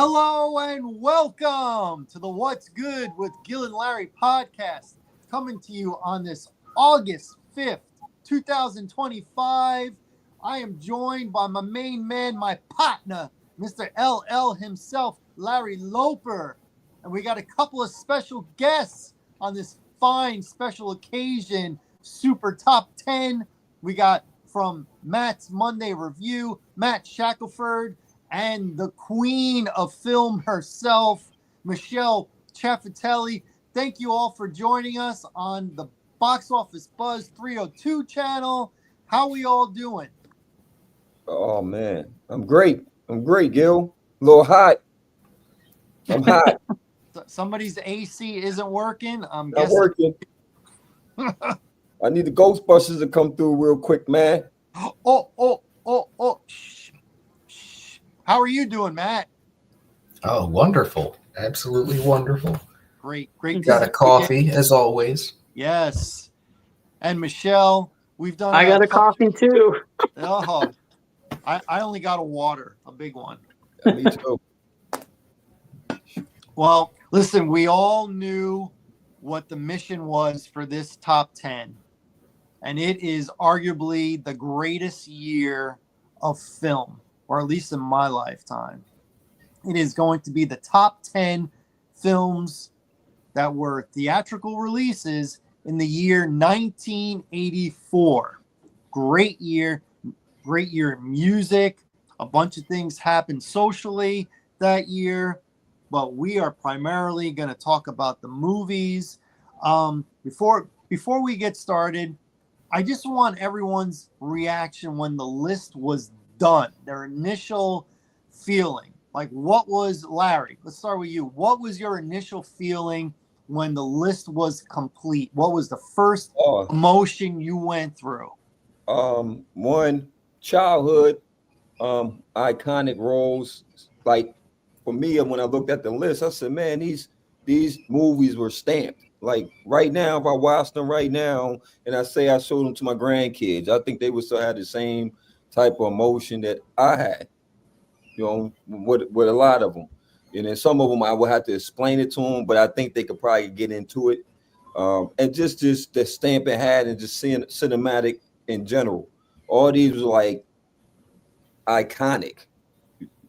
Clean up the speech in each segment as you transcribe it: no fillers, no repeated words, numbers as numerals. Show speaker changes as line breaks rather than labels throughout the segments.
Hello and welcome to the What's Good with Gil and Larry podcast, coming to you on this August 5th, 2025. I am joined by my main man, my partner, Mr. LL himself, Larry Loper. And we got a couple of special guests on this fine special occasion, Super Top 10. We got from Matt's Monday Review, Matt Shackelford, and the queen of film herself, Michelle Chaffatelli. Thank you all for joining us on the Box Office Buzz 302 channel. How we all doing?
Oh, man. I'm great, Gil. A little hot. I'm hot.
Somebody's AC isn't working. I'm
Not
guessing.
working. I need the Ghostbusters to come through real quick, man.
Oh. Shh. How are you doing, Matt?
Oh, wonderful. Absolutely wonderful.
Great.
Got a coffee, as always.
Yes. And Michelle, we've done.
I got a coffee too.
Oh, I only got a water, a big one.
Yeah, me too.
Well, listen, we all knew what the mission was for this top 10. And it is arguably the greatest year of film, or at least in my lifetime. It is going to be the top 10 films that were theatrical releases in the year 1984. Great year in music. A bunch of things happened socially that year, but we are primarily going to talk about the movies. Before we get started, I just want everyone's reaction when the list was done, their initial feeling. Like, what was, Larry, let's start with you. What was your initial feeling when the list was complete? What was the first emotion you went through?
One, childhood, iconic roles. Like, for me, when I looked at the list, I said, man, these movies were stamped. Like, right now, if I watch them right now and I say I showed them to my grandkids, I think they would still have the same type of emotion that I had, you know, with a lot of them. And then some of them I would have to explain it to them, but I think they could probably get into it. And just the stamp it had, and just seeing cinematic in general. All these were like iconic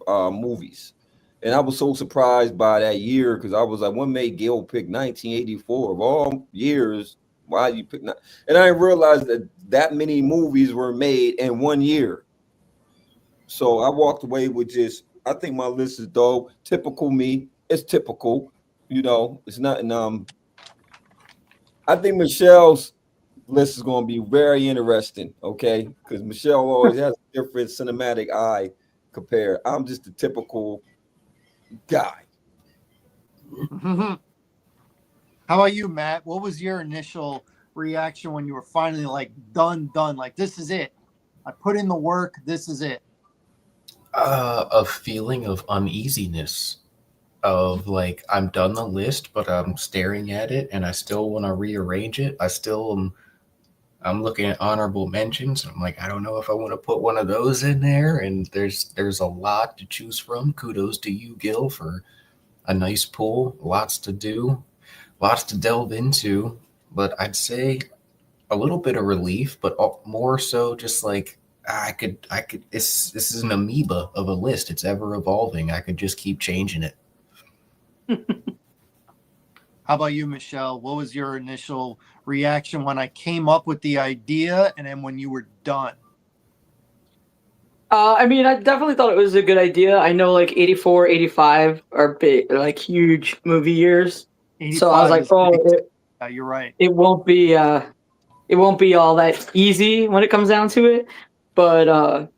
movies. And I was so surprised by that year, because I was like, what made Gil pick 1984 of all years? Why you pick that? And I realized that many movies were made in 1 year. So I walked away with just, I think my list is dope. Typical me. It's typical. You know, it's nothing. I think Michelle's list is going to be very interesting, okay? Because Michelle always has a different cinematic eye compared. I'm just a typical guy.
How about you, Matt? What was your initial reaction when you were finally like done? Like, this is it. I put in the work. This is it.
A feeling of uneasiness, of like, I'm done the list, but I'm staring at it and I still want to rearrange it. I'm looking at honorable mentions. I'm like, I don't know if I want to put one of those in there. And there's a lot to choose from. Kudos to you, Gil, for a nice pool. Lots to do, lots to delve into. But I'd say a little bit of relief, but more so just like, I could. This is an amoeba of a list. It's ever evolving. I could just keep changing it.
How about you, Michelle? What was your initial reaction when I came up with the idea, and then when you were done?
I mean, I definitely thought it was a good idea. I know like 84, 85 are big, like huge movie years. So I was like,
yeah, you're right.
It won't be all that easy when it comes down to it. But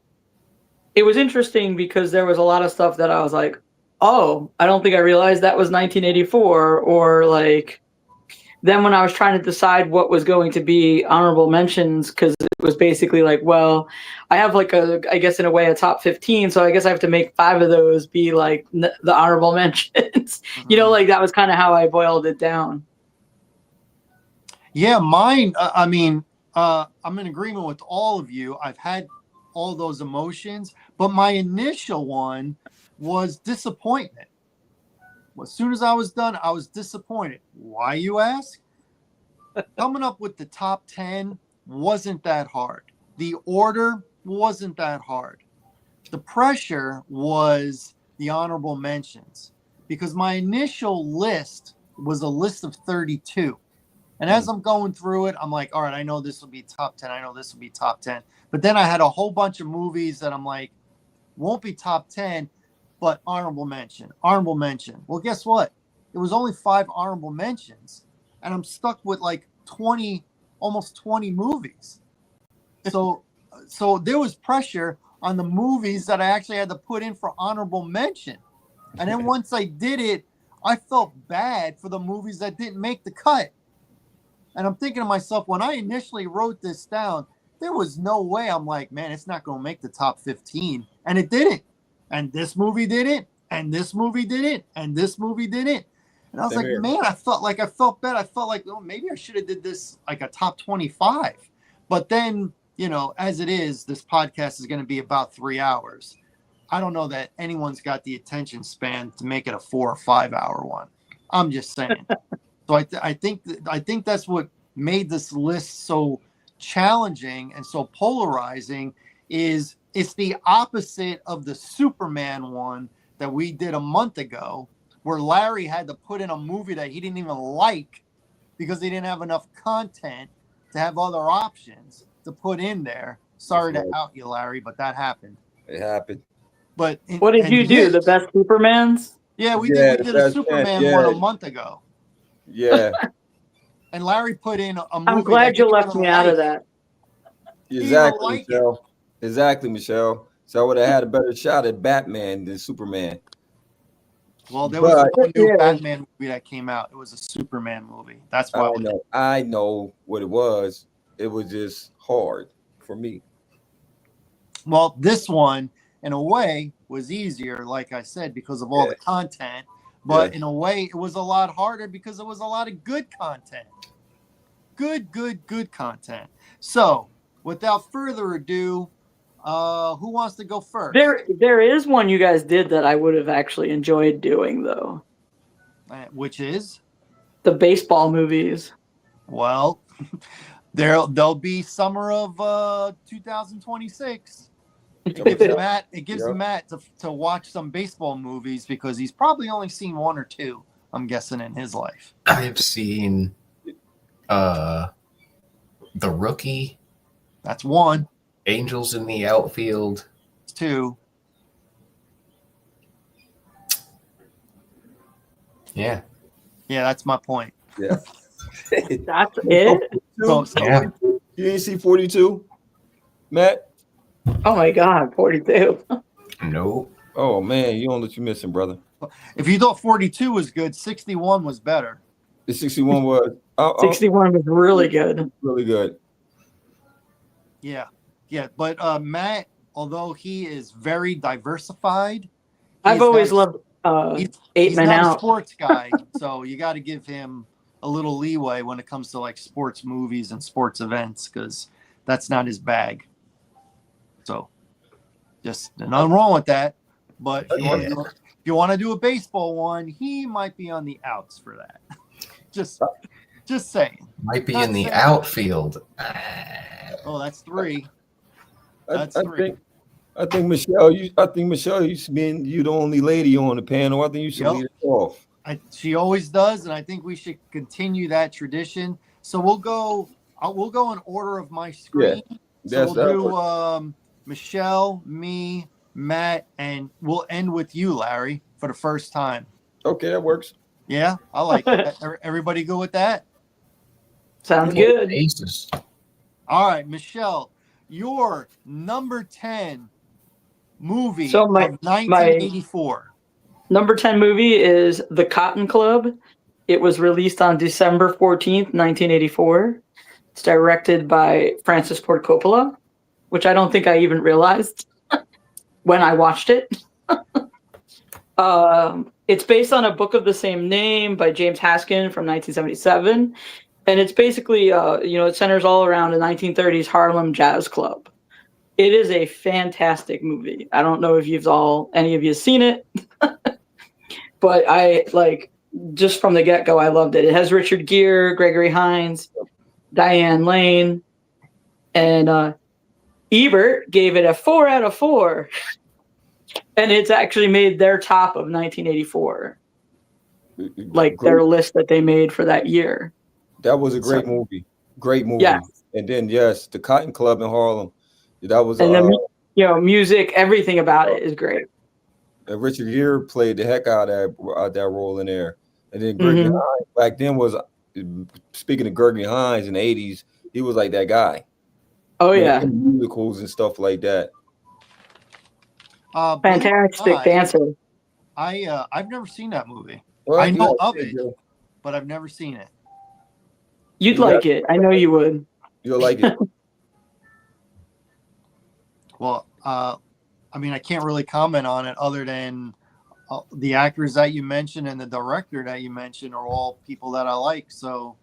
it was interesting because there was a lot of stuff that I was like, oh, I don't think I realized that was 1984. Or like, then when I was trying to decide what was going to be honorable mentions, because it was basically like, well, I have like I guess in a way a top 15. So I guess I have to make 5 of those be like the honorable mentions. Mm-hmm. You know, like that was kind of how I boiled it down.
Yeah, mine, I mean, I'm in agreement with all of you. I've had all those emotions, but my initial one was disappointment. As soon as I was done, I was disappointed. Why, you ask? Coming up with the top 10 wasn't that hard. The order wasn't that hard. The pressure was the honorable mentions, because my initial list was a list of 32. And as I'm going through it, I'm like, all right, I know this will be top 10. I know this will be top 10. But then I had a whole bunch of movies that I'm like, won't be top 10, but honorable mention, honorable mention. Well, guess what? It was only 5 honorable mentions, and I'm stuck with like 20, almost 20 movies. So there was pressure on the movies that I actually had to put in for honorable mention. And then once I did it, I felt bad for the movies that didn't make the cut. And I'm thinking to myself, when I initially wrote this down, there was no way. I'm like, man, it's not going to make the top 15. And it didn't. And this movie didn't. And this movie didn't. And this movie didn't. And I was like, man, I felt bad. I felt like, oh, maybe I should have did this like a top 25. But then, you know, as it is, this podcast is going to be about 3 hours. I don't know that anyone's got the attention span to make it a 4 or 5 hour one. I'm just saying. So I think that's what made this list so challenging and so polarizing. Is it's the opposite of the Superman one that we did a month ago, where Larry had to put in a movie that he didn't even like because he didn't have enough content to have other options to put in there. Sorry to out you, Larry, but that happened.
It happened.
But
what did you do? The best Supermans?
Yeah, we did a Superman one a month ago.
Yeah.
And Larry put in a movie.
I'm glad you left me out of that.
Exactly, Michelle. Exactly, Michelle. So I would have had a better shot at Batman than Superman.
Well, there was a new Batman movie that came out. It was a Superman movie. That's why
I know what it was. It was just hard for me.
Well, this one, in a way, was easier, like I said, because of all the content. But in a way, it was a lot harder because there was a lot of good content. Good content. So, without further ado, who wants to go first?
There is one you guys did that I would have actually enjoyed doing, though.
Which is?
The baseball movies.
Well, there'll be summer of 2026. It gives Matt to watch some baseball movies because he's probably only seen 1 or 2, I'm guessing, in his life.
I've seen The Rookie.
That's 1.
Angels in the Outfield.
2.
Yeah,
that's my point.
Yeah.
That's it?
You didn't see 42, Matt?
Oh my God, 42.
Nope.
Oh man, you don't know what you're missing, brother.
If you thought 42 was good, 61 was better.
The 61 was
61 was really good.
Really good.
Yeah. But Matt, although he is very diversified,
I've always loved
he's not a sports guy, so you got to give him a little leeway when it comes to like sports movies and sports events, because that's not his bag. So, just nothing wrong with that. But if you want to do a baseball one, he might be on the outs for that. just saying.
Might be in the outfield.
Oh, that's 3.
I think Michelle, you being you the only lady on the panel. I think you should lead it off.
She always does, and I think we should continue that tradition. So we'll go in order of my screen. Yeah, so we'll do Michelle, me, Matt, and we'll end with you, Larry, for the first time.
Okay, that works.
Yeah, I like that. Everybody good with that?
Sounds good.
Aces.
All right, Michelle, your number 10 movie
of
1984.
Number 10 movie is The Cotton Club. It was released on December 14th, 1984. It's directed by Francis Ford Coppola, which I don't think I even realized when I watched it. It's based on a book of the same name by James Haskin from 1977. And it's basically, it centers all around a 1930s Harlem jazz club. It is a fantastic movie. I don't know if any of you seen it, but I like just from the get go, I loved it. It has Richard Gere, Gregory Hines, Diane Lane, and Ebert gave it a 4 out of 4, and it's actually made their top of 1984, like
Great.
their list that they made for that year.
That was a great
So,
movie. Great movie.
yeah.
And then yes, the Cotton Club in Harlem. That was
And then music, everything about it is great.
Richard Gere played the heck out of that role in there. And then Gregory
Mhm.
Hines back then was, speaking of Gregory Hines in the 80s, he was like that guy.
Oh yeah,
musicals and stuff like that.
fantastic dancer.
I've never seen that movie.
Well,
I know
yeah,
of it, but I've never seen it.
You'd like it. I know you would.
You'll like it.
Well, I mean, I can't really comment on it other than the actors that you mentioned and the director that you mentioned are all people that I like. So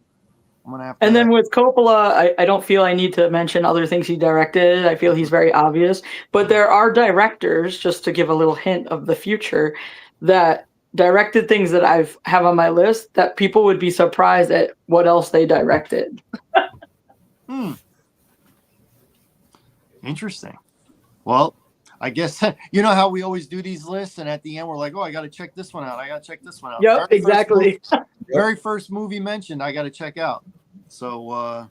I'm gonna have to.
And then with Coppola, I don't feel I need to mention other things he directed. I feel he's very obvious. But there are directors, just to give a little hint of the future, that directed things that have on my list that people would be surprised at what else they directed.
Interesting. Well, I guess you know how we always do these lists, and at the end we're like, "Oh, I got to check this one out. I got to check this one out."
Yep, exactly.
Very first movie mentioned, I got to check out. So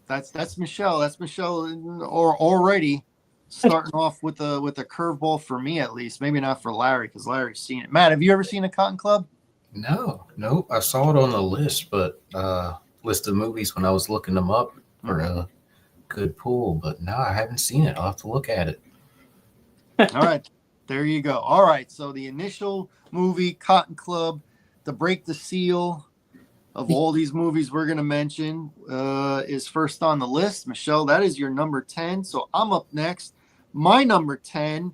that's Michelle. That's Michelle, or already starting off with a curveball for me at least. Maybe not for Larry because Larry's seen it. Matt, have you ever seen a Cotton Club?
No. I saw it on the list, but list of movies when I was looking them up for a good pool. But no, I haven't seen it. I'll have to look at it.
All right, there you go. All right, so the initial movie, Cotton Club, to break the seal of all these movies we're going to mention, is first on the list. Michelle, that is your number 10. So I'm up next. My number 10,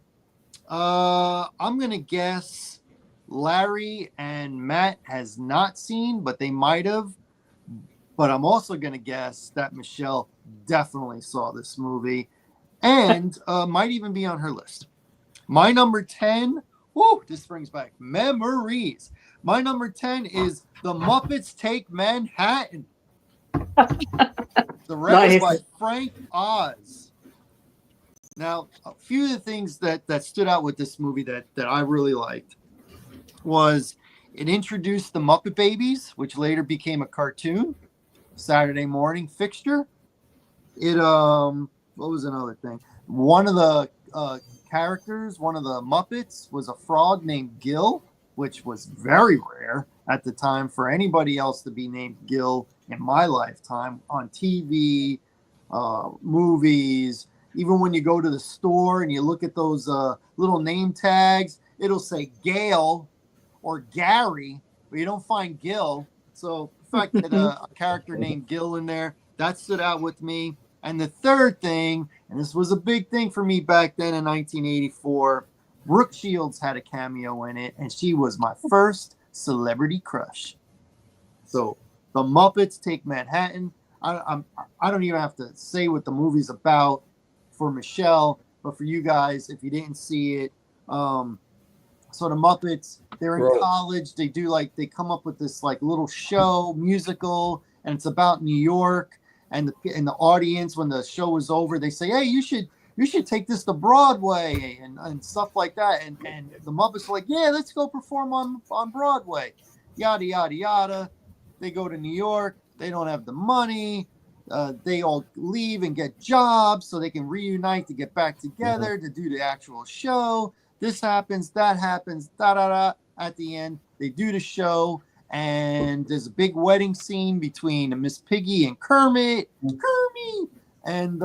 I'm going to guess Larry and Matt has not seen, but they might have. But I'm also going to guess that Michelle definitely saw this movie and might even be on her list. My number 10, this brings back memories. My number 10 is The Muppets Take Manhattan. Directed by Frank Oz. Now, a few of the things that stood out with this movie that I really liked was it introduced the Muppet Babies, which later became a cartoon, Saturday morning fixture. It what was another thing? One of the characters, one of the Muppets, was a frog named Gil, which was very rare at the time for anybody else to be named Gil in my lifetime on TV, movies. Even when you go to the store and you look at those little name tags, it'll say Gail or Gary, but you don't find Gil. So the fact that a character named Gil in there, that stood out with me. And the third thing, and this was a big thing for me back then in 1984, Brooke Shields had a cameo in it, and she was my first celebrity crush. So The Muppets Take Manhattan. I don't even have to say what the movie's about for Michelle, but for you guys, if you didn't see it, so the Muppets, they're in college. They come up with this like little show, musical, and it's about New York. And the audience, when the show is over, they say, "Hey, you should take this to Broadway and stuff like that." And the Muppets are like, "Yeah, let's go perform on Broadway." Yada yada yada. They go to New York. They don't have the money. They all leave and get jobs so they can reunite to get back together to do the actual show. This happens, that happens, da da da. At the end, they do the show. And there's a big wedding scene between Miss Piggy and Kermit. And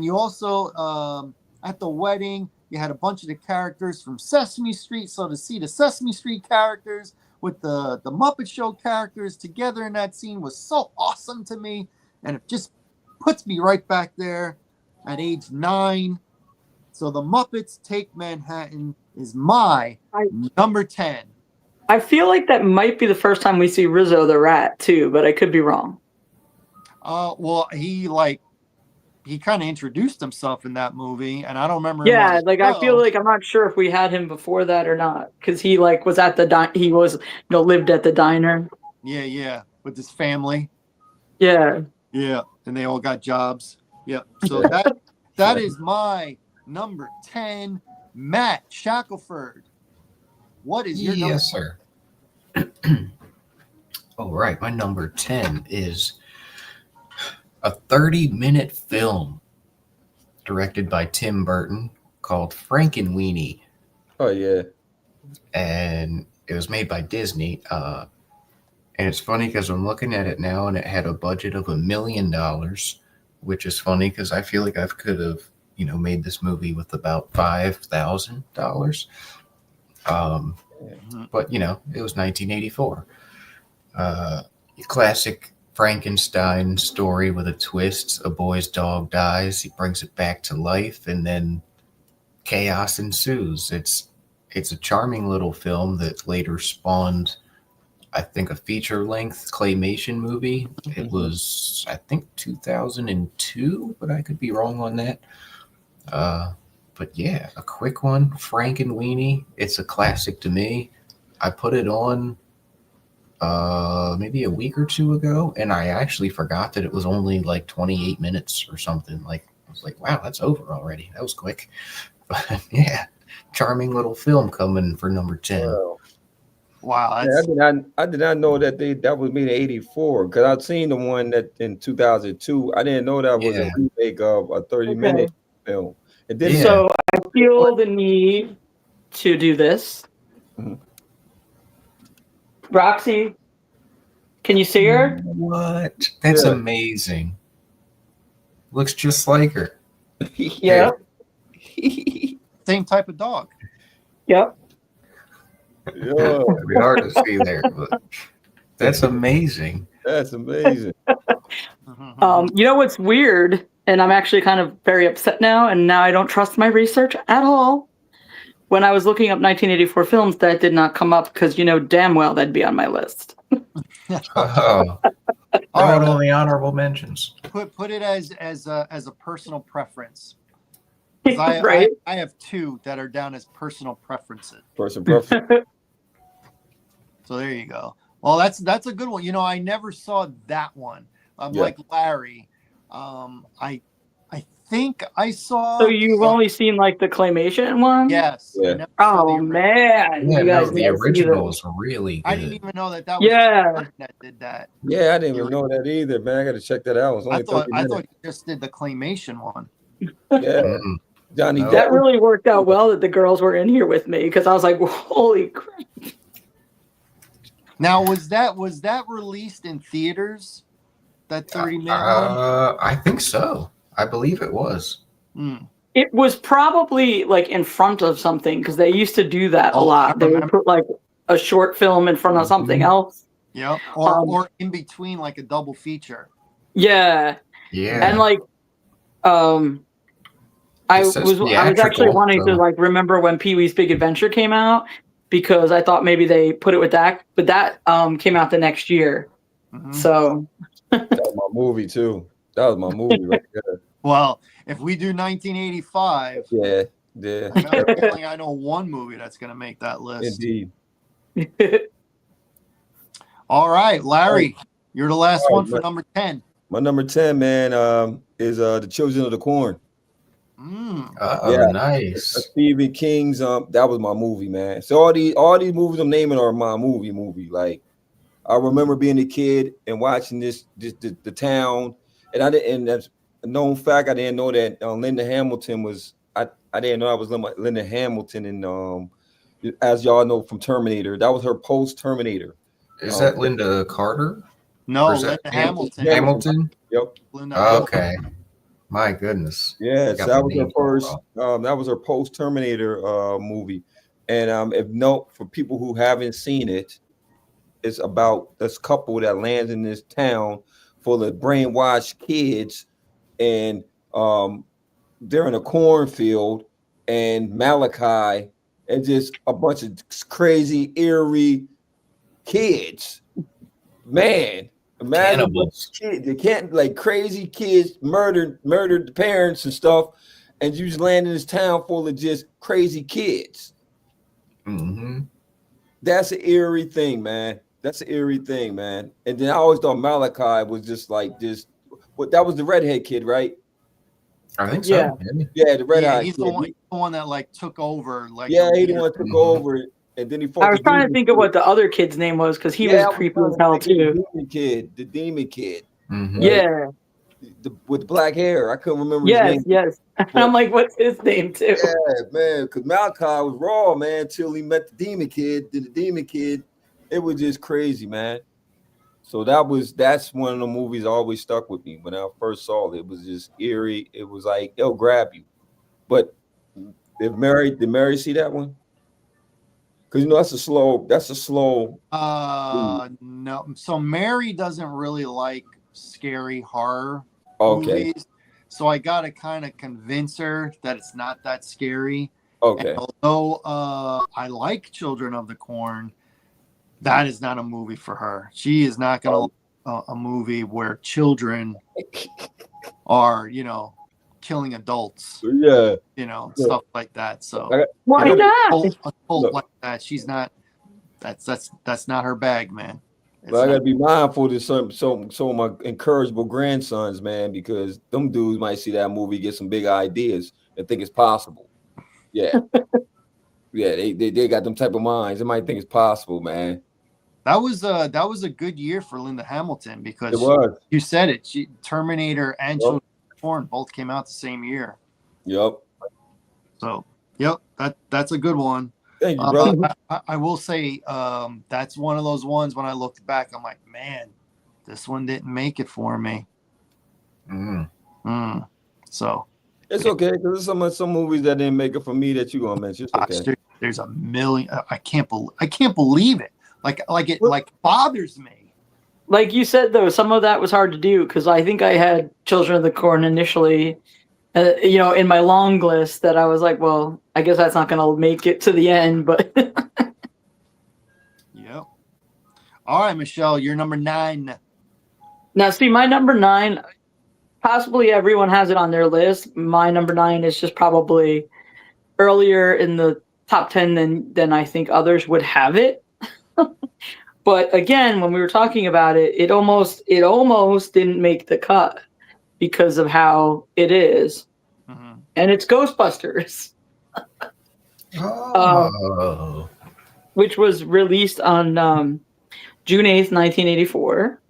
you also at the wedding you had a bunch of the characters from Sesame Street. So to see the Sesame Street characters with the Muppet Show characters together in that scene was so awesome to me, and it just puts me right back there at age 9. So The Muppets Take Manhattan is my number 10.
I feel like that might be the first time we see Rizzo the Rat too, but I could be wrong.
Well, he he kind of introduced himself in that movie, and I don't remember him on
Yeah,
the
like I feel
show.
like I'm not sure if we had him before that or not, because he like was at the he was lived at the diner.
Yeah, with his family.
Yeah.
Yeah, and they all got jobs. Yep. So that is my number 10, Matt Shackelford. What is your number?
Yes, sir. All right, my number 10 is a 30-minute film directed by Tim Burton called Frankenweenie,
Oh yeah.
and it was made by Disney. And it's funny because I'm looking at it now, and it had a budget of $1 million, which is funny because I feel like I could have, made this movie with about $5,000. But it was 1984. Classic Frankenstein story with a twist. A boy's dog dies, he brings it back to life, and then chaos ensues. It's a charming little film that later spawned, I think, a feature-length claymation movie. It was, I think, 2002, but I could be wrong on that. But yeah, a quick one, Frankenweenie. It's a classic to me. I put it on maybe a week or two ago, and I actually forgot that it was only like 28 minutes or something. Like, I was like, wow, that's over already. That was quick. But yeah, charming little film coming for number 10.
Wow,
Yeah, I did not know that that was made in '84 because I've seen the one that in 2002. I didn't know that was a
Yeah.
remake of a 30-minute film. It didn't.
Yeah.
So I feel the need to do this.
Mhm.
Roxy, can you see her?
What? That's
Yeah.
amazing. Looks just like her.
Yeah.
same type of dog.
Yep.
Yeah,
It'd be hard to see there, but that's amazing.
that's amazing.
You know what's weird, and I'm actually kind of very upset now, and now I don't trust my research at all. When I was looking up 1984 films, that did not come up because you know damn well that'd be on my list.
Oh,
All right,
all the honorable mentions.
put it as a personal preference. 'Cause
Right.
I have two that are down as personal preferences.
Person preference.
So there you go. Well, that's a good one. You know, I never saw that one.
Yeah.
Like Larry. I think I saw.
So you've only seen like the claymation one?
Yes. I
Yeah.
never saw
Oh
the original.
man,
Yeah,
you guys
no, the
gotta see
original
this.
is really good.
I didn't even know that was
Yeah.
Tim that did that.
Yeah, I didn't even know that either, man. I got to check that out. It's only
I thought
30 minutes.
you just did the claymation one.
Yeah,
Mm-mm.
Johnny
No.
Depp.
That really worked out well that the girls were in here with me because I was like, holy crap.
Now was that released in theaters? That 30-minute one?
I think so. I believe it was.
It was probably like in front of something because they used to do that a
Oh,
lot.
I
They would
remember.
put like a short film in front of something else.
Yep. Or in between like a double feature.
Yeah.
Yeah.
And like I
It
was
says
actually
theatrical,
wanting to
so-
like remember when Pee-wee's Big Adventure came out because I thought maybe they put it with that, but that came out the next year.
Mhm.
So
That was my movie too. That was my movie right there.
Well, if we do 1985,
Yeah,
I got a feeling I know one movie that's going to make that list.
indeed.
All right, Larry, you're the last
All
one
right,
for
man.
number 10.
My number 10, man, is The Children of the Corn.
Oh,
Yeah.
nice.
Stephen King's that was my movie, man. So all these movies I'm naming are my movie. Like I remember being a kid and watching the town, and and that's a known fact. I didn't know that Linda Hamilton was. I didn't know I was Linda Hamilton, and as y'all know from Terminator, that was her post Terminator.
Is that Linda Carter?
No,
Or is that
Linda Hamilton.
Hamilton?
Yep.
Linda
Oh,
Hamilton.
okay. My goodness.
Yes,
Got
that
my
was her
name all
first. That was her post Terminator movie, and for people who haven't seen it, it's about this couple that lands in this town full of brainwashed kids, and they're in a cornfield, and Malachi and just a bunch of crazy, eerie kids. Man, Imagine
Cannibals.
kids, they can't like crazy kids murdered the parents and stuff, and you just land in this town full of just crazy kids.
Mm-hmm.
That's an eerie thing, man. That's an eerie thing, man. And then I always thought Malachi was just like this. What that was the redhead kid, right?
I think
Yeah.
so. Yeah.
Yeah, the red
Yeah,
eye
he's
kid.
the one that like took over. Like
Yeah,
the
he the
leader.
one took
Mhm.
over, and then he fought
I was
the
trying to
demon
think of
kid.
what the other kid's name was because he was
I
creepy
trying
as
to
hell
think of
too.
the demon kid,
Mhm.
right?
Yeah.
With black hair. I couldn't remember his
Yes.
name.
Yes.
But
I'm like, what's his name too?
yeah, man, because Malachi was raw, man, till he met the demon kid. Then the demon kid, it was just crazy, man. So that's one of the movies that always stuck with me when I first saw it. It was just eerie. It was like it'll grab you. But did Mary see that one? Because that's a slow.
No. So Mary doesn't really like scary horror
Okay.
movies. So I gotta kind of convince her that it's not that scary.
Okay.
And although I like Children of the Corn, that is not a movie for her. She is not gonna like a movie where children are, killing adults,
Yeah.
stuff like that. So
Why
Yeah.
not?
a cult
Look.
like that, she's not. That's not her bag, man. It's
But I
not.
gotta be mindful to some of my incorrigible grandsons, man, because them dudes might see that movie, get some big ideas, and think it's possible. Yeah. Yeah, they got them type of minds. They might think it's possible, man.
That was a good year for Linda Hamilton
It
because
was.
you said it. Terminator and
Yep.
Children of the Corn both came out the same year.
Yep.
So, yep, that's a good one.
Thank you, brother.
I will say that's one of those ones when I looked back, I'm like, man, this one didn't make it for me.
Mm.
So
It's okay because there's some movies that didn't make it for me that you gonna mention. It's okay.
there's a million. I can't believe it. Like bothers me.
Like you said, though, some of that was hard to do because I think I had Children of the Corn initially, in my long list that I was like, well, I guess that's not going to make it to the end, but.
Yep. All right, Michelle, you're number 9.
Now, see, my number 9, possibly everyone has it on their list. My number 9 is just probably earlier in the top 10 than I think others would have it. But again, when we were talking about it, it almost didn't make the cut because of how it is.
Mm-hmm.
And it's Ghostbusters. Which was released on June 8th, 1984.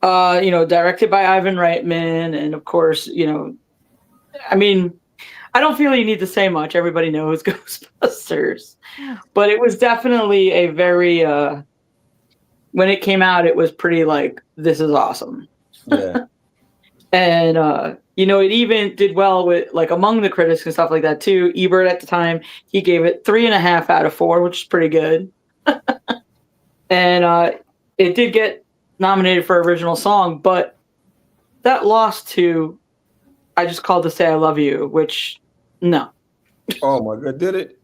Directed by Ivan Reitman, and of course, I mean, I don't feel you need to say much. Everybody knows Ghostbusters. But it was definitely a very when it came out, it was pretty like, this is awesome.
Yeah.
And it even did well with like among the critics and stuff like that too. Ebert at the time, he gave it 3.5 out of 4, which is pretty good. And it did get nominated for original song, but that lost to I Just Called to Say I Love You, which no.
Oh my God, did it?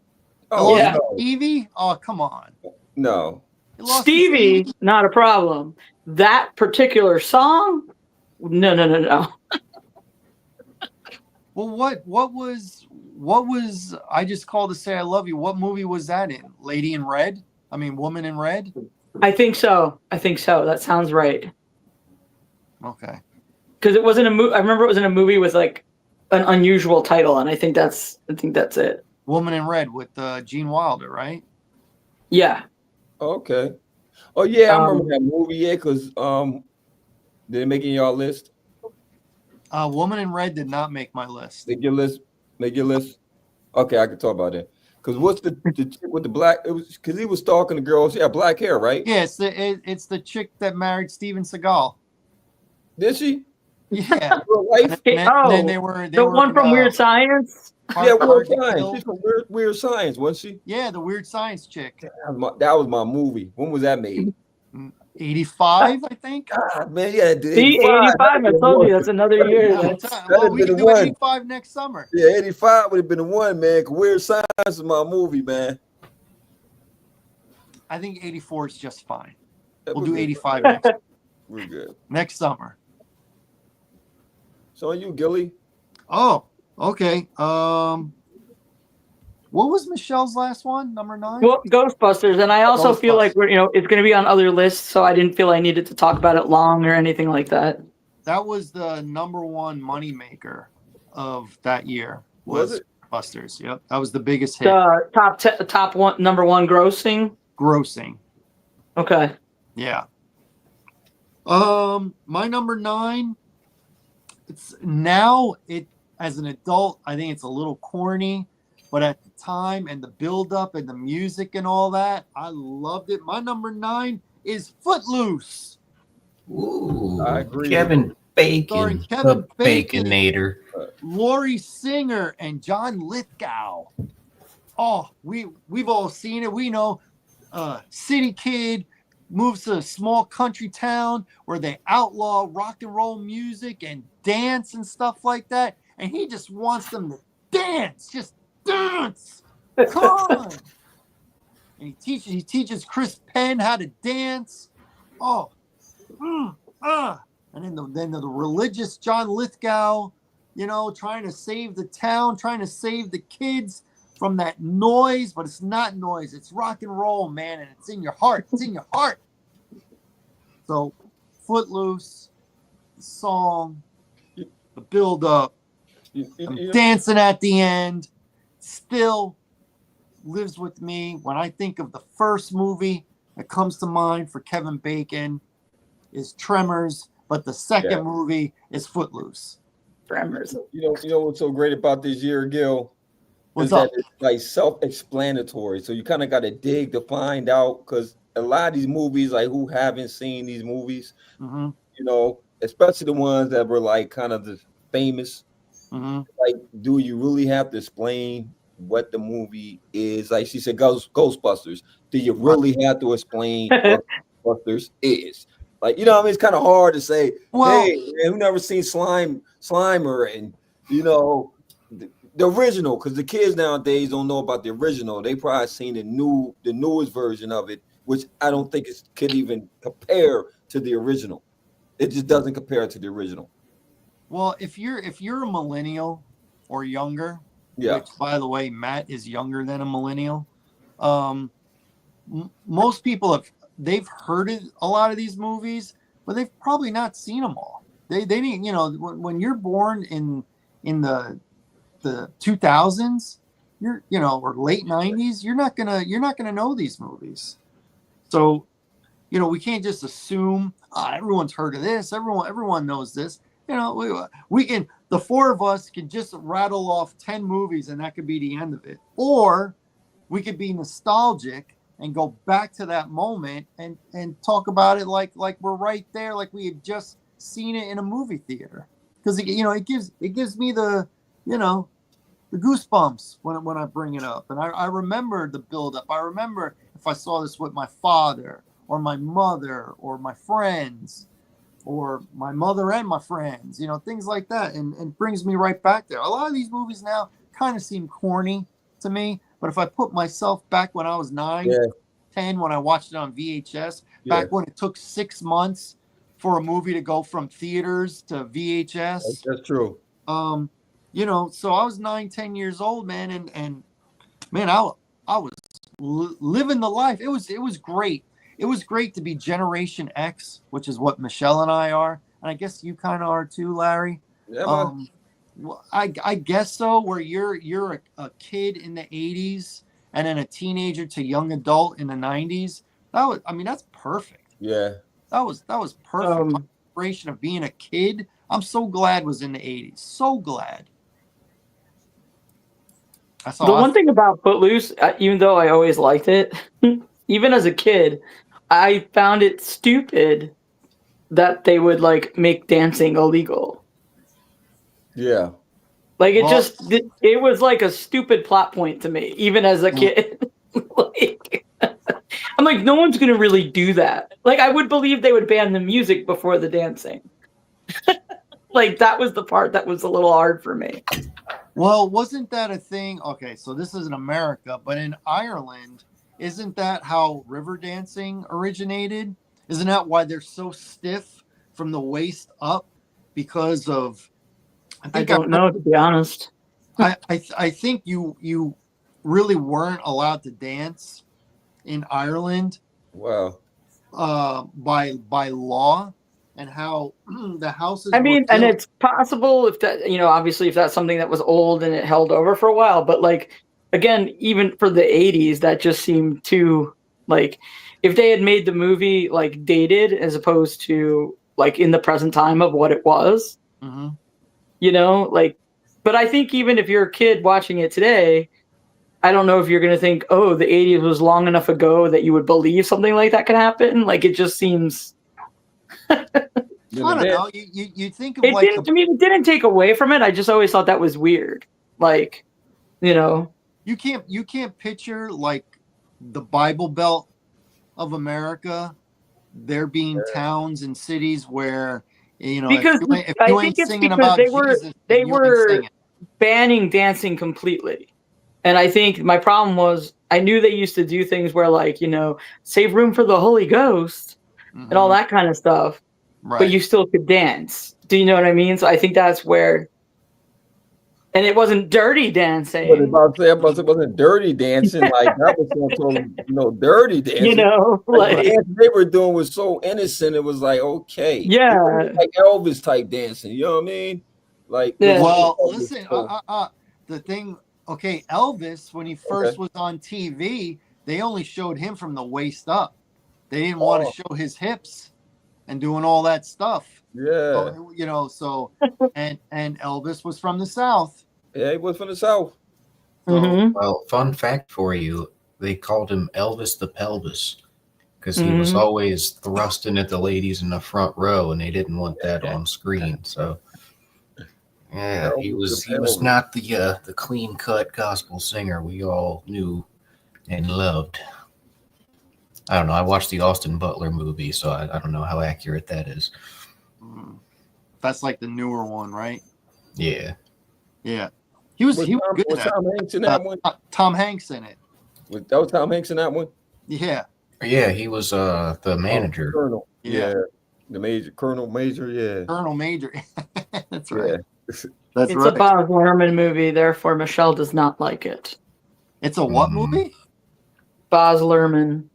Oh,
yeah.
No.
Stevie? Oh, come on.
No.
You lost to
Stevie, not a problem. That particular song, no.
Well, what was I Just Called to Say I Love You? What movie was that in? Lady in Red? I mean, Woman in Red?
I think so. That sounds right.
Okay.
Because it wasn't a movie. I remember it was in a movie with like an unusual title, and I think that's it.
Woman in Red with Gene Wilder, right?
Yeah.
Okay. Oh yeah, I remember that movie. Yeah, because did it make it in y'all list?
Woman in Red did not make my list.
Make your list. Okay, I can talk about that. Because what's the chick with the black? It was because he was stalking the girls. She had black hair, right?
Yeah, it's the chick that married Steven Seagal.
Did she?
Yeah.
Real life?
And then they were
the one from Weird Science.
Yeah, Weird
Hard to
Science.
Kill.
She's from Weird Science, wasn't she?
Yeah, the Weird Science chick.
That was my movie. When was that made?
85, I think.
God, man, yeah, dude,
See, 85. I told you that's another year.
Well, we can do 85 next summer.
Yeah, 85 would have been the one, man. Weird Science is my movie, man.
I think 84 is just fine. We'll do 85 next.
We're good.
Next summer.
So are you, Gilly?
Oh, okay. What was Michelle's last one? Number 9?
Well, Ghostbusters, and I also feel like
Ghostbusters.
it's going to be on other lists, so I didn't feel I needed to talk about it long or anything like that.
That was the number 1 moneymaker of that year.
Was it?
Ghostbusters. Yep, that was the biggest hit.
The top one, number 1
Grossing.
Okay.
Yeah. My number 9. It as an adult, I think it's a little corny, but at the time and the build up and the music and all that, I loved it. My number 9 is Footloose.
Ooh,
I agree.
Kevin Bacon,
Starring Kevin
the
Bacon.
Baconator.
Laurie Singer and John Lithgow. Oh, we've all seen it. We know city kid moves to a small country town where they outlaw rock and roll music and dance and stuff like that. And he just wants them to dance. Just dance. Come on. And he teaches Chris Penn how to dance. Oh. And then the religious John Lithgow, trying to save the town, trying to save the kids from that noise, but it's not noise. It's rock and roll, man, and it's in your heart. It's in your heart. So, Footloose, the song, the build-up, dancing at the end, still lives with me. When I think of the first movie that comes to mind for Kevin Bacon is Tremors, but the second movie is Footloose.
Tremors.
You know what's so great about this year, Gil?
What's
is
up?
that it's like self-explanatory. So you kind of got to dig to find out, because a lot of these movies, like who haven't seen these movies, especially the ones that were like kind of the famous. Like, do you really have to explain what the movie is? Like she said, Ghostbusters. Do you really have to explain what Ghostbusters is? Like, I mean, it's kind of hard to say, hey, man, who never seen Slimer and, the original, because the kids nowadays don't know about the original. They probably seen the newest version of it, which I don't think it could even compare to the original. It just doesn't compare to the original.
Well, if you're a millennial or younger, which by the way, Matt is younger than a millennial. Most people they've heard of a lot of these movies, but they've probably not seen them all. They didn't, when you're born in the 2000s, or late 90s, you're not gonna know these movies. So, we can't just assume everyone's heard of this. Everyone knows this. We can, the four of us can just rattle off 10 movies and that could be the end of it. Or we could be nostalgic and go back to that moment and talk about it like we're right there, like we had just seen it in a movie theater. Because it gives me the goosebumps when I bring it up. And I remember the build-up. I remember if I saw this with my father or my mother or my friends or my mother and my friends, things like that. And brings me right back there. A lot of these movies now kind of seem corny to me. But if I put myself back when I was 9, 10, when I watched it on VHS, back when it took 6 months for a movie to go from theaters to VHS.
That's true.
So I was 9, 10 years old, man, and man, I was living the life. It was great. It was great to be Generation X, which is what Michelle and I are, and I guess you kind of are too, Larry.
Yeah,
I guess so. Where you're a kid in the 80s and then a teenager to young adult in the 90s. That's perfect.
Yeah, that
was perfect. My inspiration of being a kid, I'm so glad was in the 80s. So glad.
The one thing about Footloose, even though I always liked it, even as a kid, I found it stupid that they would make dancing illegal.
Yeah.
It was like a stupid plot point to me, even as a kid. I'm like, no one's going to really do that. I would believe they would ban the music before the dancing. That was the part that was a little hard for me.
Well, wasn't that a thing? Okay, so this is in America, but in Ireland, isn't that how river dancing originated? Isn't that why they're so stiff from the waist up? Because of
I don't know, to be honest.
I think you really weren't allowed to dance in Ireland
Wow.
by law, and how the houses
I
were
mean, and
built.
it's possible if that, obviously if that's something that was old and it held over for a while, but like, again, even for the 80s, that just seemed too, like, if they had made the movie like dated as opposed to like in the present time of what it was,
Mhm.
like, but I think even if you're a kid watching it today, I don't know if you're going to think, oh, the 80s was long enough ago that you would believe something like that could happen. Like, it just seems,
I don't know. You think of
it
like
didn't, I mean, it didn't take away from it. I just always thought that was weird. Like,
you can't picture like the Bible Belt of America, there being towns and cities where
because
if
I
you
think
ain't
it's
singing
because
about Jesus,
they
then you ain't
were
singing.
banning dancing completely. And I think my problem was I knew they used to do things where like, save room for the Holy Ghost and all
Mhm.
that kind of stuff, but
Right.
you still could dance. Do you know what I mean? So I think that's where, and it wasn't dirty
But
dancing,
about to say, it wasn't dirty dancing. Like that was some sort of, dirty dancing. Like the
like,
dance they were doing was so innocent. It was like, okay. It
yeah,
was like Elvis type dancing. You know what I mean? Like,
yeah.
Well,
Elvis,
listen,
so,
the thing, okay, Elvis, when he first
okay.
was on TV, they only showed him from the waist up. They didn't want to
Oh,
show his hips and doing all that stuff.
yeah.
And Elvis was from the South.
Yeah, he was from the South.
So
Mm-hmm.
Well, fun fact for you, they called him Elvis the Pelvis because he was
Mm-hmm.
always thrusting at the ladies in the front row, and they didn't want that on screen. So, yeah, he
Elvis the
was
Pelvis.
not the clean cut gospel singer we all knew and loved. I don't know. I watched the Austin Butler movie, so I don't know how accurate that is.
that's like the newer one, right?
Yeah.
Yeah. He was good
Was
in
Tom Hanks in that one?
Tom Hanks in it.
That was Tom Hanks in that one?
Yeah.
Yeah, he was the manager.
Colonel.
Yeah.
The major, Colonel Major, yeah.
Colonel Major. That's right.
Yeah.
That's
It's
right.
a Bob Lerman movie, therefore Michelle does not like it.
It's a what movie?
Boz Lerman.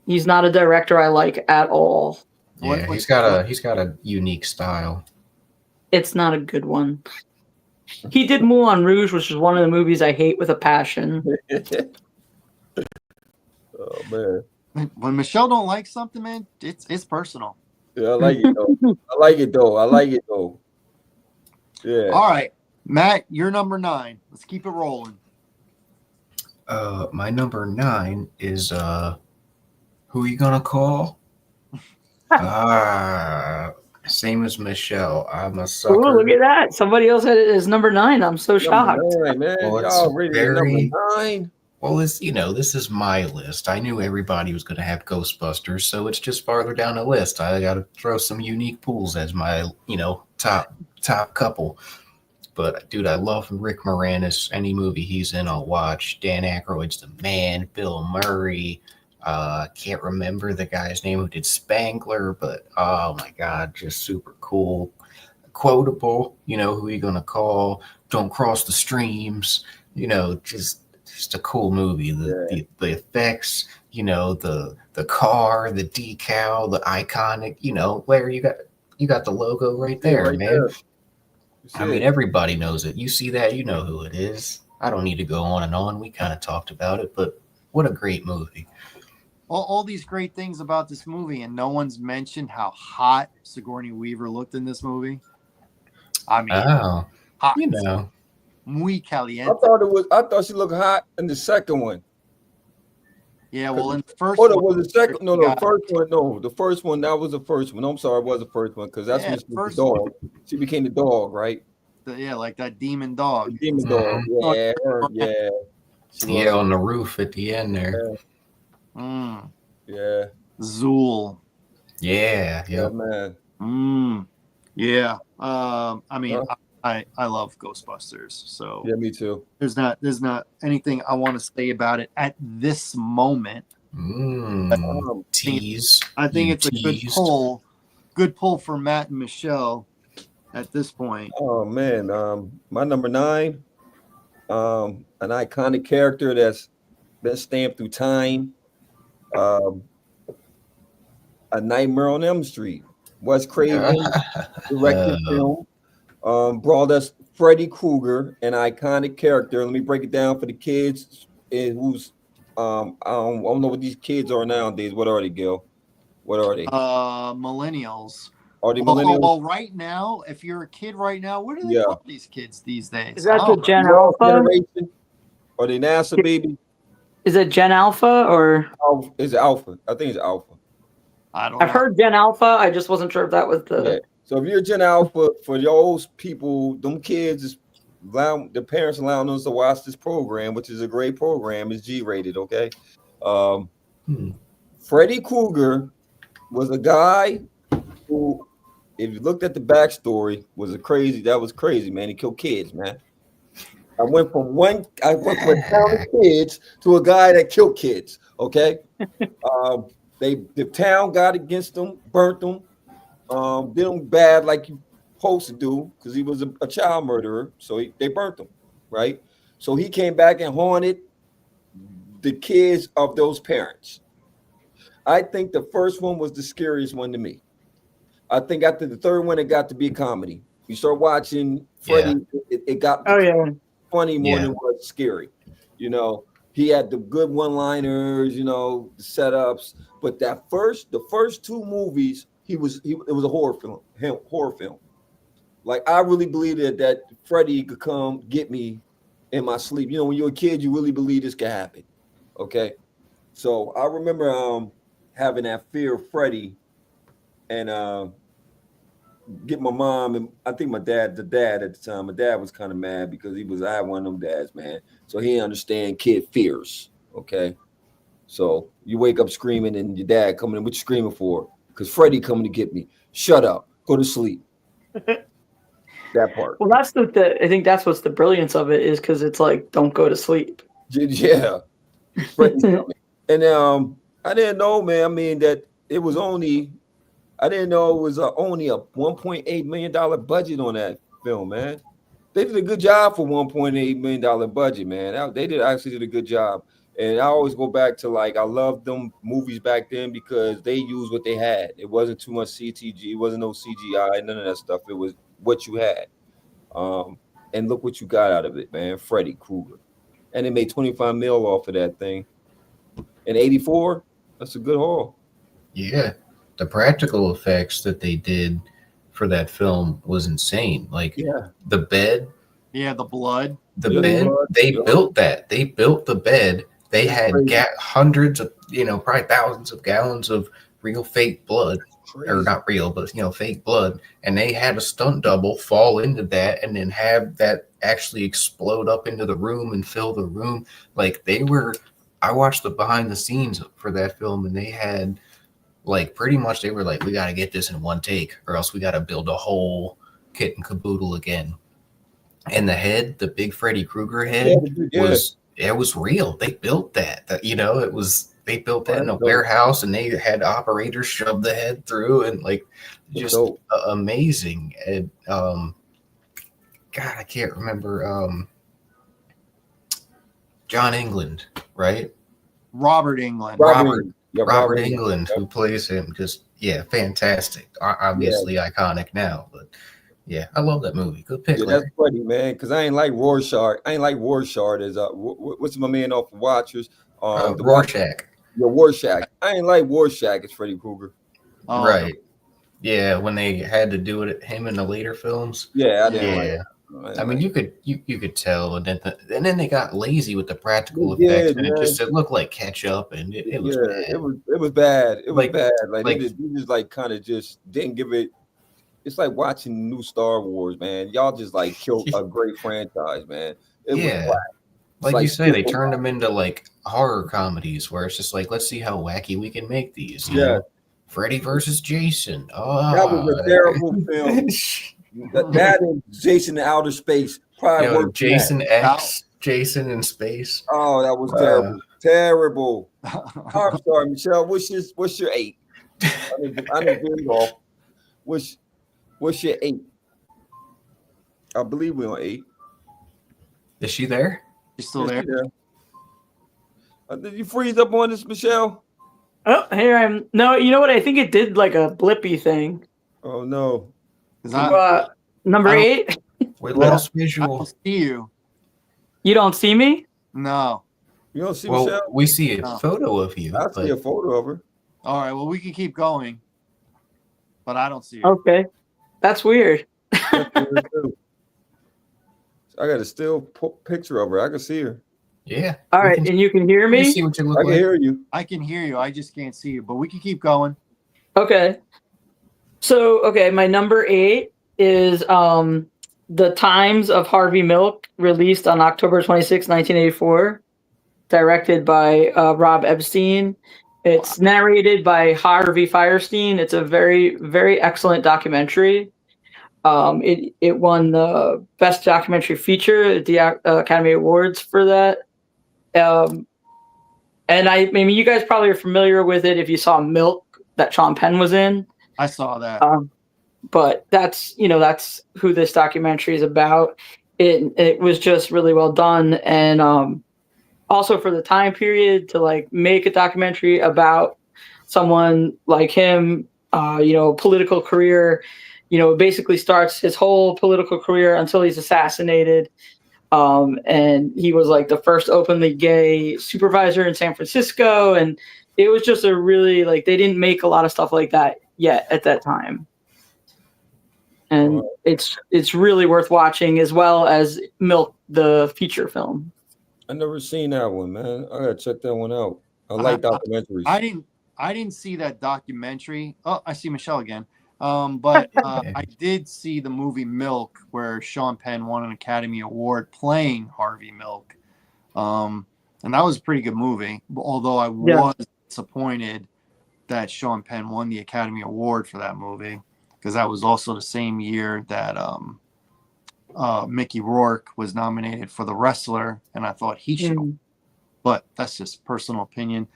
He's not a director I like at all.
Yeah, he's got a unique style.
It's not a good one. He did Moulin Rouge, which is one of the movies I hate with a passion.
Oh man.
When Michelle don't like something, man, it's personal.
Yeah, I like it though. I like it though. Yeah.
All right, Matt, you're number 9. Let's keep it rolling.
My number 9 is who are you gonna call? Same as Michelle. I'm a sucker.
Oh, look at that! Somebody else had it as number 9. I'm so shocked.
Number 9, man.
Well,
Y'all rated
very-
number 9.
Well, this is my list. I knew everybody was going to have Ghostbusters, so it's just farther down the list. I got to throw some unique pools as my, top couple. But dude, I love Rick Moranis. Any movie he's in, I'll watch. Dan Aykroyd's the man. Bill Murray. Can't remember the guy's name who did Spangler, but oh my god, just super cool. Quotable. Who you gonna call? Don't cross the streams. Just a cool movie. The effects, the car, the decal, the iconic, Larry, you got the logo right there, man.
There.
I mean, everybody knows it. You see that, you know who it is. I don't need to go on and on. We kind of talked about it, but what a great movie.
All these great things about this movie, and no one's mentioned how hot Sigourney Weaver looked in this movie. I mean, hot. Muy caliente.
I thought she looked hot in the second one.
Yeah, well, in the first
one.
one.
Was the second? No, the first one. No, the first one. That was the first one. I'm sorry, it was the first one because that's when she was the dog. She became the dog, right?
Like that demon dog.
The demon dog. Yeah.
Yeah, on the roof at the end there.
Yeah.
Yeah.
Zool.
Yeah,
man.
Yeah. I mean, I love Ghostbusters. So
yeah, me too.
There's not anything I want to say about it at this moment.
Tease.
I think
You
it's a good
teased.
pull. Good pull for Matt and Michelle at this point.
Oh man, my number 9, an iconic character that's been stamped through time. Um, A Nightmare on Elm Street. Wes Craven directed film. Brought us Freddy Krueger, an iconic character. Let me break it down for the kids. Who's I don't know what these kids are nowadays. What are they, Gil? What are they?
Millennials.
Are they
Well,
millennials?
right now, if you're a kid right now, what do they
Yeah.
call these kids these days?
Is that
I
the
don't know.
Gen
Lost
Alpha?
generation? Are they NASA baby?
Is it Gen Alpha or?
Alpha. Is it Alpha? I think it's Alpha.
I don't
I've
know.
heard Gen Alpha. I just wasn't sure if that was the.
Yeah. So if you're Gen Alpha, for those people, them kids is the parents allowing us to watch this program, which is a great program. It's G-rated, okay? Freddy Krueger was a guy who, if you looked at the backstory, was crazy, man. He killed kids, man. I went from a town of kids to a guy that killed kids. Okay, the town got against him, burnt him, did him bad like you supposed to do because he was a child murderer. So they burnt him, right? So he came back and haunted the kids of those parents. I think the first one was the scariest one to me. I think after the third one, it got to be a comedy. You start watching Freddy, it got funny more than it was scary. You know, he had the good one-liners, the setups. But the first 2 movies, it was a horror film. Like I really believed that Freddy could come get me in my sleep. You know, when you're a kid, you really believe this could happen. Okay, so I remember having that fear of Freddy, and get my mom and I think the dad at the time. My dad was kind of mad because I had one of them dads, man. So he didn't understand kid fears. Okay. So you wake up screaming and your dad coming in, what you screaming for? Because Freddy coming to get me. Shut up. Go to sleep. That part.
Well, that's I think that's what's the brilliance of it is because it's like, don't go to sleep.
Yeah. Freddy's coming. And I didn't know, man. I mean, that it was only I didn't know it was only a $1.8 million budget on that film, man. They did a good job for $1.8 million budget, man. They actually did a good job. And I always go back to I loved them movies back then because they used what they had. It wasn't too much CTG. It wasn't no CGI, none of that stuff. It was what you had. And look what you got out of it, man. Freddy Krueger. And they made 25 mil off of that thing. In 84, that's a good haul.
Yeah. The practical effects that they did for that film was insane. Like the bed.
Yeah, the blood.
The bed, they built that. They built the bed. They had hundreds of, probably thousands of gallons of real fake blood. Or not real, but, fake blood. And they had a stunt double fall into that and then have that actually explode up into the room and fill the room. Like I watched the behind the scenes for that film and they had pretty much they were like, we got to get this in one take or else we got to build a whole kit and caboodle again. And the big Freddy Krueger head was real. They built that. They built that in a warehouse and they had operators shove the head through and just amazing. And God, I can't remember John England, right?
Robert England.
Robert England, who plays him, just fantastic. Obviously iconic now, but I love that movie. Good pick.
Yeah, that's funny, man. Because I ain't like Rorschach. As what's my man off of Watchers?
Rorschach.
Yeah, Rorschach. I ain't like Rorschach as Freddy Krueger.
Oh. Right. Yeah, when they had to do it, him in the later films.
Yeah, I didn't like it.
I mean, you could tell, and then they got lazy with the practical effects, and it looked like ketchup, and it was bad.
It was bad. It was bad. They just kind of just didn't give it. It's like watching new Star Wars, man. Y'all just killed a great franchise, man. It was
like you say, they turned them into horror comedies where it's just let's see how wacky we can make these. You know? Freddy versus Jason. Oh,
that was a terrible film. That and Jason in Outer Space probably
Jason X. Jason in space.
Oh, that was terrible. Terrible. I'm sorry, Michelle. What's your 8? I didn't get it off. What's your 8? I believe we're on 8.
Is she there?
You're still there?
Did you freeze up on this, Michelle?
Oh, here I'm. No, you know what? I think it did like a blippy thing.
Oh no.
Number 8.
We
I
lost
don't
visual.
see you.
You don't see me?
No.
You don't see
Well,
Michelle?
we see a
No.
photo of you.
I see a photo of her.
All right. Well, we can keep going, but I don't see you.
Okay, that's weird.
That's weird, too. I got a still picture of her. I can see her.
Yeah.
All
we
right,
can-
and you can hear
we can
me?
see what you look
I can
like.
hear you.
I can hear you. I just can't see you, but we can keep going.
Okay. So, okay, my number 8 is The Times of Harvey Milk, released on October 26, 1984, directed by Rob Epstein. It's narrated by Harvey Fierstein. It's a very, very excellent documentary. It won the Best Documentary Feature at the Academy Awards for that. And I mean, you guys probably are familiar with it if you saw Milk that Sean Penn was in.
I saw that.
But that's who this documentary is about. It was just really well done, and also for the time period to like make a documentary about someone like him, political career, basically starts his whole political career until he's assassinated. And he was like the first openly gay supervisor in San Francisco, and it was just a really like they didn't make a lot of stuff like that yet at that time. And it's really worth watching, as well as Milk, the feature film.
I never seen that one, man. I gotta check that one out. I like documentaries.
I didn't see that documentary. Oh, I see Michelle again. But I did see the movie Milk, where Sean Penn won an Academy Award playing Harvey Milk. And that was a pretty good movie. Although I was disappointed that Sean Penn won the Academy Award for that movie, because that was also the same year that Mickey Rourke was nominated for The Wrestler, and I thought he should. But that's just personal opinion.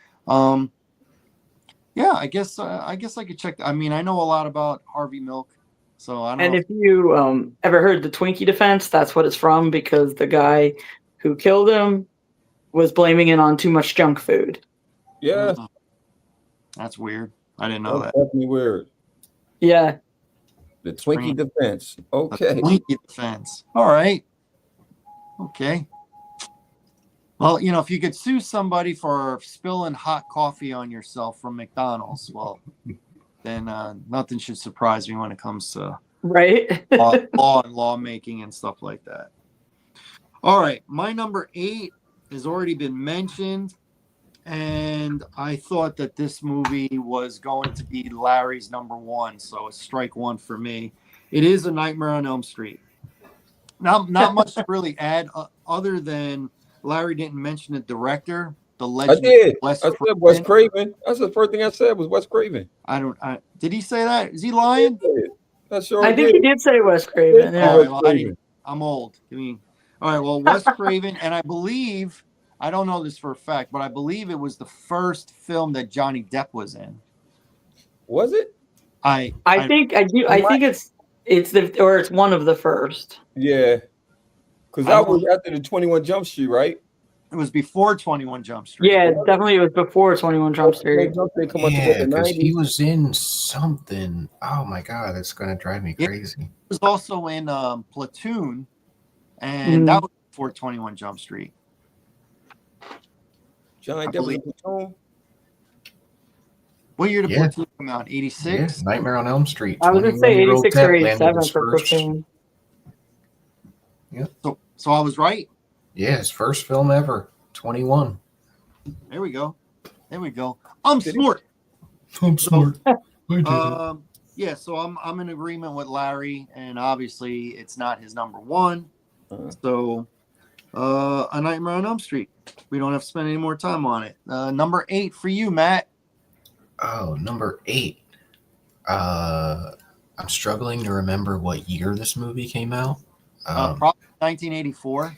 Yeah, I guess I could check. I mean, I know a lot about Harvey Milk, so I don't know.
And if you ever heard the Twinkie defense, that's what it's from, because the guy who killed him was blaming it on too much junk food.
Yeah,
that's weird. I didn't know that.
Definitely weird.
Yeah.
The Twinkie defense. Okay.
The Twinkie defense. All right. Okay. Well, if you could sue somebody for spilling hot coffee on yourself from McDonald's, well, then nothing should surprise me when it comes to
right
law and lawmaking and stuff like that. All right. My number 8 has already been mentioned, and I thought that this movie was going to be Larry's number 1, so it's strike 1 for me. It is A Nightmare on Elm Street. Not much to really add other than Larry didn't mention the director, the legend.
I did.
Wes
I said Wes Craven. That's the first thing I said was Wes Craven.
Did he say that? Is he lying?
I
think he did say Wes Craven. Yeah.
All right, well, I'm old. All right, well, Wes Craven, and I believe, I don't know this for a fact, but I believe it was the first film that Johnny Depp was in.
Was it?
I think it's one of the first.
Yeah. Because that was after the 21 Jump Street, right?
It was before 21 Jump Street.
Yeah, definitely it was before 21 Jump Street.
Yeah, because he was in something. Oh my God, it's going to drive me crazy.
He was also in Platoon, and that was before 21 Jump Street.
Johnny Depp was in Platoon?
What year did Platoon come out? 86?
Yeah, Nightmare on Elm Street.
I was going to say 86 or 87 for Platoon.
Yeah.
So I was right.
Yeah, his first film ever. 21.
There we go. I'm smart.
I'm smart.
Yeah, so I'm in agreement with Larry, and obviously it's not his number 1. So A Nightmare on Elm Street. We don't have to spend any more time on it. Number 8 for you, Matt.
Oh, number 8. I'm struggling to remember what year this movie came out.
1984.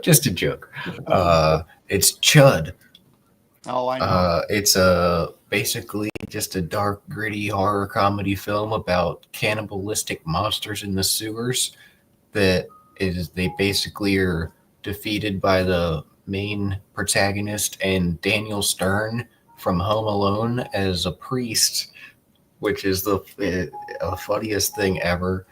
just a joke. It's Chud.
Oh, I know.
It's basically just a dark, gritty horror comedy film about cannibalistic monsters in the sewers. They basically are defeated by the main protagonist and Daniel Stern from Home Alone as a priest, which is the funniest thing ever.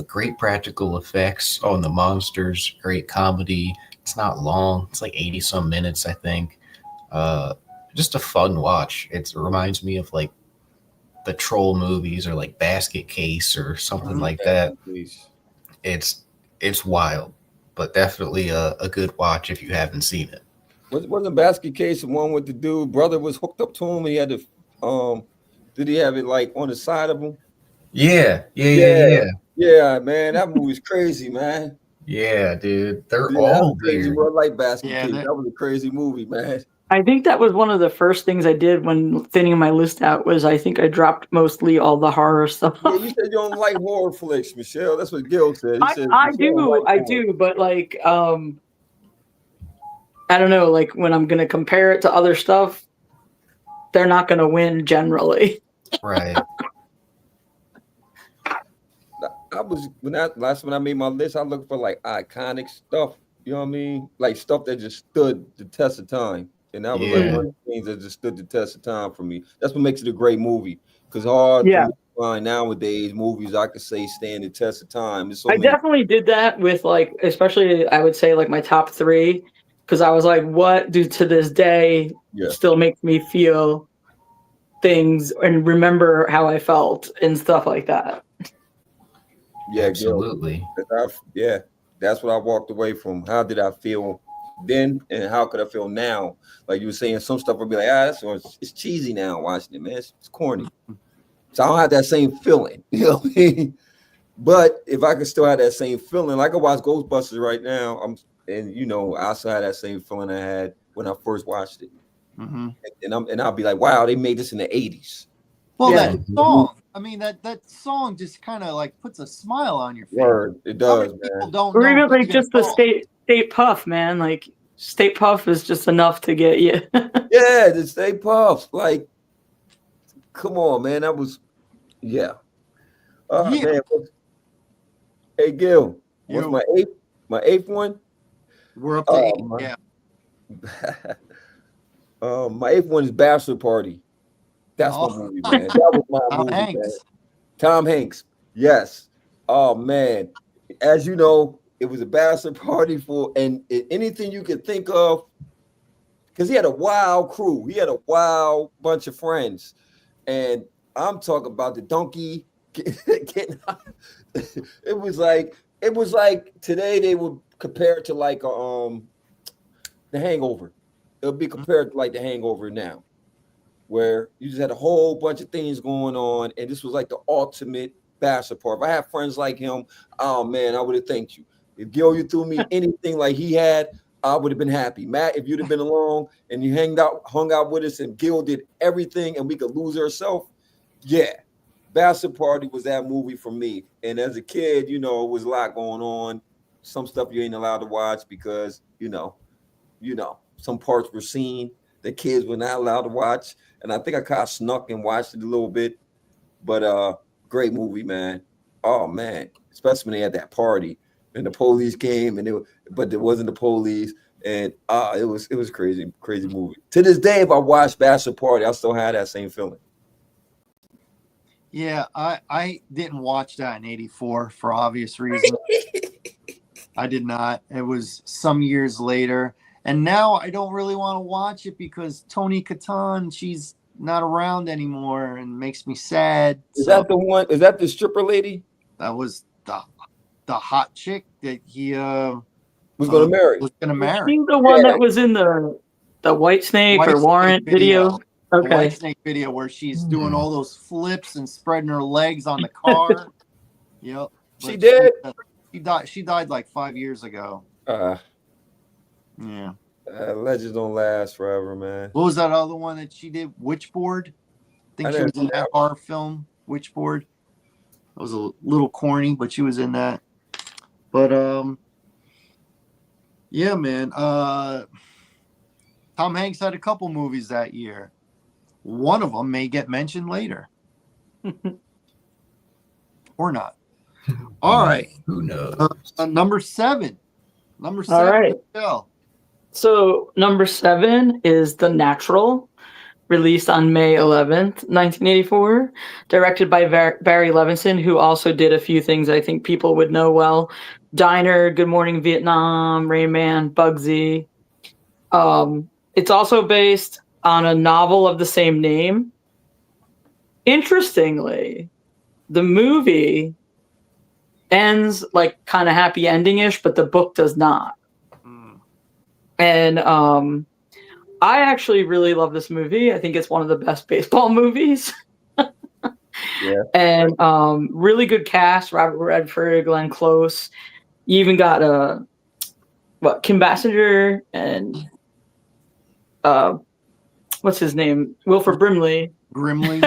Great practical effects on the monsters, great comedy. It's not long. It's like 80 some minutes, I think. Just a fun watch. It reminds me of like the Troll movies or like Basket Case or something like that. It's wild, but definitely a good watch if you haven't seen it.
Wasn't Basket Case the one with the dude brother was hooked up to him and he had to did he have it like on the side of him?
Yeah,
Man, that movie's crazy, man.
Yeah, dude, they're all
crazy.
weird.
I like Basket Case. That was a crazy movie, man.
I think that was one of the first things I did when thinning my list out was I think I dropped mostly all the horror stuff.
Yeah, you said you don't like horror flicks, Michelle. That's what Gil said. He said
I do, but like I don't know, like when I'm gonna compare it to other stuff, they're not gonna win generally.
Right.
When I made my list, I looked for like iconic stuff. You know what I mean? Like stuff that just stood the test of time. And that was like one of the things that just stood the test of time for me. That's what makes it a great movie. Because hard for me to find nowadays movies I could say stand the test of time.
I definitely did that with like, especially I would say like my top 3, because I was like, what do to this day still makes me feel things and remember how I felt and stuff like that.
Yeah,
absolutely.
That's what I walked away from. How did I feel then and how could I feel now? Like you were saying, some stuff would be like, it's cheesy now watching it, man. It's corny. So I don't have that same feeling, you know what I mean? But if I could still have that same feeling, like I watch Ghostbusters right now, I still have that same feeling I had when I first watched it.
Mm-hmm.
And I'll be like, wow, they made this in the 80s.
Well, that song, I mean, that song just kind of like puts a smile on your face.
Word, it does, man.
Or even like just the State Puff, man. Like State Puff is just enough to get you.
Yeah, the State Puff. Like, come on, man. That was, man. Hey, Gil, what's my eighth one?
We're up to 8. Yeah.
My 8th one is Bachelor Party. That's my movie, man. That was my movie, man. Tom Hanks. Yes. Oh, man. As you know, it was a bachelor party and anything you could think of, because he had a wild crew. He had a wild bunch of friends. And I'm talking about the donkey getting it was like today they would compare it to like The Hangover. It would be compared to like The Hangover now, where you just had a whole bunch of things going on, and this was like the ultimate bachelor party. If I had friends like him, oh man, I would have thanked you. If Gil, you threw me anything like he had, I would have been happy. Matt, if you'd have been along and you hung out with us, and Gil did everything, and we could lose ourselves, Bachelor Party was that movie for me. And as a kid, it was a lot going on. Some stuff you ain't allowed to watch because some parts were seen that kids were not allowed to watch. And I think I kind of snuck and watched it a little bit. But great movie, man. Oh man, especially when they had that party and the police came but there wasn't the police. And it was crazy movie. To this day, if I watch Bachelor Party, I still have that same feeling.
Yeah, I didn't watch that in 84 for obvious reasons. I did not. It was some years later. And now I don't really want to watch it because Tony Katan, she's not around anymore and makes me sad.
Is that the one? Is that the stripper lady?
That was the hot chick that he
was going to marry.
Was going to marry.
She's the one that was in the White Snake or Warrant video. Okay.
The White Snake video where she's doing all those flips and spreading her legs on the car. Yep.
She did.
She died like 5 years ago. Yeah.
Legends don't last forever, man.
What was that other one that she did? Witchboard? I think she was in that horror film, Witchboard. It was a little corny, but she was in that. But yeah, man. Tom Hanks had a couple movies that year. One of them may get mentioned later. Or not. All right.
Who knows?
Number 7. Number
All
7.
right.
Michelle.
So number 7 is The Natural, released on May 11th, 1984, directed by Barry Levinson, who also did a few things I think people would know well. Diner, Good Morning Vietnam, Rain Man, Bugsy. It's also based on a novel of the same name. Interestingly, the movie ends like kind of happy ending-ish, but the book does not. And I actually really love this movie. I think it's one of the best baseball movies.
Yeah.
And really good cast: Robert Redford, Glenn Close. You even got Kim Basinger and what's his name? Wilford Brimley.
Grimly.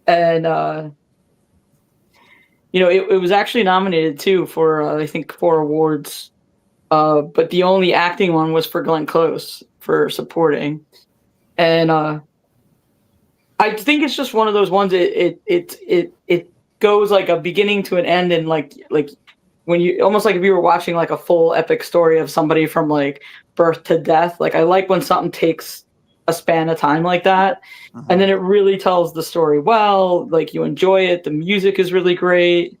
And it was actually nominated too for I think 4 awards. But the only acting one was for Glenn Close for supporting. And I think it's just one of those ones. It goes like a beginning to an end, and like when you almost like if you were watching like a full epic story of somebody from like birth to death. Like I like when something takes a span of time like that, and then it really tells the story well. Like you enjoy it. The music is really great.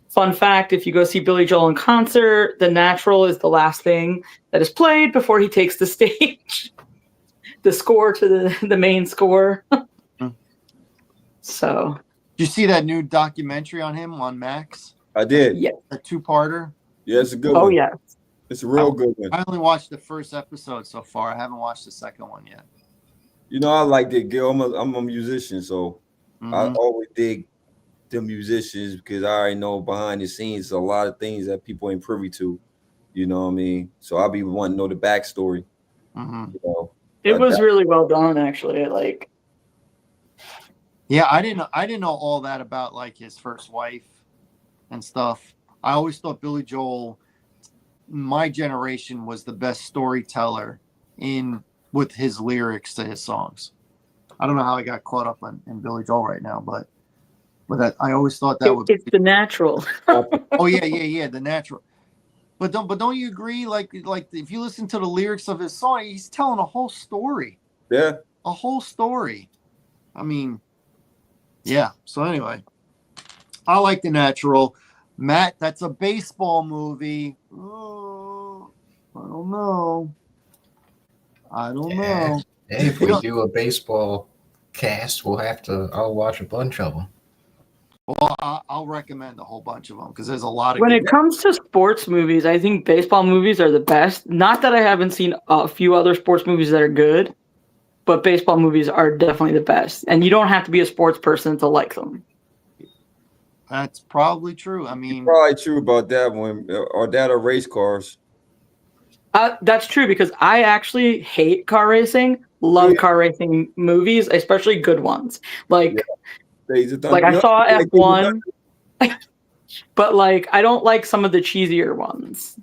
Fun fact, if you go see Billy Joel in concert, The Natural is the last thing that is played before he takes the stage. The score to the main score. So.
Did you see that new documentary on him on Max?
I did.
Yeah.
A 2-parter?
Yeah, it's a good one.
Oh, yeah.
It's a real good one.
I only watched the first episode so far. I haven't watched the second one yet.
You know, I like that, Gil. I'm a musician, so I always dig the musicians because I already know behind the scenes a lot of things that people ain't privy to. You know what I mean? So I'll be wanting to know the backstory. You know,
it was really well done, actually.
Yeah, I didn't know all that about like his first wife and stuff. I always thought Billy Joel, my generation, was the best storyteller with his lyrics to his songs. I don't know how I got caught up in Billy Joel right now, but I always thought that
it's The Natural.
Oh yeah, The Natural. But don't you agree? Like if you listen to the lyrics of his song, he's telling a whole story.
Yeah,
a whole story. I mean, yeah. So anyway, I like The Natural. Matt, that's a baseball movie. Oh, I don't know.
Hey, if we do a baseball cast, I'll watch a bunch of them.
Well, I'll recommend a whole bunch of them because there's a lot of.
When it comes to sports movies, I think baseball movies are the best. Not that I haven't seen a few other sports movies that are good, but baseball movies are definitely the best. And you don't have to be a sports person to like them.
That's probably true. I mean,
probably true about that one, or that or race cars.
That's true because I actually hate car racing. Love car racing movies, especially good ones. Like I saw F1, but like I don't like some of the cheesier ones.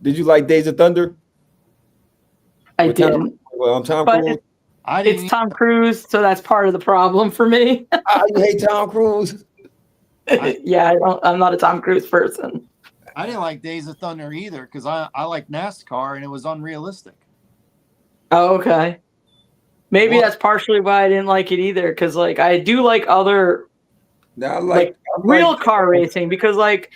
Did you like Days of Thunder?
I didn't.
Tom Cruise.
It's Tom Cruise, so that's part of the problem for me.
You hate Tom Cruise?
Yeah, I'm not a Tom Cruise person.
I didn't like Days of Thunder either because I like NASCAR and it was unrealistic.
Oh, okay. Maybe that's partially why I didn't like it either, because like I do like other real car racing, because like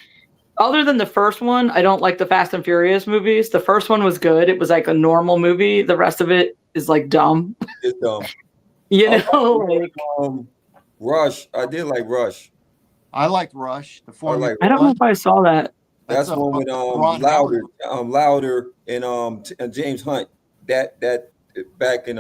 other than the first one, I don't like the Fast and Furious movies. The first one was good. It was like a normal movie. The rest of it is like dumb.
It's dumb. Rush. I did like Rush.
I liked Rush. The Formula.
I don't know if I saw that.
That's one with Louder and James Hunt. That back in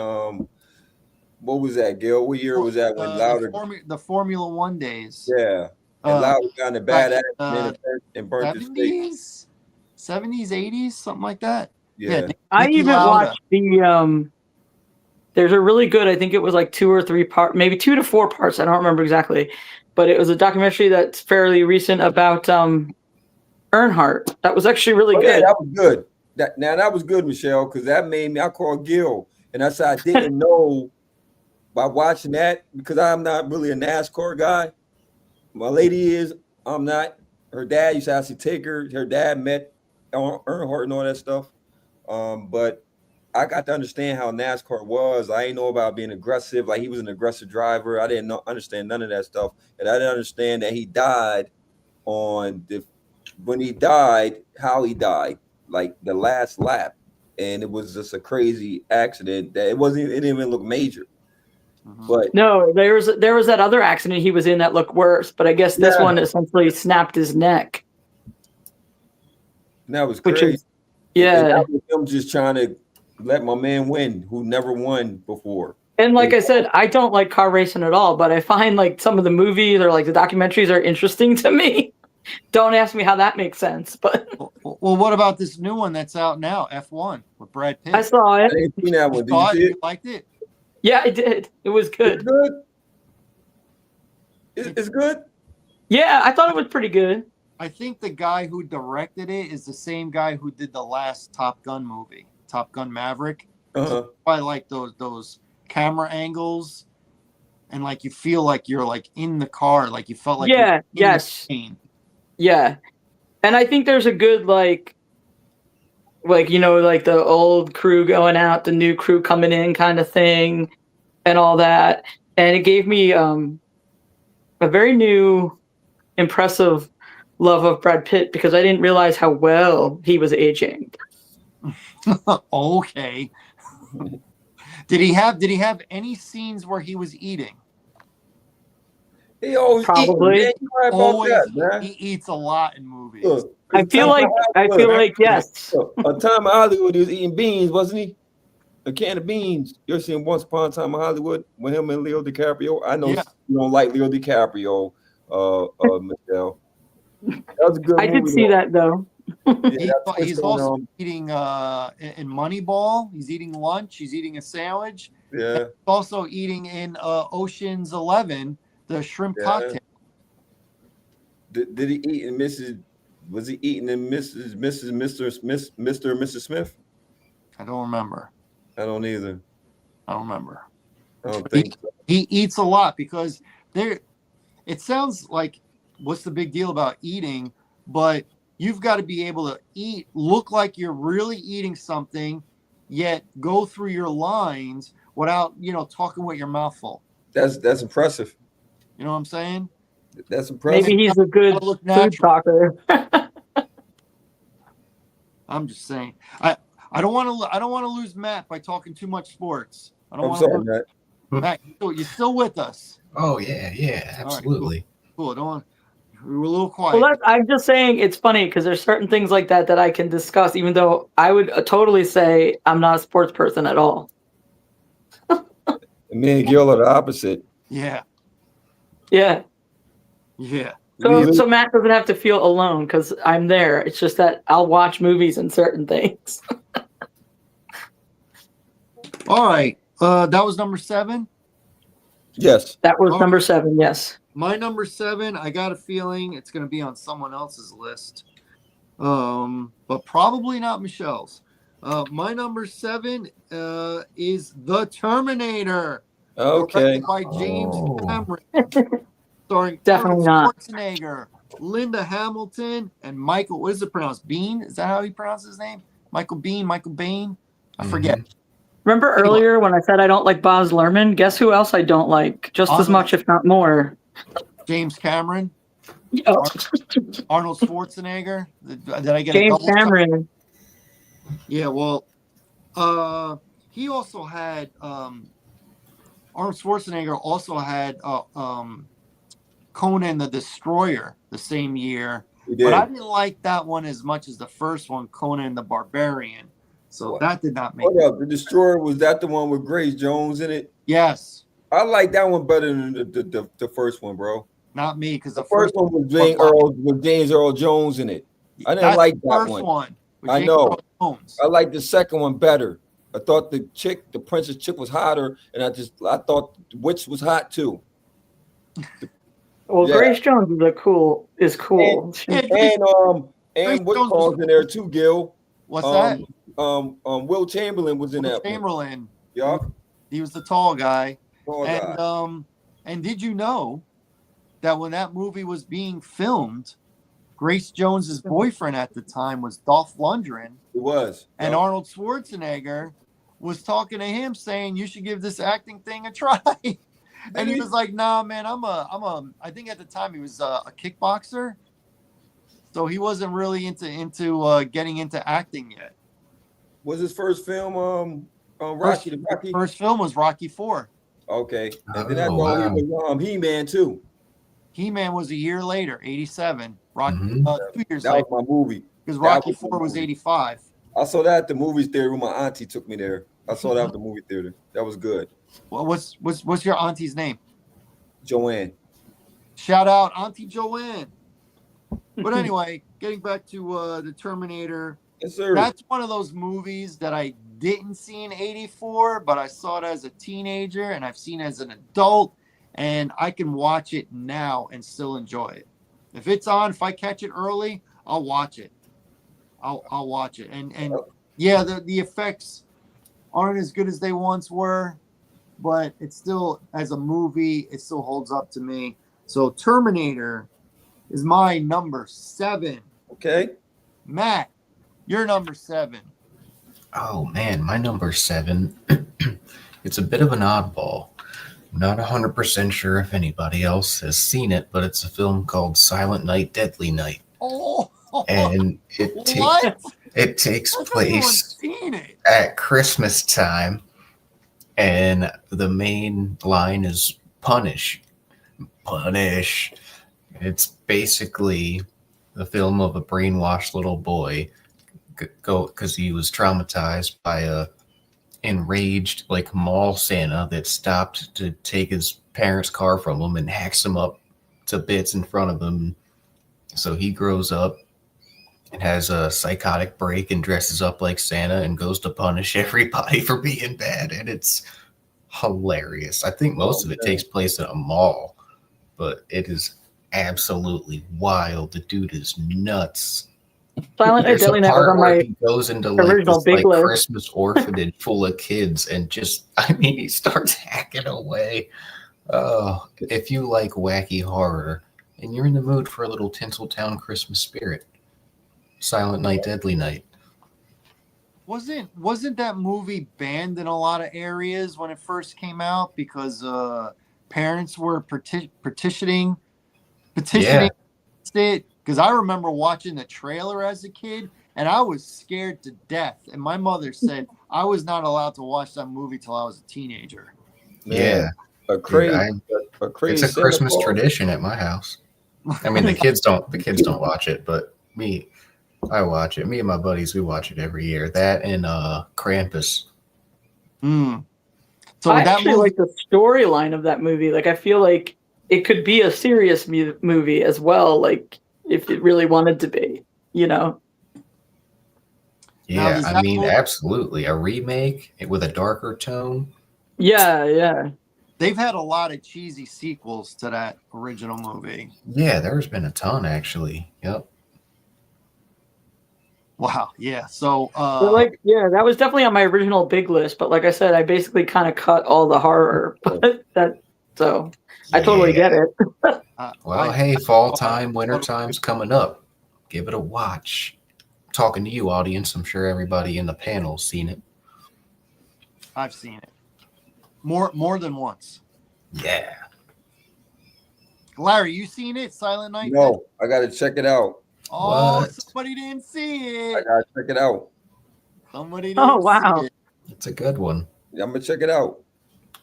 what was that, Gil? What year was that when Louder
the Formula One days?
Yeah. And Louder got in a bad accident and burnt his face.
70s, 80s, something like that.
Yeah.
I even watched there's a really good, I think it was like 2 or 3 parts, maybe 2 to 4 parts. I don't remember exactly, but it was a documentary that's fairly recent about Earnhardt. That was actually really
Oh,
good.
yeah, that was good. That was good, Michelle, because that made me. I called Gil, and I said I didn't know by watching that because I'm not really a NASCAR guy. My lady is. I'm not. Her dad used to actually take her. Her dad met Earnhardt and all that stuff. But I got to understand how NASCAR was. I didn't know about being aggressive. Like he was an aggressive driver. I didn't understand none of that stuff, and I didn't understand that he died when he died, how he died, like the last lap, and it was just a crazy accident that it didn't even look major. But
No, there was that other accident he was in that looked worse, but I guess this one essentially snapped his neck.
that was
Which
crazy.
is, yeah.
And that was him just trying to let my man win, who never won before.
And like I said, I don't like car racing at all, but I find like some of the movies or like the documentaries are interesting to me. Don't ask me how that makes sense, but
Well, what about this new one that's out now, F1 with Brad Pitt?
I saw
I
it.
didn't see that one. Did
Saw
you
it?
see it?
You liked it?
Yeah, I did. It was
It's
good.
good. It's good.
Yeah, I thought it was pretty good.
I think the guy who directed it is the same guy who did the last Top Gun movie, Top Gun Maverick.
Uh-huh.
I like those camera angles, and like you feel like you're like in the car, like you felt like
Yeah,
you're in the
yes.
scene.
Yeah. And I think there's a good like you know, like the old crew going out, the new crew coming in kind of thing and all that. And it gave me a very new impressive love of Brad Pitt because I didn't realize how well he was aging.
Okay. Did he have any scenes where he was eating?
He always
Probably.
eat, man. You right about
Always,
that, man.
he eats a lot in movies.
Look,
I feel like yes.
A time in Hollywood, he was eating beans, wasn't he? A can of beans. You ever seen Once Upon a Time in Hollywood with him and Leo DiCaprio? I know
Yeah.
you don't like Leo DiCaprio, Michelle. That was a good
I
movie.
did see that though.
Yeah,
He's also eating in Moneyball. He's eating lunch. He's eating a sandwich.
yeah.
He's also eating in Ocean's 11, the shrimp
Yeah.
cocktail.
Did he eat in Mrs. Was he eating in Mr. and Mrs. Smith?
I don't remember.
I don't either.
I don't remember.
I don't think so.
He eats a lot because it sounds like what's the big deal about eating, but you've got to be able to eat, look like you're really eating something, yet go through your lines without, talking with your mouth full.
That's impressive.
You know what I'm saying?
That's impressive.
Maybe he's a good
Look
food
natural.
talker.
I'm just saying. I don't want to lose Matt by talking too much sports. I don't
I'm
want
sorry,
to.
Matt.
Matt, you're still with us.
Oh yeah, absolutely.
Cool. Don't want. We were a little quiet.
Well, I'm just saying it's funny because there's certain things like that I can discuss, even though I would totally say I'm not a sports person at all.
And me and Gil are the opposite.
Yeah.
Yeah.
Yeah.
So Matt doesn't have to feel alone because I'm there. It's just that I'll watch movies and certain things.
All right. That was number 7.
Yes.
That was number 7. Yes.
My number 7, I got a feeling it's going to be on someone else's list, but probably not Michelle's. My number 7 is The Terminator.
Okay.
Directed by James Cameron, starring
Definitely
Arnold
not.
Schwarzenegger, Linda Hamilton, and Michael. What is it pronounced? Bean? Is that how he pronounces his name? Michael Bean? Michael Bain? I forget.
Remember earlier when I said I don't like Baz Luhrmann? Guess who else I don't like just as much, if not more?
James Cameron.
Oh.
Arnold Schwarzenegger. Did I get
James
a double?
Cameron.
Yeah, well, he also had Arnold Schwarzenegger also had Conan the Destroyer the same year, but I didn't like that one as much as the first one, Conan the Barbarian. So that did not make.
Hold up, The Destroyer, was that the one with Grace Jones in it?
Yes.
I like that one better than the first one, bro.
Not me, because
the first one was James Earl Jones in it. I didn't like that one. I know. I like the second one better. I thought the princess chick was hotter, and I thought the witch was hot too.
Well, yeah. Grace Jones is cool.
And And what
Jones
calls in there too, Gil?
What's that?
Will Chamberlain was in
Will
that one.
Chamberlain.
Yup.
He was the tall guy.
Tall
And
guy.
and did you know that when that movie was being filmed, Grace Jones's boyfriend at the time was Dolph Lundgren,
It was.
and
Yup.
Arnold Schwarzenegger was talking to him saying you should give this acting thing a try. And he was like, "Nah, man, I think at the time he was a kickboxer, so he wasn't really into getting into acting yet."
Was his first film Rocky the Rocky?
First film was Rocky 4.
Okay. And then
Oh, wow.
he was He-Man too.
He-Man was a year later, 87. Rocky,
Mhm.
2 years
That
later,
was my movie.
because
that
Rocky
was my
4 was
movie.
85.
I saw that at the movies theater when my auntie took me there. I saw that at the movie theater. That was good.
Well, what's your auntie's name?
Joanne.
Shout out Auntie Joanne. But anyway, getting back to the Terminator,
Yes, sir.
that's one of those movies that I didn't see in 84, but I saw it as a teenager and I've seen it as an adult, and I can watch it now and still enjoy it. If it's on, if I catch it early, I'll watch it. I'll watch it. And yeah, the effects aren't as good as they once were, but it's still, as a movie, it still holds up to me. So Terminator is my number 7.
Okay.
Matt, you're number 7.
Oh man, my number 7. It's a bit of an oddball. I'm not 100% sure if anybody else has seen it, but it's a film called Silent Night, Deadly Night.
Oh,
And
what?
it takes
Has anyone
place
seen it?
at Christmas time, and the main line is punish. It's basically the film of a brainwashed little boy because he was traumatized by a enraged like mall Santa that stopped to take his parents' car from him and hacks him up to bits in front of him. So he grows up and has a psychotic break and dresses up like Santa and goes to punish everybody for being bad. And it's hilarious. I think most of it takes place in a mall, but it is absolutely wild. The dude is nuts.
Silent Night,
There's
Deadly
a
Night was
part
on
where
my
he goes into like
original
this
big
like
list.
Christmas orphanage full of kids and just, I mean, he starts hacking away. Oh, if you like wacky horror and you're in the mood for a little Tinseltown Christmas spirit, Silent Night, Deadly Night.
Wasn't that movie banned in a lot of areas when it first came out because parents were petitioning
Yeah.
it? Because I remember watching the trailer as a kid and I was scared to death. And my mother said I was not allowed to watch that movie till I was a teenager.
Yeah.
A
Dude,
crazy,
it's a Christmas tradition at my house. I mean, the kids don't watch it, but I watch it. Me and my buddies, we watch it every year. That and Krampus.
So
I
that
actually like the storyline of that movie. Like, I feel like it could be a serious movie as well. Like, if it really wanted to be, you know?
Yeah, I mean, absolutely. A remake with a darker tone.
Yeah.
They've had a lot of cheesy sequels to that original movie.
Yeah, there's been a ton, actually. Yep.
Wow. Yeah. So,
that was definitely on my original big list. But like I said, I basically kind of cut all the horror. So I totally get it.
Well, hey, fall time, winter time's coming up. Give it a watch. I'm talking to you, audience. I'm sure everybody in the panel's seen it.
I've seen it more than once.
Yeah.
Larry, you seen it? Silent Night?
No, I got to check it out.
Oh,
What?
somebody didn't see
I
it.
got to check it out.
Somebody didn't see it.
It's a good one.
Yeah, I'm going to check it out.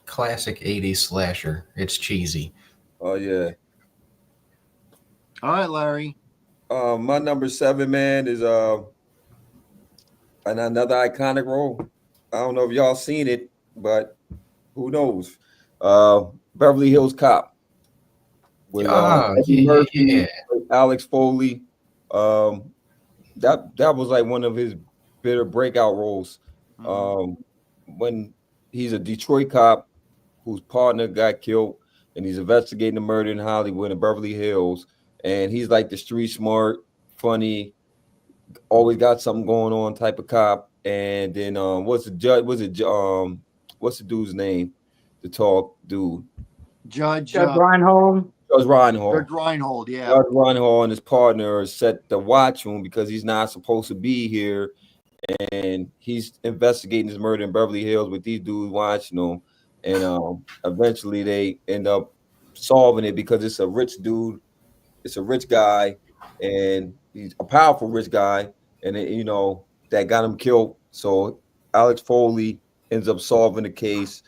Classic 80s slasher. It's cheesy.
Oh, yeah.
All right, Larry.
My number 7, man, is another iconic role. I don't know if y'all seen it, but who knows? Beverly Hills Cop. With Eddie Murphy, Alex Foley. That was like one of his bitter breakout roles. When he's a Detroit cop whose partner got killed, and he's investigating a murder in Hollywood and Beverly Hills, and he's like the street smart, funny always got something going on type of cop. And then what's the judge? What's the dude's name? The tall dude.
Judge
Judge Reinhold.
Judge Reinhold.
Judge Reinhold, yeah.
Judge Reinhold and his partner set the watch on because he's not supposed to be here, and he's investigating his murder in Beverly Hills with these dudes watching him, and eventually they end up solving it because it's a rich dude, it's a rich guy, and he's a powerful rich guy, and that got him killed. So Alex Foley ends up solving the case.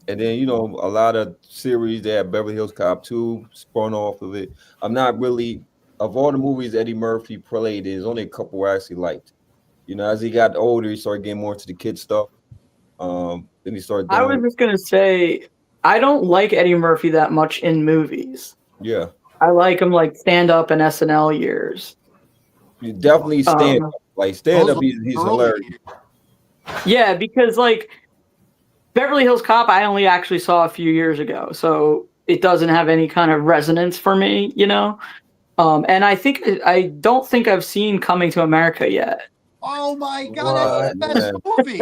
And then, a lot of series, they have Beverly Hills Cop 2 spun off of it. I'm not really, of all the movies Eddie Murphy played, there's only a couple I actually liked. As he got older, he started getting more into the kid stuff. Then he started doing,
I was just going to say, I don't like Eddie Murphy that much in movies.
Yeah.
I like him like stand-up and SNL years.
You definitely stand up. Like, stand up, he's hilarious.
Yeah, because like, Beverly Hills Cop, I only actually saw a few years ago, so it doesn't have any kind of resonance for me, And I don't think I've seen Coming to America yet.
Oh my God, that's the best movie.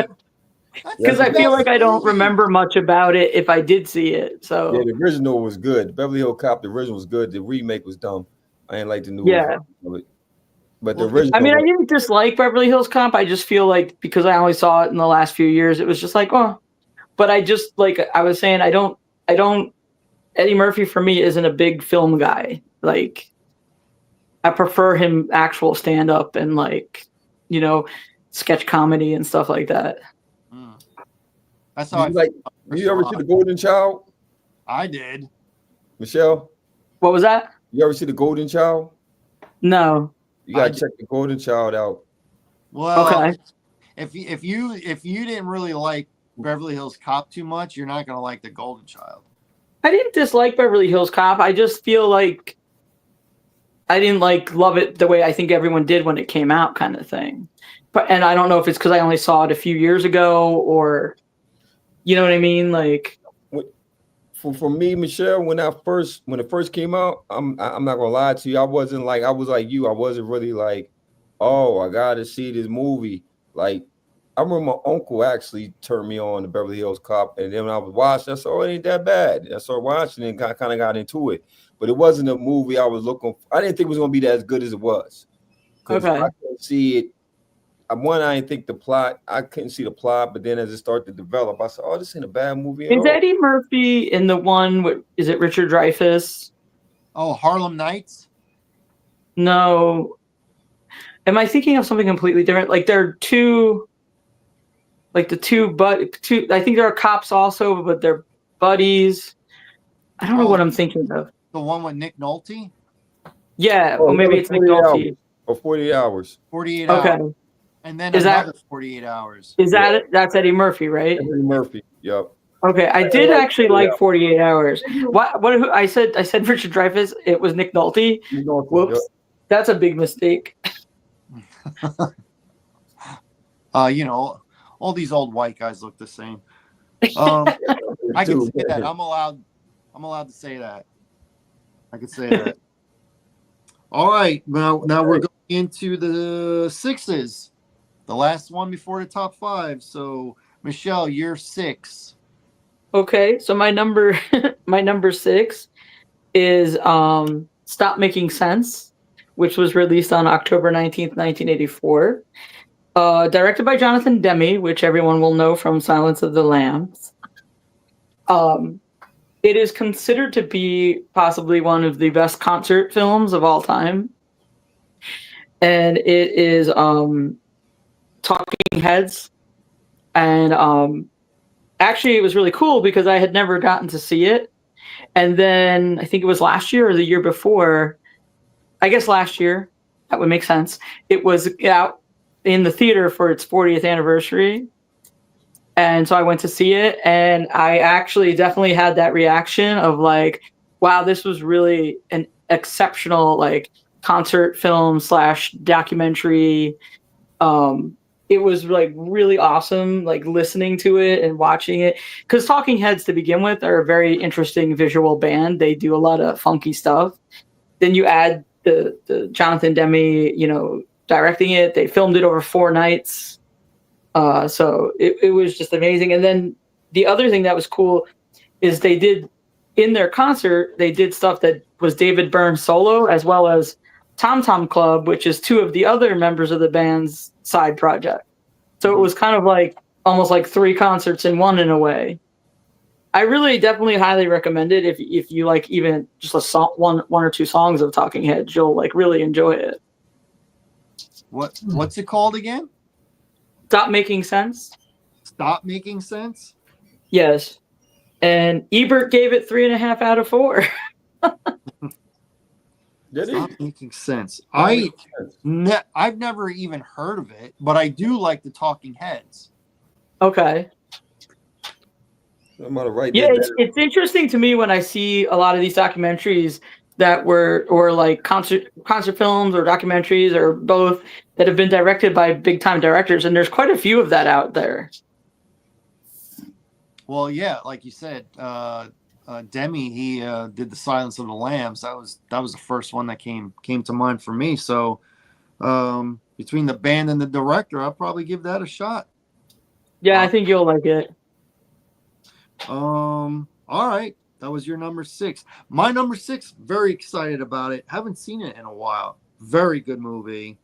Because I feel like I don't remember much about it if I did see it. So
yeah, the original was good. Beverly Hills Cop, the original was good. The remake was dumb. I didn't like the new one. But the original.
I mean, I didn't dislike Beverly Hills Cop. I just feel like because I only saw it in the last few years, it was just like, oh. But I just, like I was saying, I don't, Eddie Murphy for me isn't a big film guy. Like, I prefer him actual stand up and sketch comedy and stuff like that.
That's how
you ever see The Golden Child?
I did.
Michelle?
What was that?
You ever see The Golden Child?
No.
You gotta check The Golden Child out.
Well,
okay.
If you didn't really like Beverly Hills Cop too much, you're not gonna like The Golden Child.
I didn't dislike Beverly Hills Cop. I just feel like I didn't love it the way I think everyone did when it came out, kind of thing. And I don't know if it's because I only saw it a few years ago, or you know what I mean. Like,
for me, Michelle, when it first came out, I'm not gonna lie to you. I was like you. I wasn't really like, oh, I gotta see this movie. Like, I remember my uncle actually turned me on to Beverly Hills Cop, and then when I was watching, I said, "Oh, it ain't that bad." I started watching it and kind of got into it, but it wasn't a movie I was looking for. I didn't think it was going to be as good as it was.
Okay.
I couldn't see it. I didn't think the plot. I couldn't see the plot, but then as it started to develop, I said, "Oh, this ain't a bad movie at all."
Is Eddie Murphy in the one with? Is it Richard Dreyfuss?
Oh, Harlem Nights?
No. Am I thinking of something completely different? Like there are two. Like I think there are cops also, but they're buddies. I don't know what I'm thinking of.
The one with Nick Nolte?
Yeah, or maybe it's Nick Nolte.
Or 48 Hours.
48 hours. Okay. And then another 48 hours.
Is that it? That's Eddie Murphy, right?
Eddie Murphy, yep.
Okay, I did actually like 48 Hours. What I said Richard Dreyfuss, it was Nick Nolte. Whoops. Yep. That's a big mistake.
All these old white guys look the same. I can say that. I'm allowed to say that. I can say that. All right. Now we're going into the sixes. The last one before the top five. So, Michelle, you're 6.
Okay. So my number 6 is Stop Making Sense, which was released on October 19th, 1984. Directed by Jonathan Demme, which everyone will know from Silence of the Lambs. It is considered to be possibly one of the best concert films of all time. And it is Talking Heads. And actually, it was really cool because I had never gotten to see it. And then I think it was last year or the year before. I guess last year. That would make sense. It was out in the theater for its 40th anniversary. And so I went to see it, and I actually definitely had that reaction of like, wow, this was really an exceptional concert film / documentary. It was really awesome, listening to it and watching it, because Talking Heads to begin with are a very interesting visual band. They do a lot of funky stuff. Then you add the Jonathan Demme, directing it. They filmed it over 4 nights. So it was just amazing. And then the other thing that was cool is they did, in their concert, they did stuff that was David Byrne solo, as well as Tom Tom Club, which is 2 of the other members of the band's side project. So it was kind of like almost like 3 concerts in one in a way. I really definitely highly recommend it. If you like even just a song, one or 2 songs of Talking Heads, you'll like really enjoy it.
What's it called again?
Stop Making Sense.
Stop Making Sense?
Yes. And Ebert gave it 3.5 out of 4.
Did he?
Stop Making Sense. I've never even heard of it, but I do like the Talking Heads.
Okay.
I'm gonna write
Yeah,
that
it's,
down.
it's interesting to me when I see a lot of these documentaries that were, or like concert films or documentaries or both, that have been directed by big time directors, and there's quite a few of that out there.
Well, yeah, like you said, Demi, he did the Silence of the Lambs. That was the first one that came to mind for me. So between the band and the director, I'll probably give that a shot.
Yeah, I think you'll like it.
All right, that was your number 6. My number 6, very excited about it. Haven't seen it in a while. Very good movie.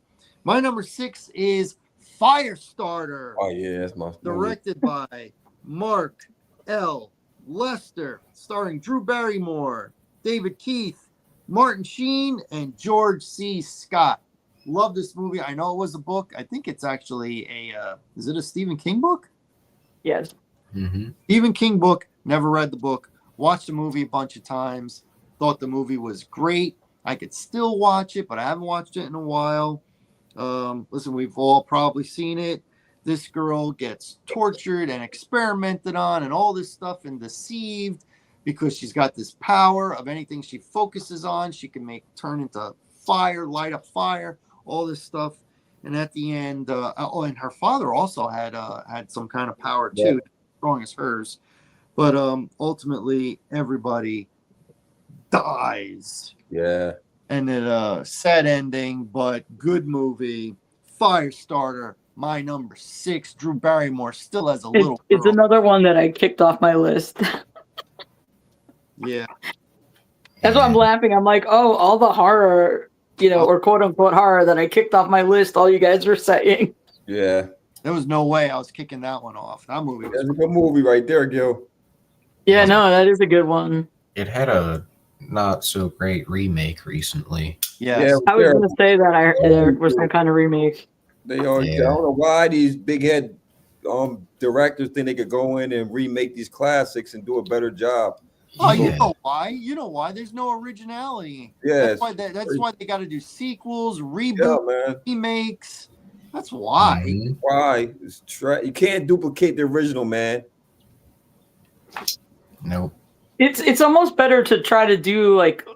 My number 6 is Firestarter.
Oh yeah, that's my
Directed by Mark L. Lester, starring Drew Barrymore, David Keith, Martin Sheen, and George C. Scott. Love this movie. I know it was a book. I think it's actually is it a Stephen King book?
Yes.
Mm-hmm.
Stephen King book. Never read the book. Watched the movie a bunch of times. Thought the movie was great. I could still watch it, but I haven't watched it in a while. Listen, we've all probably seen it. This girl gets tortured and experimented on and all this stuff and deceived because she's got this power of anything she focuses on. She can turn into fire, light up fire, all this stuff. And at the end, and her father also had some kind of power too,
Yeah.
strong as hers. But ultimately, everybody dies.
Yeah.
And then sad ending, but good movie. Firestarter, my number 6. Drew Barrymore still has a little
It's
girl.
another one that I kicked off my list.
Yeah.
That's why I'm laughing. I'm like, oh, all the horror, or quote unquote horror that I kicked off my list, all you guys were saying.
Yeah.
There was no way I was kicking that one off. That movie was
That's a good movie right there, Gil.
Yeah, no, that is a good one.
It had a not so great remake recently.
yes.
Yeah,
I was going to say that there was some kind of remake.
They are.
Yeah.
I don't know why these big head directors think they could go in and remake these classics and do a better job.
Oh,
Yeah.
you know why? There's no originality.
Yes.
That's why they got to do sequels,
Yeah,
reboots,
man.
remakes. That's why.
Mhm.
Why? You can't duplicate the original, man.
Nope.
It's almost better to try to do like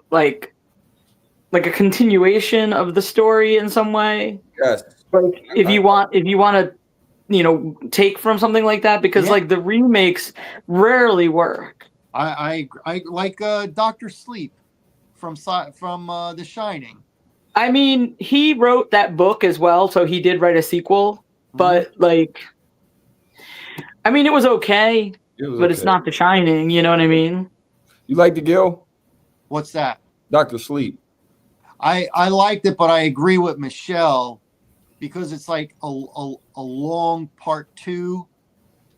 a continuation of the story in some way.
Yes.
Like if you want to take from something like that, because
Yeah.
like the remakes rarely work.
I like Dr. Sleep from The Shining.
I mean, he wrote that book as well, so he did write a sequel, but like, I mean, it was okay, but it's not The Shining, you know what I mean?
You like the Gil?
What's that?
Dr. Sleep.
I liked it, but I agree with Michelle because it's like a long part 2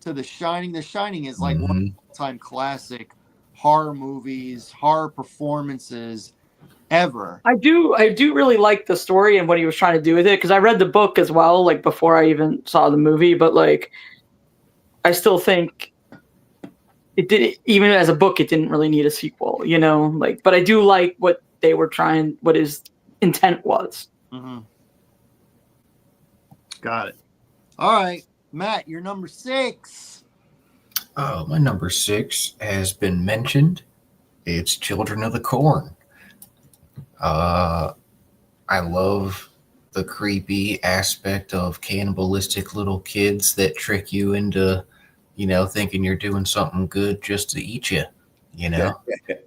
to The Shining. The Shining is like one of the all-time classic horror movies, horror performances ever.
I do really like the story and what he was trying to do with it, because I read the book as well, like before I even saw the movie, but like I still think it did, even as a book, it didn't really need a sequel, like, but I do like what his intent was.
Mm-hmm. Got it. All right, Matt, you're number 6.
Oh, my number 6 has been mentioned. It's Children of the Corn. I love the creepy aspect of cannibalistic little kids that trick you into, thinking you're doing something good just to eat you.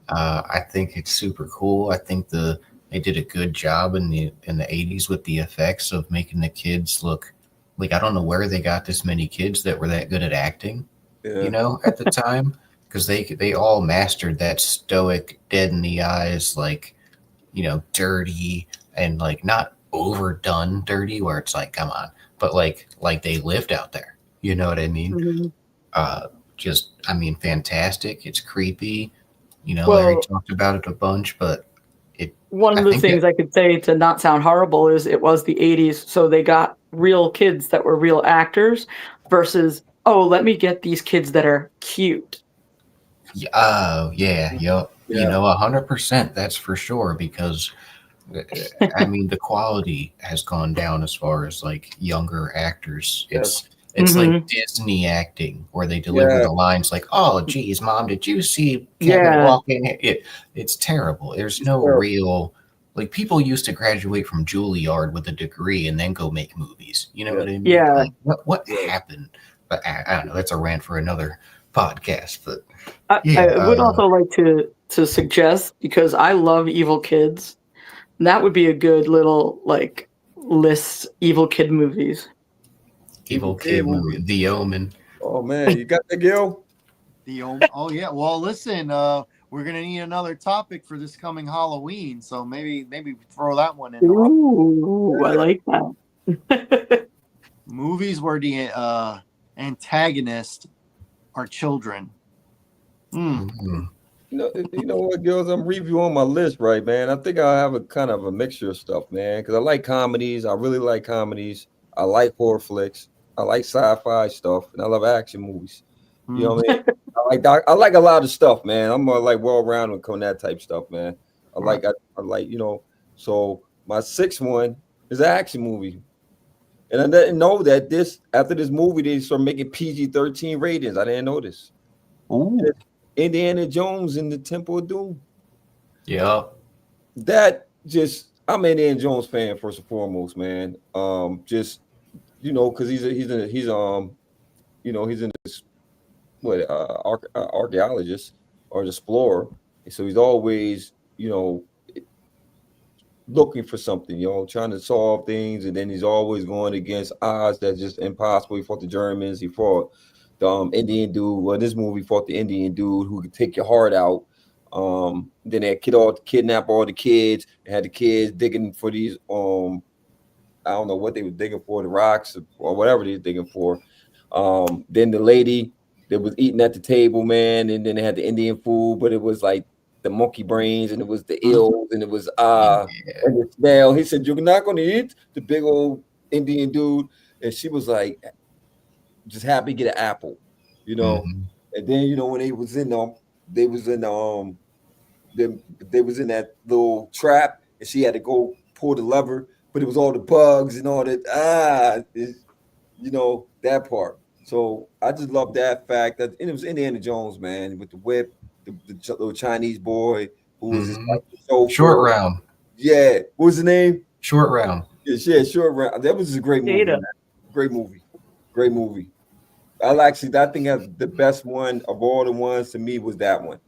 I think it's super cool. I think the they did a good job in the '80s with the effects of making the kids look like, I don't know where they got this many kids that were that good at acting,
Yeah.
at the time, because they all mastered that stoic, dead in the eyes, like, dirty, and like not overdone dirty where it's like, come on, but like they lived out there. You know what I mean?
Mhm.
Just, I mean, fantastic. It's creepy. Larry
Well,
talked about it a bunch, but it,
one
I
of the
think
things
that,
I could say to not sound horrible is it was the 80s, so they got real kids that were real actors versus, oh, let me get these kids that are cute.
oh yeah, yep.
Yeah.
100%. That's for sure, because I mean, the quality has gone down as far as like younger actors.
Yeah.
It's like
Mhm.
Disney acting where they deliver
Yeah.
the lines like, "Oh, geez, mom, did you see Kevin
Yeah.
walking?" It's terrible. There's
It's
no
terrible.
real, like, people used to graduate from Juilliard with a degree and then go make movies. You know
Yeah.
what I mean?
Yeah.
Like, what
Yeah.
happened? But I don't know. That's a rant for another podcast. But
I
yeah,
would also like to suggest, because I love Evil Kids, that would be a good little like list evil kid movies.
Evil
Evil
kid
Kid movie,
movie.
The Omen.
Oh man, you got that, Gil?
Oh yeah. Well, listen, we're gonna need another topic for this coming Halloween, so maybe throw that one in the run.
Ooh, I like that.
Movies where the antagonist are children. Hmm.
Mm.
You know what, girls? I'm reviewing my list, right, man. I think I have a kind of a mixture of stuff, man. Because I like comedies. I really like comedies. I like horror flicks. I like sci-fi stuff, and I love action movies. You know
Hmm.
what I mean? I like a lot of stuff, man. I'm like well-rounded on that type stuff, man. I like So my sixth one is an action movie, and I didn't know that after this movie they start making PG-13 ratings. I didn't know this.
Ooh.
Indiana Jones and the Temple of Doom.
Yep.
That just I'm an Indiana Jones fan first and foremost, man. Just because he's in this archaeologist or an explorer, and so he's always looking for something, trying to solve things, and then he's always going against odds that's just impossible. He fought the Germans, he fought the Indian dude. Well, in this movie, he fought the Indian dude who could take your heart out. Then they kidnap all the kids, and had the kids digging for these I don't know what they were digging for, the rocks or whatever they were digging for. Then the lady that was eating at the table, man, and then they had the Indian food, but it was like the monkey brains, and it was the eels, and it was
Yeah.
and the snail. He said, "You're not gonna eat," the big old Indian dude. And she was like, just happy to get an apple, you know.
Hmm.
And then, when they was in they was in that little trap, and she had to go pull the lever, but it was all the bugs and all that. That part. So I just love that fact that, and it was Indiana Jones, man, with the whip, the little Chinese boy who was just
Hmm.
like the chauffeur.
Short Round.
Yeah, what was the name?
Short Round.
Yeah, sure. That was a great movie,
Data.
man. Great movie. Great movie. I think that the best one of all the ones to me was that one.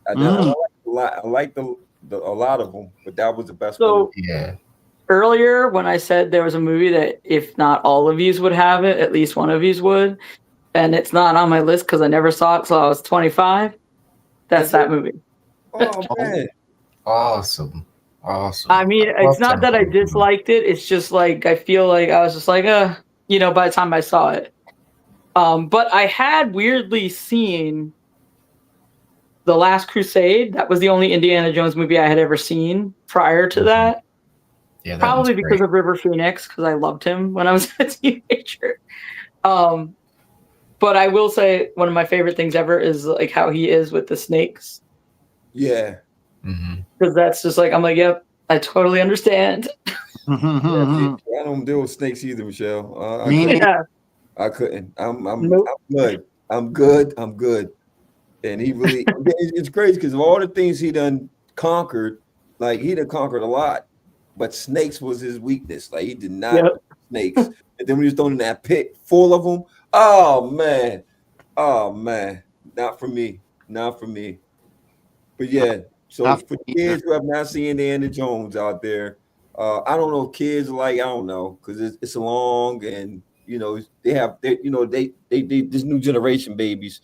I
Mm.
like a lot. I like a lot of them, but that was the best one.
So
Yeah.
earlier when I said there was a movie that if not all of yous would have it, at least one of yous would, and it's not on my list because I never saw it till I was 25. That's
Is
that
it?
movie.
Oh man.
Awesome. Awesome.
I mean,
I
it's
love
not that I
Temple of Doom.
disliked it. It's just like I feel like I was just like, by the time I saw it. But I had weirdly seen The Last Crusade. That was the only Indiana Jones movie I had ever seen prior to
Mhm.
that.
Yeah, that
Probably
one's
because
great.
of River Phoenix, because I loved him when I was a teenager. Um, but I will say one of my favorite things ever is like how he is with the snakes.
Yeah.
Hmm.
Because that's just like I'm like, yep, I totally understand.
Yeah. I don't deal with snakes either, Michelle. I
Me
couldn't.
neither.
Yeah.
I couldn't.
Nope.
I'm good. I'm good. I'm good. And he really, it's crazy because of all the things he done conquered, like he done conquered a lot, but snakes was his weakness. Like he did not
Yep.
do snakes. And then when he was thrown in that pit full of them, oh man, not for me, not for me. But yeah, So
Not
for
for me
kids who have not seen Indiana Jones out there, I don't know if kids like, I don't know, because it's long and they this new generation babies,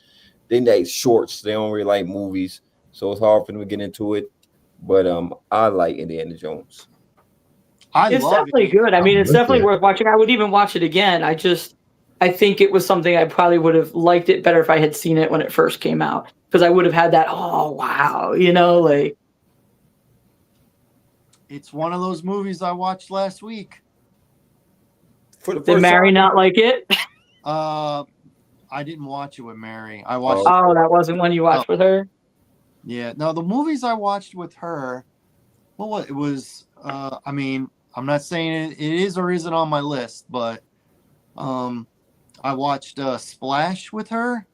they like shorts. They don't really like movies, so it's hard for them to get into it. But I like Indiana Jones.
I
It's
love
definitely
it.
good. I mean,
I'm
it's
with
definitely
you.
worth watching. I would even watch it again. I think it was something I probably would have liked it better if I had seen it when it first came out, because I would have had that, oh wow, like
It's one of those movies I watched last week.
For the
did
first
Mary
time,
not like it?
I didn't watch it with Mary. I watched
Oh.
it.
Oh, that wasn't one you watched with her?
Yeah. No, the movies I watched with her, well, what it was, I mean, I'm not saying it is or isn't on my list, but I watched Splash with her.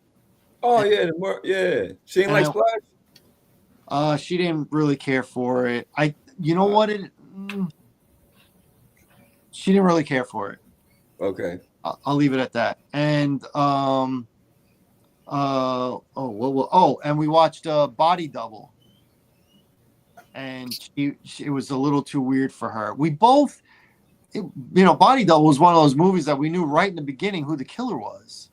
oh yeah, yeah, she ain't like
And
Splash.
she didn't really care for it. You know what she didn't really care for it.
Okay,
I'll leave it at that. And and we watched Body Double, and it was a little too weird for her. We both, Body Double was one of those movies that we knew right in the beginning who the killer was,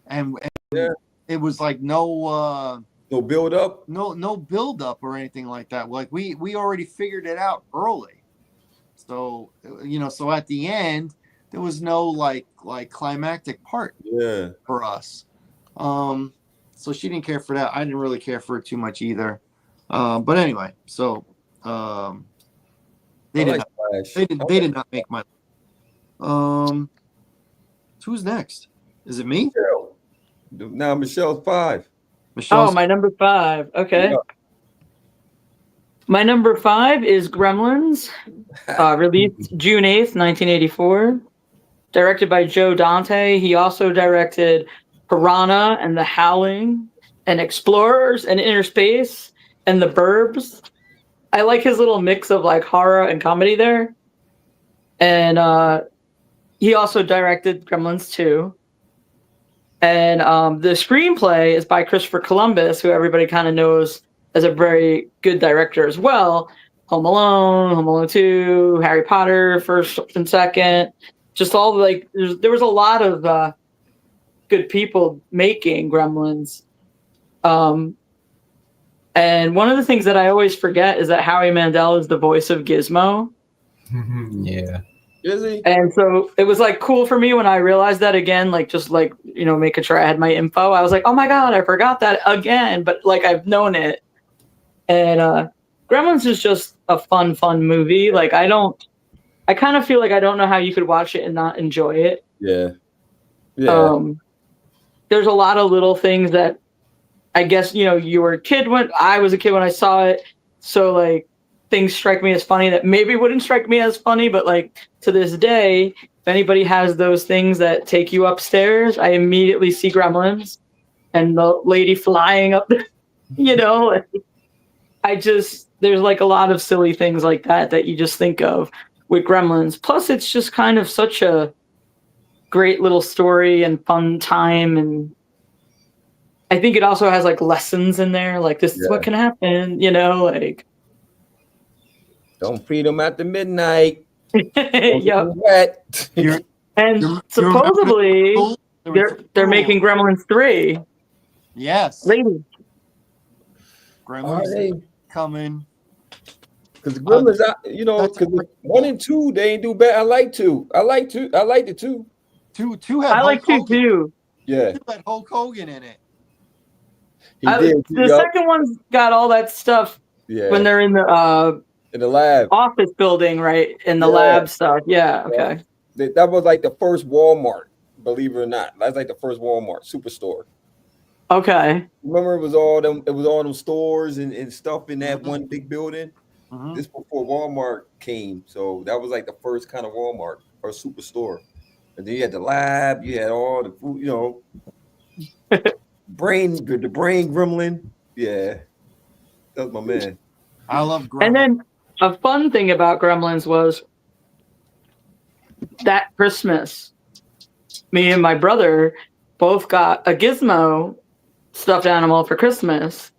and
yeah,
it was like no
build up.
no build up or anything like that. Like we already figured it out early, so so at the end there was no like climactic part
Yeah,
for us. So she didn't care for that. I didn't really care for it too much either. But anyway, so they
I
did
like
not,
Splash.
they did not make my. Who's next? Is it me?
Michelle. Now Michelle's 5.
Michelle's.
Oh, my number 5. Okay.
Yeah.
My number 5 is Gremlins, released June 8th, 1984. Directed by Joe Dante. He also directed Piranha and The Howling and Explorers and Inner Space and The Burbs. I like his little mix of like horror and comedy there. And he also directed Gremlins 2. And the screenplay is by Christopher Columbus, who everybody kind of knows as a very good director as well. Home Alone 2, Harry Potter, first and second. Just all like, there was a lot of good people making Gremlins. And one of the things that I always forget is that Howie Mandel is the voice of Gizmo.
Yeah.
Is he?
And so it was like cool for me when I realized that again, like just like, making sure I had my info. I was like, oh my God, I forgot that again. But like I've known it. And Gremlins is just a fun movie. Like I kind of feel like I don't know how you could watch it and not enjoy it.
Yeah. Yeah.
There's a lot of little things that I guess, you were a kid when I was a kid when I saw it. So like things strike me as funny that maybe wouldn't strike me as funny, but like to this day, if anybody has those things that take you upstairs, I immediately see Gremlins and the lady flying up there, there's like a lot of silly things like that you just think of with Gremlins. Plus it's just kind of such a great little story and fun time. And I think it also has like lessons in there. Like this is what can happen, like.
Don't feed them after midnight.
Yep.
Wet.
And supposedly they're making Gremlins 3.
Yes.
Lady.
Gremlins coming.
Because the Gremlins, because 1 and 2 they ain't do bad. I like 2. I liked it too.
2 had
I like 2 too.
Yeah.
2 had Hulk Hogan in it.
He did.
The second one's got all that stuff when they're in
the lab
office building, right? In the lab stuff. Yeah. Okay.
That was like the first Walmart, believe it or not. That's like the first Walmart superstore.
Okay.
Remember, it was all them stores and stuff in that one big building. Mm-hmm. This before Walmart came, so that was like the first kind of Walmart or superstore. And then you had the lab, you had all the food, the brain gremlin. Yeah, that was my man.
I love Gremlins.
And then a fun thing about Gremlins was that Christmas, me and my brother both got a Gizmo stuffed animal for Christmas.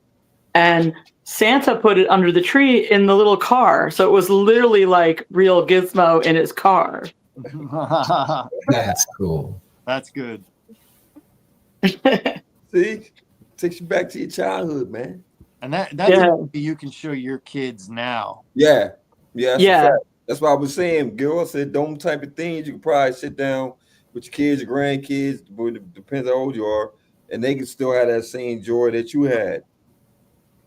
And Santa put it under the tree in the little car. So it was literally like real Gizmo in his car.
That's cool.
That's good.
See, takes you back to your childhood, man.
And that's
Yeah.
a movie you can show your kids now.
Yeah, that's
Yeah.
a fact. That's why I was saying, Gil said, those type of things you can probably sit down with your kids, your grandkids, but it depends how old you are, and they can still have that same joy that you had.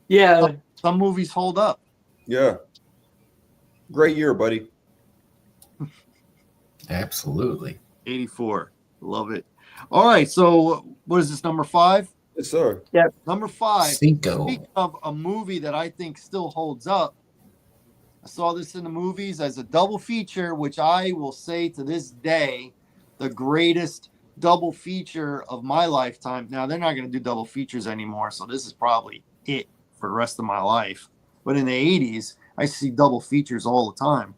Yeah.
Some movies hold up.
Yeah. Great year, buddy.
Absolutely.
84. Love it. All right. So what is this, number 5?
Yes, sir.
Number 5.
Cinco.
Speaking of a movie that I think still holds up, I saw this in the movies as a double feature, which I will say to this day, the greatest double feature of my lifetime. Now, they're not going to do double features anymore, so this is probably it for the rest of my life. But in the 80s, I see double features all the time.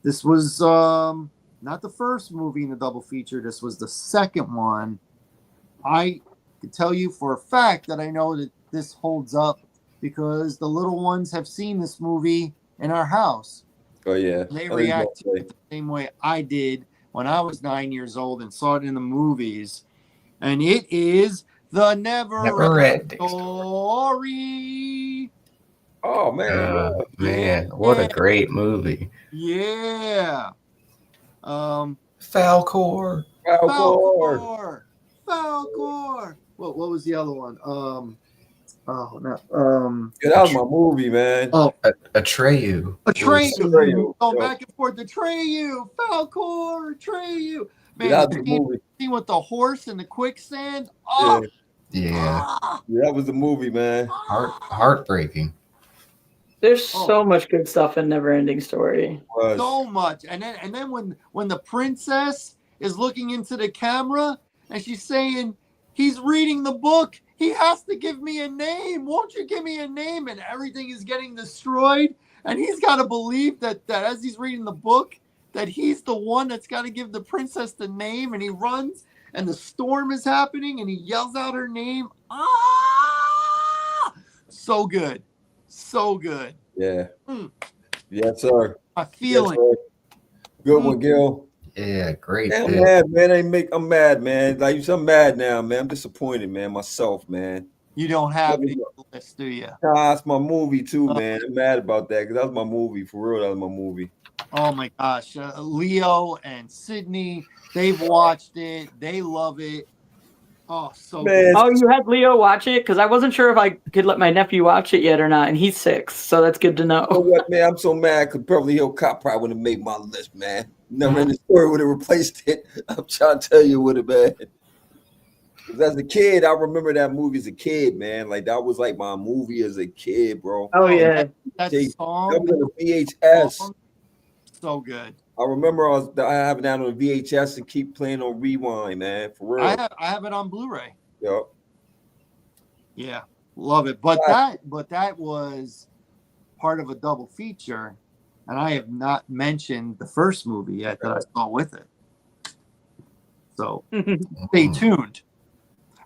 This was not the first movie in the double feature. This was the second one. I can tell you for a fact that I know that this holds up because the little ones have seen this movie in our house.
Oh yeah.
They react to it the same way I did when I was 9 years old and saw it in the movies. And it is The Never Ending Story.
Oh man.
Man, what a great movie.
Yeah.
Falcor.
Falcor. What was the other one?
Yeah, that was my movie, man.
Oh,
Atreyu.
Atreyu. Go back and forth. Atreyu. Falcor. Atreyu. Man,
Yeah, that was the movie.
scene with the horse in the quicksand. Oh,
Yeah.
Yeah, that was the movie, man.
Heartbreaking.
There's so much good stuff in Neverending Story.
so much. And then when the princess is looking into the camera and she's saying, he's reading the book. He has to give me a name. Won't you give me a name? And everything is getting destroyed. And he's got to believe that as he's reading the book, that he's the one that's got to give the princess the name. And he runs and the storm is happening and he yells out her name. Ah! So good. So good.
Yeah. Yes, sir.
My feeling.
Yes, sir. Good one, Gil.
Yeah, great.
Man, I'm mad, man. I'm mad, man. Like, I'm mad now, man. I'm disappointed, man. Myself, man.
You don't have it on the list, do you?
Nah, it's my movie too, man. I'm mad about that because that was my movie. For real, that was my movie.
Oh my gosh. Leo and Sydney, they've watched it. They love it. Oh, so
Man.
good.
Oh, you had Leo watch it? Because I wasn't sure if I could let my nephew watch it yet or not, and he's 6, so that's good to know.
You know what, man? I'm so mad because Beverly Hills Cop probably would have made my list, man. Never in the story would have replaced it. I'm trying to tell you what it, man. Because as a kid, I remember that movie as a kid, man. Like, that was like my movie as a kid, bro.
Oh, yeah.
That
That
song.
was on the VHS.
So good.
I remember I having that on VHS and keep playing on rewind, man. For real.
I have it on Blu-ray.
Yep.
Yeah. Love it. But that was part of a double feature. And I have not mentioned the first movie yet that I saw with it. So stay tuned.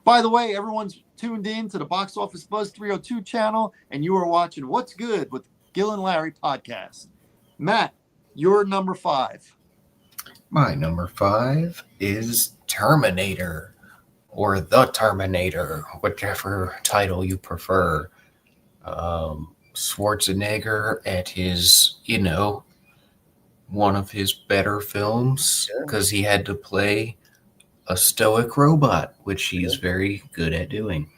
By the way, everyone's tuned in to the Box Office Buzz 302 channel, and you are watching What's Good with Gil and Larry podcast. Matt, your number 5.
My number 5 is Terminator, or The Terminator, whichever title you prefer. Schwarzenegger at his, one of his better films, because he had to play a stoic robot, which he's very good at doing.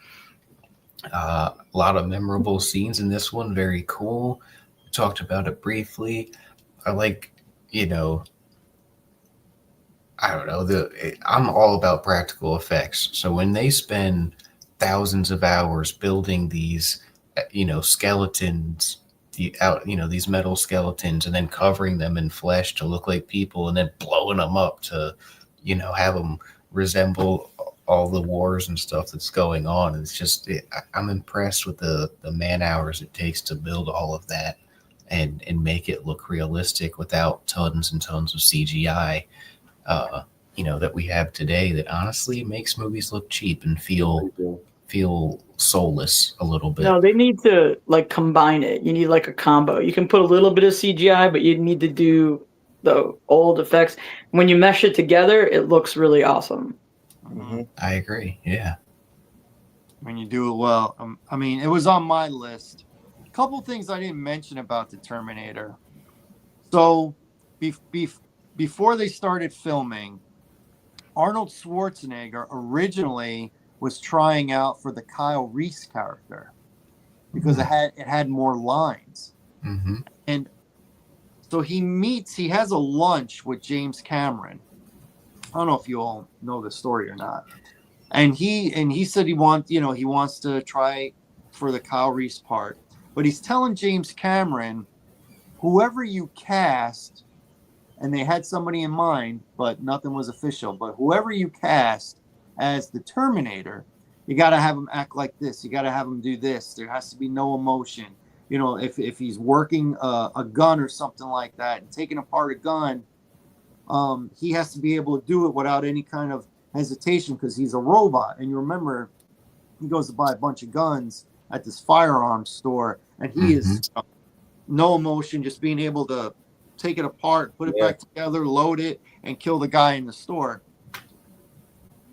A lot of memorable scenes in this one, very cool. We talked about it briefly. I like, I don't know, I'm all about practical effects. So when they spend thousands of hours building these, skeletons, these metal skeletons, and then covering them in flesh to look like people, and then blowing them up to, have them resemble all the wars and stuff that's going on. It's just, I'm impressed with the man hours it takes to build all of that and make it look realistic without tons and tons of CGI, that we have today that honestly makes movies look cheap and feel feel soulless a little bit.
No, they need to like combine it. You need like a combo. You can put a little bit of CGI, but you need to do the old effects. When you mesh it together, it looks really awesome.
Mhm.
I agree. Yeah.
When you do it well. I mean, it was on my list. A couple things I didn't mention about the Terminator. So, before they started filming, Arnold Schwarzenegger originally was trying out for the Kyle Reese character because it had more lines.
Mm-hmm.
And so he has a lunch with James Cameron. I don't know if you all know the story or not. And he said he wants to try for the Kyle Reese part. But he's telling James Cameron, whoever you cast, and they had somebody in mind, but nothing was official. But whoever you cast as the Terminator, you got to have him act like this. You got to have him do this. There has to be no emotion. You know, if he's working a gun or something like that and taking apart a gun, he has to be able to do it without any kind of hesitation because he's a robot. And you remember, he goes to buy a bunch of guns at this firearms store, and he is no emotion, just being able to take it apart, put it back together, load it, and kill the guy in the store.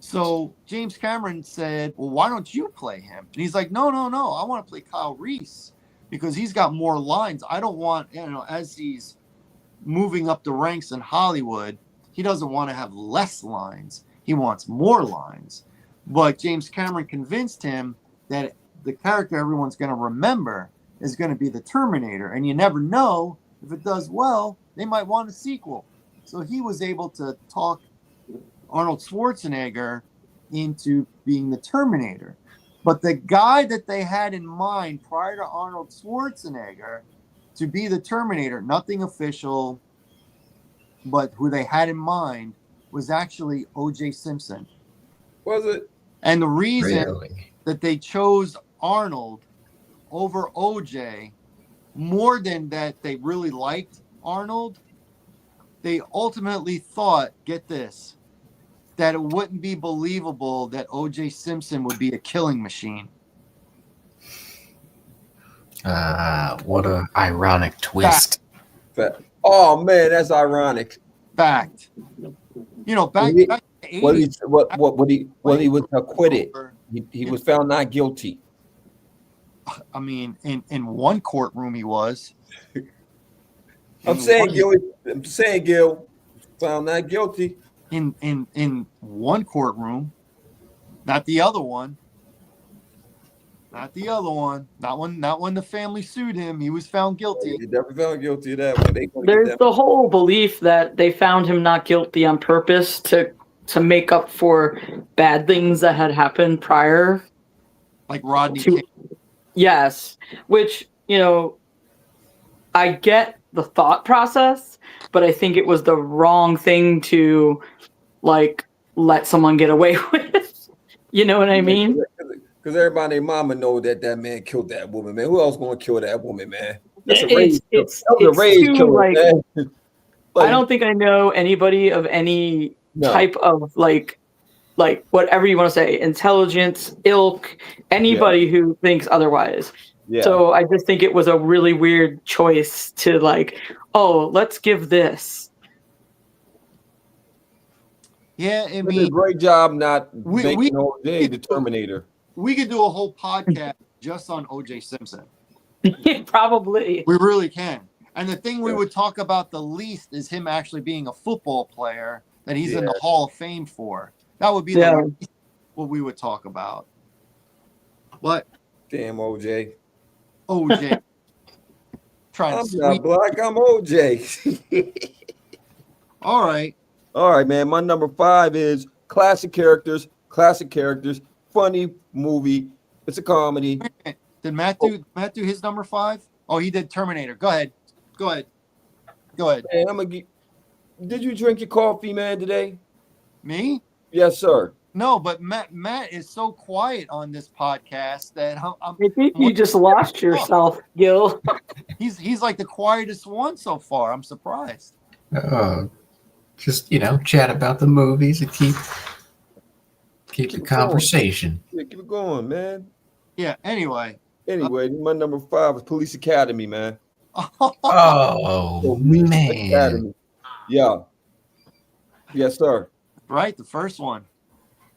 So James Cameron said, well, why don't you play him? And he's like, no, I want to play Kyle Reese because he's got more lines. I don't want, as he's moving up the ranks in Hollywood, he doesn't want to have less lines. He wants more lines. But James Cameron convinced him that the character everyone's going to remember is going to be the Terminator. And you never know, if it does well, they might want a sequel. So he was able to talk Arnold Schwarzenegger into being the Terminator. But the guy that they had in mind prior to Arnold Schwarzenegger to be the Terminator, nothing official, but who they had in mind was actually O.J. Simpson.
Was it?
And the reason that they chose Arnold over O.J., more than that they really liked Arnold, they ultimately thought, get this, that it wouldn't be believable that O.J. Simpson would be a killing machine.
What a ironic twist.
Fact. Oh man, that's ironic.
Fact. Back in the 80s,
he was acquitted. He was found not guilty.
I mean, in one courtroom he was.
I'm saying, Gil, found not guilty.
In one courtroom, not the other one. Not the other one. Not when the family sued him. He was found guilty.
He definitely found guilty of that one.
There's the whole belief that they found him not guilty on purpose to make up for bad things that had happened prior.
Like Rodney King.
Yes, which, I get the thought process, but I think it was the wrong thing to, let someone get away with. You know what I mean?
Because everybody, mama know that man killed that woman, man. Who else going to kill that woman, man? That's a rage killer, man.
I don't think I know anybody of any type of like whatever you want to say, intelligence, ilk, anybody who thinks otherwise. Yeah. So I just think it was a really weird choice to let's give this.
Yeah, I mean,
did a great job not making OJ the Terminator.
We could do a whole podcast just on O.J. Simpson.
Probably.
We really can. And the thing we would talk about the least is him actually being a football player that he's in the Hall of Fame for. That would be what we would talk about. What?
Damn, OJ.
OJ.
I'm not black, I'm OJ.
All right,
man. My number 5 is classic characters, funny movie. It's a comedy.
Did Matt do his number 5? Oh, he did Terminator. Go ahead.
Man, did you drink your coffee, man, today?
Me?
Yes, sir.
No, but Matt is so quiet on this podcast that I
think you just lost yourself, Gil.
He's like the quietest one so far. I'm surprised.
Just chat about the movies and Keep the
it going.
conversation.
Yeah, keep it going, man.
Yeah. Anyway.
Anyway, my number 5 is Police Academy, man.
Oh,
Police
man.
Academy. Yeah. Yes, sir.
Right, the first one.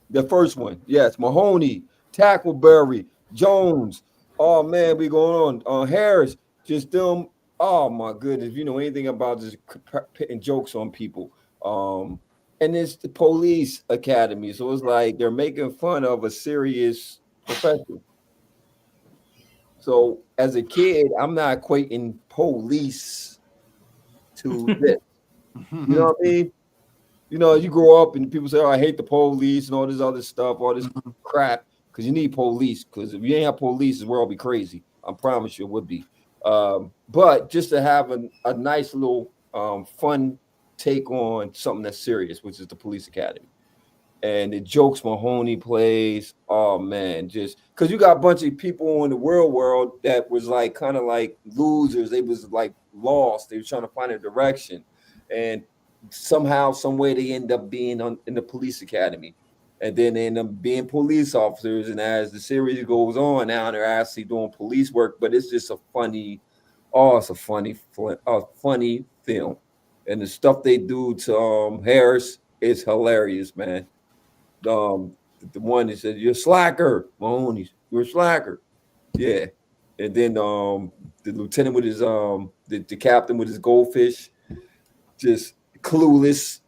The first one. Yes, Mahoney, Tackleberry, Jones. Oh man, we going on. Harris, just them. Oh my goodness, if you know anything about just pitting jokes on people. And it's the Police Academy, so it's like they're making fun of a serious profession. So as a kid, I'm not equating police to this. You know what I mean? You know, you grow up and people say, "Oh, I hate the police," and all this other stuff, all this crap, because you need police. Because if you ain't have police, the world will be crazy. I promise you, it would be. But just to have a nice little fun take on something that's serious, which is the Police Academy. And the jokes Mahoney plays, oh man, just because you got a bunch of people in the real world that was like kind of like losers. They was like lost. They were trying to find a direction, and somehow, some way, they end up being in the police academy, and then they end up being police officers. And as the series goes on, now they're actually doing police work. But it's just it's a funny film, and the stuff they do to Harris is hilarious, man. The one that said, "You're a slacker, Mahoney. You're a slacker." Yeah. And then the lieutenant with his the captain with his goldfish, just clueless,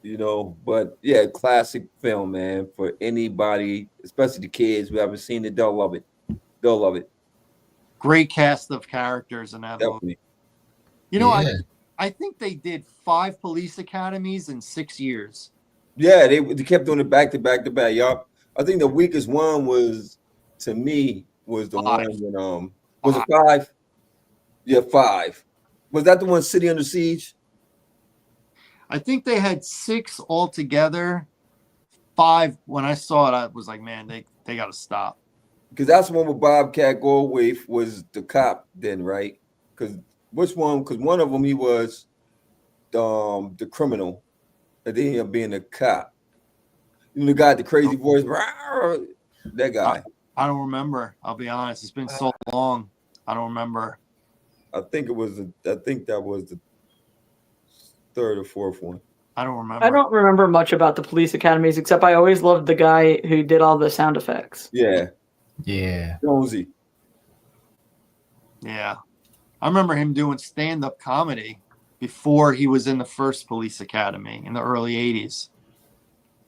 you know. But yeah, classic film, man. For anybody, especially the kids who haven't seen it, they'll love it. They'll love it.
Great cast of characters in that movie.
Definitely.
You know,
Yeah.
I think they did 5 police academies in 6 years.
Yeah, they kept doing it back to back to back. Y'all, I think the weakest one was, to me, was the
5.
one when was it 5? Yeah, 5. Was that the one, City Under Siege?
I think they had 6 altogether. 5, when I saw it, I was like, man, they got to stop.
Because that's the one with Bobcat Goldthwait was the cop then, right? Because which one? Because one of them, he was the criminal, and then he ended up being a cop. You know, the guy with the crazy voice, that guy.
I don't remember. I'll be honest. It's been so long. I don't remember.
I think that was the 3rd or 4th one.
I don't remember.
I don't remember much about the police academies, except I always loved the guy who did all the sound effects.
Yeah.
Yeah.
Jonesy.
Yeah. I remember him doing stand-up comedy before he was in the first police academy in the early 80s.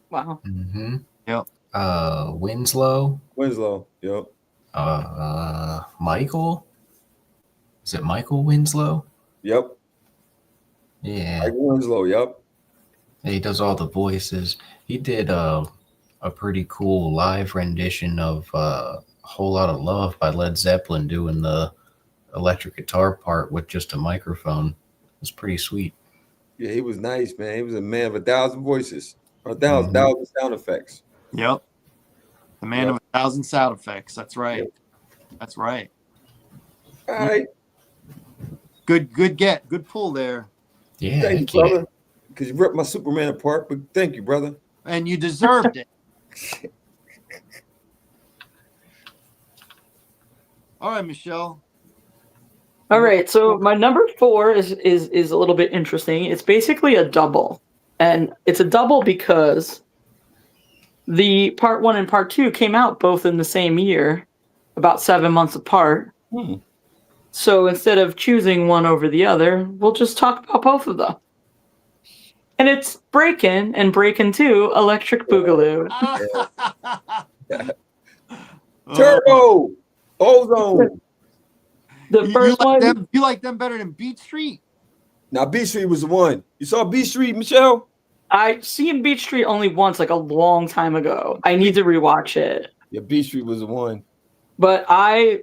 Wow.
Mm-hmm.
Yep.
Winslow.
Yep.
Michael. Is it Michael Winslow?
Yep.
Yeah.
Mike Winslow, yep.
He does all the voices. He did a pretty cool live rendition of Whole Lot of Love by Led Zeppelin, doing the electric guitar part with just a microphone. It's pretty sweet.
Yeah, he was nice, man. He was a man of 1,000 voices, or 1,000 sound effects.
Yep. The man of 1,000 sound effects. That's right.
Yep.
That's right.
All right.
Good pull there.
Yeah.
Thank you, brother. Because you ripped my Superman apart, but thank you, brother.
And you deserved it. All right, Michelle.
All right, so my number 4 is a little bit interesting. It's basically a double, and it's a double because the part 1 and part 2 came out both in the same year, about 7 months apart. So instead of choosing one over the other, we'll just talk about both of them. And it's Breakin' and Breakin' 2, Electric Boogaloo.
Turbo! Ozone!
The first one.
You like them better than Beat Street?
Now, Beat Street was the one. You saw Beat Street, Michelle?
I seen Beat Street only once, like a long time ago. I need to rewatch it.
Yeah, Beat Street was the one.
But I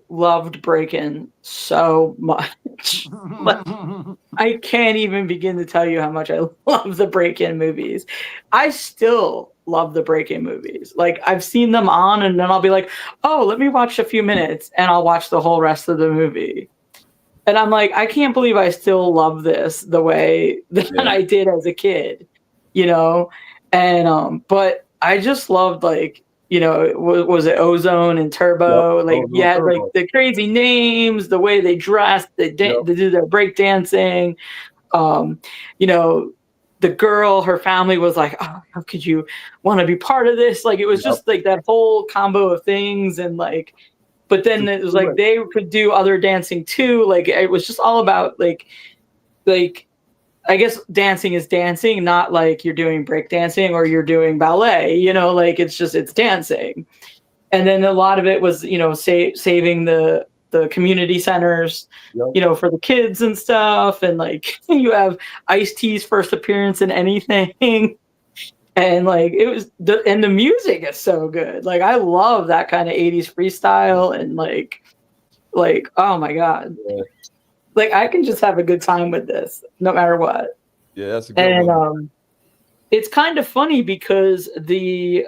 loved Breakin' so much. I can't even begin to tell you how much I love the Breakin' movies. I still love the Breakin' movies. Like, I've seen them on, and then I'll be like, oh, let me watch a few minutes, and I'll watch the whole rest of the movie. And I'm like, I can't believe I still love this the way that I did as a kid, you know? And but I just loved like, was it Ozone and
Yep.
Turbo? Like,
Ozone
yeah, like
Turbo.
the crazy names, the way they dressed, they
Yep.
do their break dancing. Um, you know, the girl, her family was like, oh, how could you want to be part of this? Like, it was
Yep.
just like that whole combo of things, and like, but then it was like they could do other dancing too. Like, it was just all about like I guess dancing is dancing, not like you're doing break dancing or you're doing ballet, like it's dancing. And then a lot of it was, saving the community centers,
Yep.
for the kids and stuff. And like you have Ice-T's first appearance in anything. And like it was and the music is so good. Like I love that kind of 80s freestyle and like oh my God.
Yeah.
Like I can just have a good time with this no matter what.
Yeah, that's a good
And
one.
it's kind of funny because the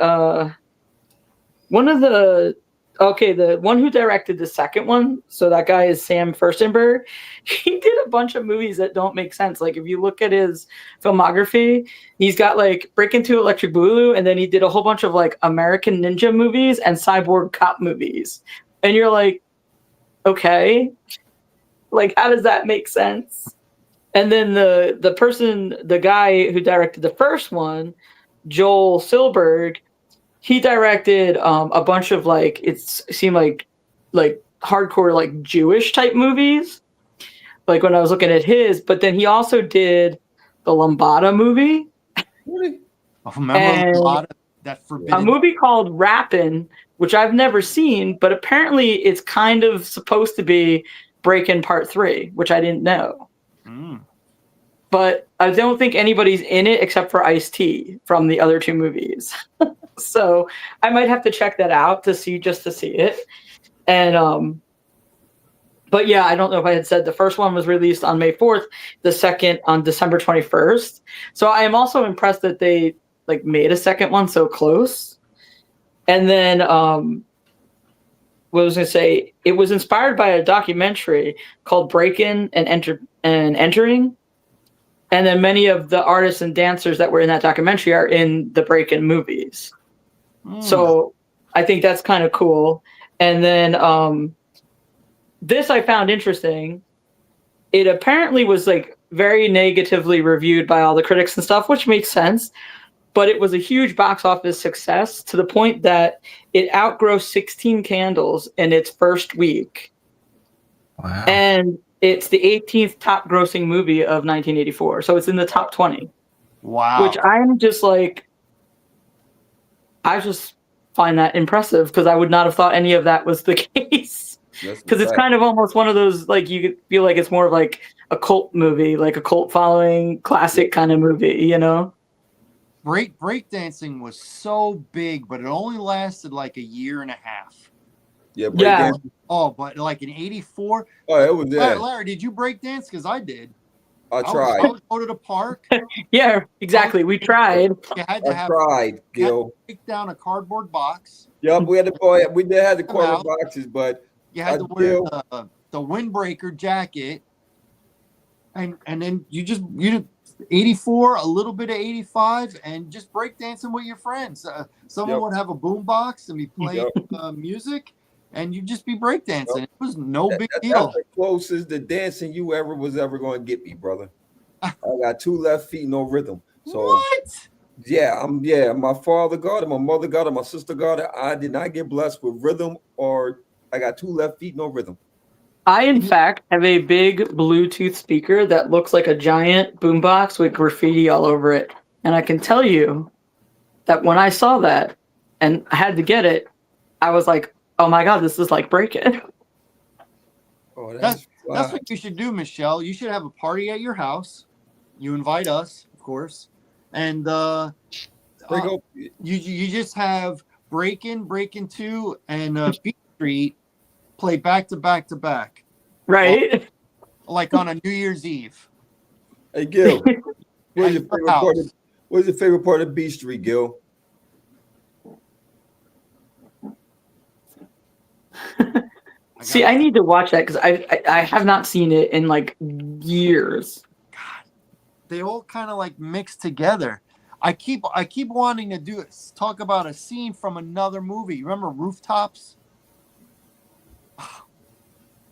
the one who directed the second one, so that guy is Sam Furstenberg. He did a bunch of movies that don't make sense. Like if you look at his filmography, he's got like Break Into Electric Boogaloo, and then he did a whole bunch of like American Ninja movies and cyborg cop movies. And you're like, okay, like how does that make sense? And then the guy who directed the first one, Joel Silberg, he directed a bunch of like it seemed like hardcore like Jewish type movies. Like when I was looking at his, but then he also did the Lambada movie.
Really?
Oh, remember
And
a lot of that
a
forbidden.
movie called Rappin', which I've never seen, but apparently it's kind of supposed to be Breakin' Part 3, which I didn't know.
Mm.
But I don't think anybody's in it except for Ice-T from the other two movies. So I might have to check that out to see it. And but yeah, I don't know if I had said the first one was released on May 4th, the second on December 21st. So I am also impressed that they like made a second one so close. And then what I was gonna say, it was inspired by a documentary called Break-In and Entering. And then many of the artists and dancers that were in that documentary are in the Break-In movies. So I think that's kind of cool. And then this I found interesting. It apparently was like very negatively reviewed by all the critics and stuff, which makes sense. But it was a huge box office success to the point that it outgrossed 16 Candles in its first week.
Wow.
And it's the 18th top grossing movie of 1984. So it's in the top 20.
Wow.
Which I'm just like, I just find that impressive because I would not have thought any of that was the case. Because it's kind of almost one of those, like, you could feel like it's more of like a cult movie, like a cult following classic kind of movie,
Breakdancing was so big, but it only lasted like a year and a half.
Yeah.
Yeah.
Oh, but like in 84.
Oh, it was there.
Larry, did you break dance? Because I did.
I tried.
I would go to the park.
Yeah, exactly. We tried.
You had to
I tried, Gil.
take down a cardboard box.
Yep, we had to go. We did have the
Come
corner
out.
boxes, but
You had to wear the windbreaker jacket, and then you 84, a little bit of 85, and just breakdancing with your friends. Someone would have a boom box and be playing music, and you'd just be breakdancing. It was no big deal.
That's the closest to dancing you was ever going to get me, brother. I got two left feet, no rhythm. So
What?
yeah, my father got it, my mother got it, my sister got it. I did not get blessed with rhythm, or I got two left feet, no rhythm.
I, in fact, have a big Bluetooth speaker that looks like a giant boombox with graffiti all over it. And I can tell you that when I saw that and I had to get it, I was like, oh my God, this is like Break-In.
Oh,
That's what you should do, Michelle. You should have a party at your house. You invite us, of course. And you just have Break-In, Break-In 2, and Beat Street play back to back to back.
Right?
Like on a New Year's Eve.
Hey, Gil, what's your favorite part of B Street, Gil?
See, I need to watch that because I have not seen it in like years.
God, they all kind of like mix together. I keep wanting to talk about a scene from another movie. Remember Rooftops?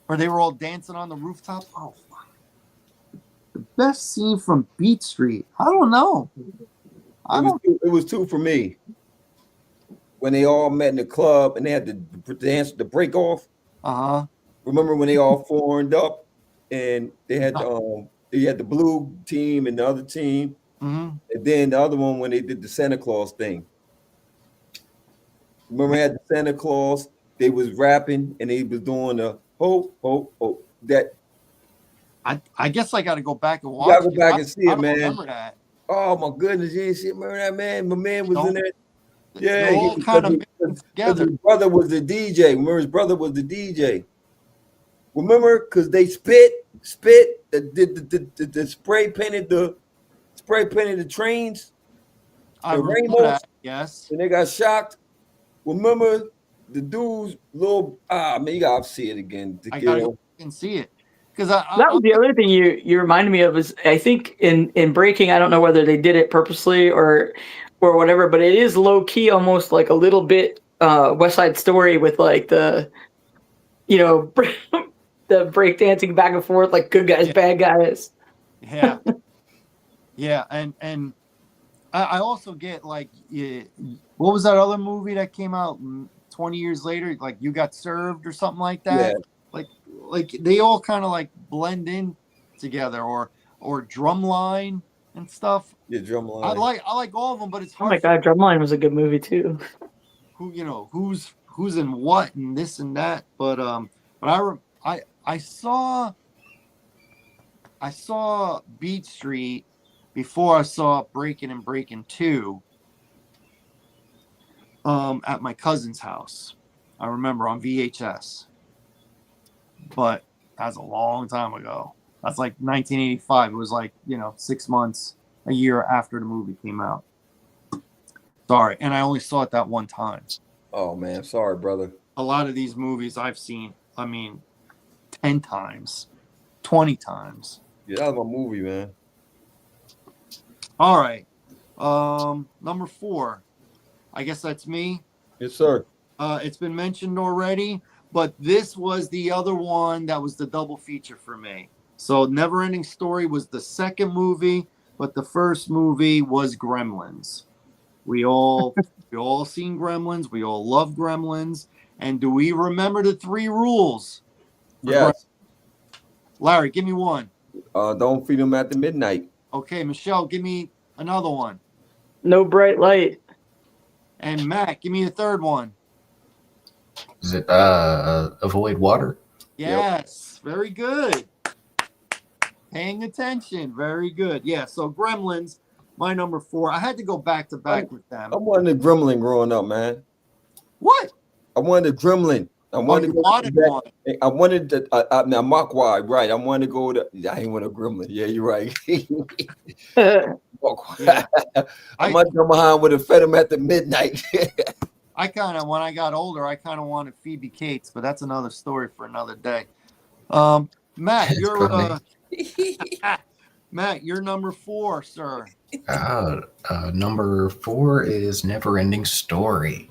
Where they were all dancing on the rooftop. Oh, fuck. The best scene from Beat Street. I don't know.
It was two for me. When they all met in the club and they had to dance the break off.
Uh-huh.
Remember when they all formed up and they had the blue team and the other team,
Mm-hmm.
and then the other one when they did the Santa Claus thing. Remember, they had the Santa Claus. They was rapping and they was doing the ho ho ho. That
I guess I got to go back and
you
watch.
gotta go back and see
I
it,
don't
man.
remember that.
Oh my goodness, you ain't see, remember that, man? My man was in there. Yeah,
They're all kind of mixed together.
His brother was the DJ. Remember, his brother was the DJ. Remember, because they spit, the spray painted the trains.
I
the
remember
rainbows,
that. Yes.
and they got shocked. Remember the dude's little man, you gotta see it again.
I gotta go and see it because
That was the other thing you reminded me of. Is I think in Breaking, I don't know whether they did it purposely or whatever, but it is low key, almost like a little bit West Side Story with like the the break dancing back and forth, like good guys, bad guys.
Yeah. Yeah, and I also get like, what was that other movie that came out 20 years later? Like You Got Served or something like that.
Yeah.
Like they all kind of like blend in together, or Drumline and stuff.
Yeah, Drumline.
I like all of them, but it's
Oh
hard.
my god, Drumline was a good movie too.
Who's in what and this and that. But I saw Beat Street before I saw Breaking and Breaking 2 at my cousin's house. I remember on VHS. But that's a long time ago. That's like 1985. It was like, 6 months, a year after the movie came out. Sorry. And I only saw it that one time.
Oh man, sorry, brother.
A lot of these movies I've seen, 10 times, 20 times.
Yeah, that was my movie, man.
All right. Number 4. I guess that's me.
Yes, sir.
It's been mentioned already, but this was the other one that was the double feature for me. So Neverending Story was the second movie, but the first movie was Gremlins. We all seen Gremlins. We all love Gremlins. And do we remember the 3 rules?
Yes.
Larry, give me one.
Don't feed them after midnight.
Okay, Michelle, give me another one.
No bright light.
And Matt, give me a third one.
Is it avoid water?
Yes, very good. Paying attention, very good. Yeah, so Gremlins, my number 4. I had to go back to back with them.
I wanted a gremlin growing up, man.
What?
I wanted a gremlin. I wanted
one.
I wanted to now Mogwai, right? I wanted to go to. I ain't want a gremlin. Yeah, you're right.
Yeah.
I might come behind with a fed him at the midnight.
I kind of, when I got older, I kind of wanted Phoebe Cates, but that's another story for another day. Matt, Matt, you're number 4, sir.
Number 4 is Neverending Story.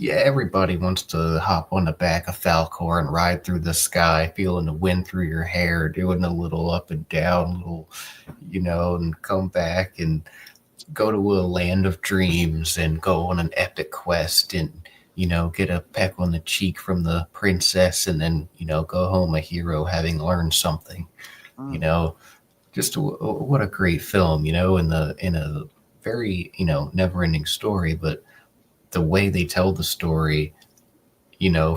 Everybody wants to hop on the back of Falcor and ride through the sky, feeling the wind through your hair, doing a little up and down, and come back and go to a land of dreams and go on an epic quest and, get a peck on the cheek from the princess and then, go home a hero having learned something. Just what a great film, in a very, never-ending story, but the way they tell the story,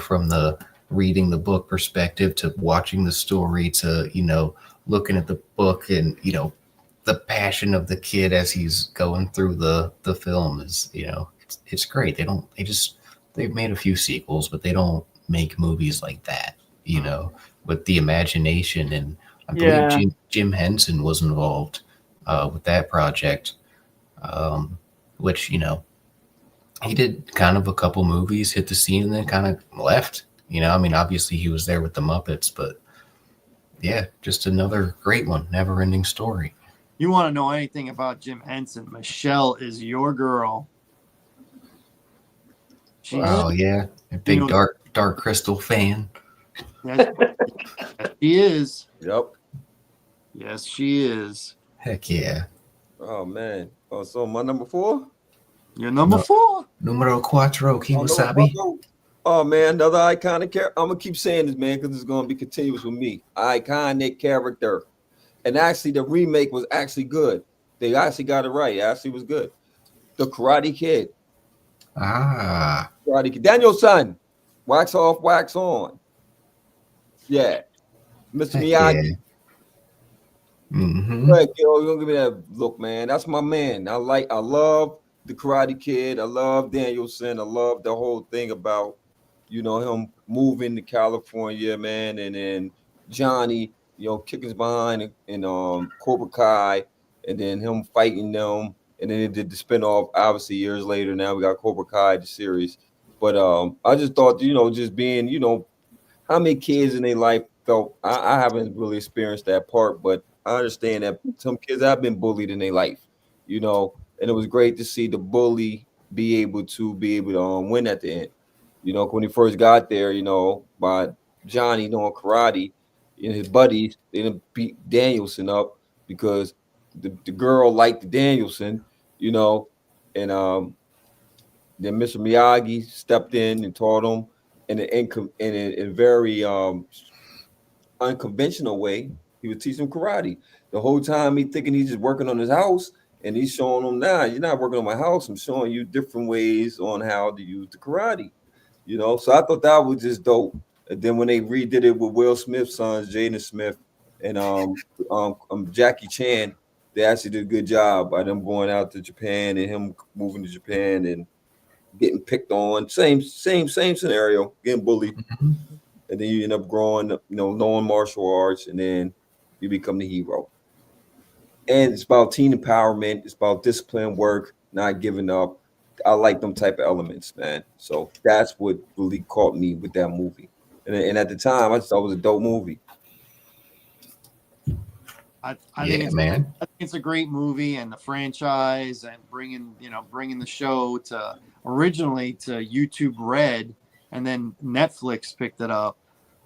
from the reading the book perspective to watching the story to, looking at the book and, the passion of the kid as he's going through the film is, it's great. They've made a few sequels, but they don't make movies like that, with the imagination. And I believe Jim Henson was involved with that project, which, he did kind of a couple movies, hit the scene, and then kind of left. Obviously he was there with the Muppets, but yeah, just another great one, Never-Ending Story.
you want to know anything about Jim Henson, Michelle is your girl. She's,
Oh yeah, a big Dark Crystal fan.
yes, yes, she is.
Yep.
Yes, she is.
Heck yeah.
Oh man. Oh, so my number 4.
You're number
No.
4.
Numero cuatro,
Oh,
Kiwasabi.
oh man, another iconic character. I'm gonna keep saying this, man, because it's gonna be continuous with me. Iconic character. And actually, the remake was actually good. They actually got it right. It actually was good. The Karate Kid.
Ah.
Karate Kid. Daniel-san. Wax off, wax on. Yeah. Mr.
Heck
Miyagi.
yeah. Mm-hmm.
Go ahead, Gil. You don't give me that look, man. That's my man. I love the Karate Kid. I love Daniel-san. I love the whole thing about, him moving to California, man, and then Johnny, kicking his behind in Cobra Kai, and then him fighting them, and then it did the spinoff. Obviously, years later, now we got Cobra Kai, the series. But I just thought, just being, how many kids in their life felt. I haven't really experienced that part, but I understand that some kids have been bullied in their life, and it was great to see the bully be able to win at the end. When he first got there, by Johnny knowing karate and his buddies, they didn't beat Danielson up because the girl liked Danielson, and then Mr. Miyagi stepped in and taught him in a very unconventional way. He was teaching him karate. The whole time he thinking he's just working on his house, and he's showing him, nah, you're not working on my house. I'm showing you different ways on how to use the karate. So I thought that was just dope. And then when they redid it with Will Smith's sons, Jaden Smith and Jackie Chan, they actually did a good job by them going out to Japan and him moving to Japan and getting picked on. Same scenario, getting bullied.
Mm-hmm.
And then you end up growing, knowing martial arts, and then you become the hero. And it's about teen empowerment. It's about discipline, work, not giving up. I like them type of elements, man. So that's what really caught me with that movie. And at the time, I just thought it was a dope movie.
I
Yeah, man.
I think it's a great movie, and the franchise, and bringing the show to originally to YouTube Red, and then Netflix picked it up.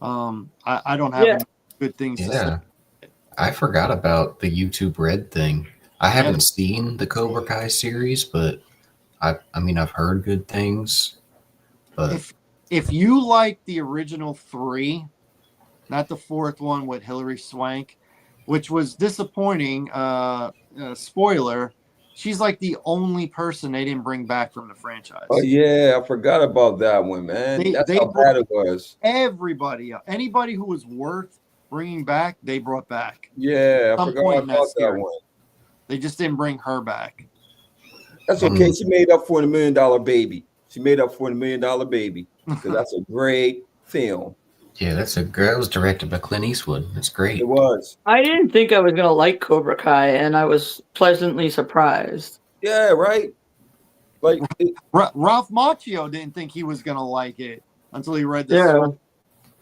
I don't have any good things to say.
Yeah. I forgot about the YouTube Red thing. I haven't seen the Cobra Kai series, but I mean I've heard good things. But
If you like the original 3, not the 4th one with Hilary Swank, which was disappointing, spoiler, she's like the only person they didn't bring back from the franchise.
Oh yeah, I forgot about that one, man. That's how bad it was.
Everybody, anybody who was worth bringing back, they brought back.
Yeah, I forgot about that one.
They just didn't bring her back.
That's okay. She made up for the $1 Million Baby. She made up for the $1 Million Baby because that's a great film.
yeah, that was directed by Clint Eastwood. That's great.
It was.
I didn't think I was gonna like Cobra Kai, and I was pleasantly surprised.
Yeah, right. Like
Ralph Macchio didn't think he was gonna like it until he read the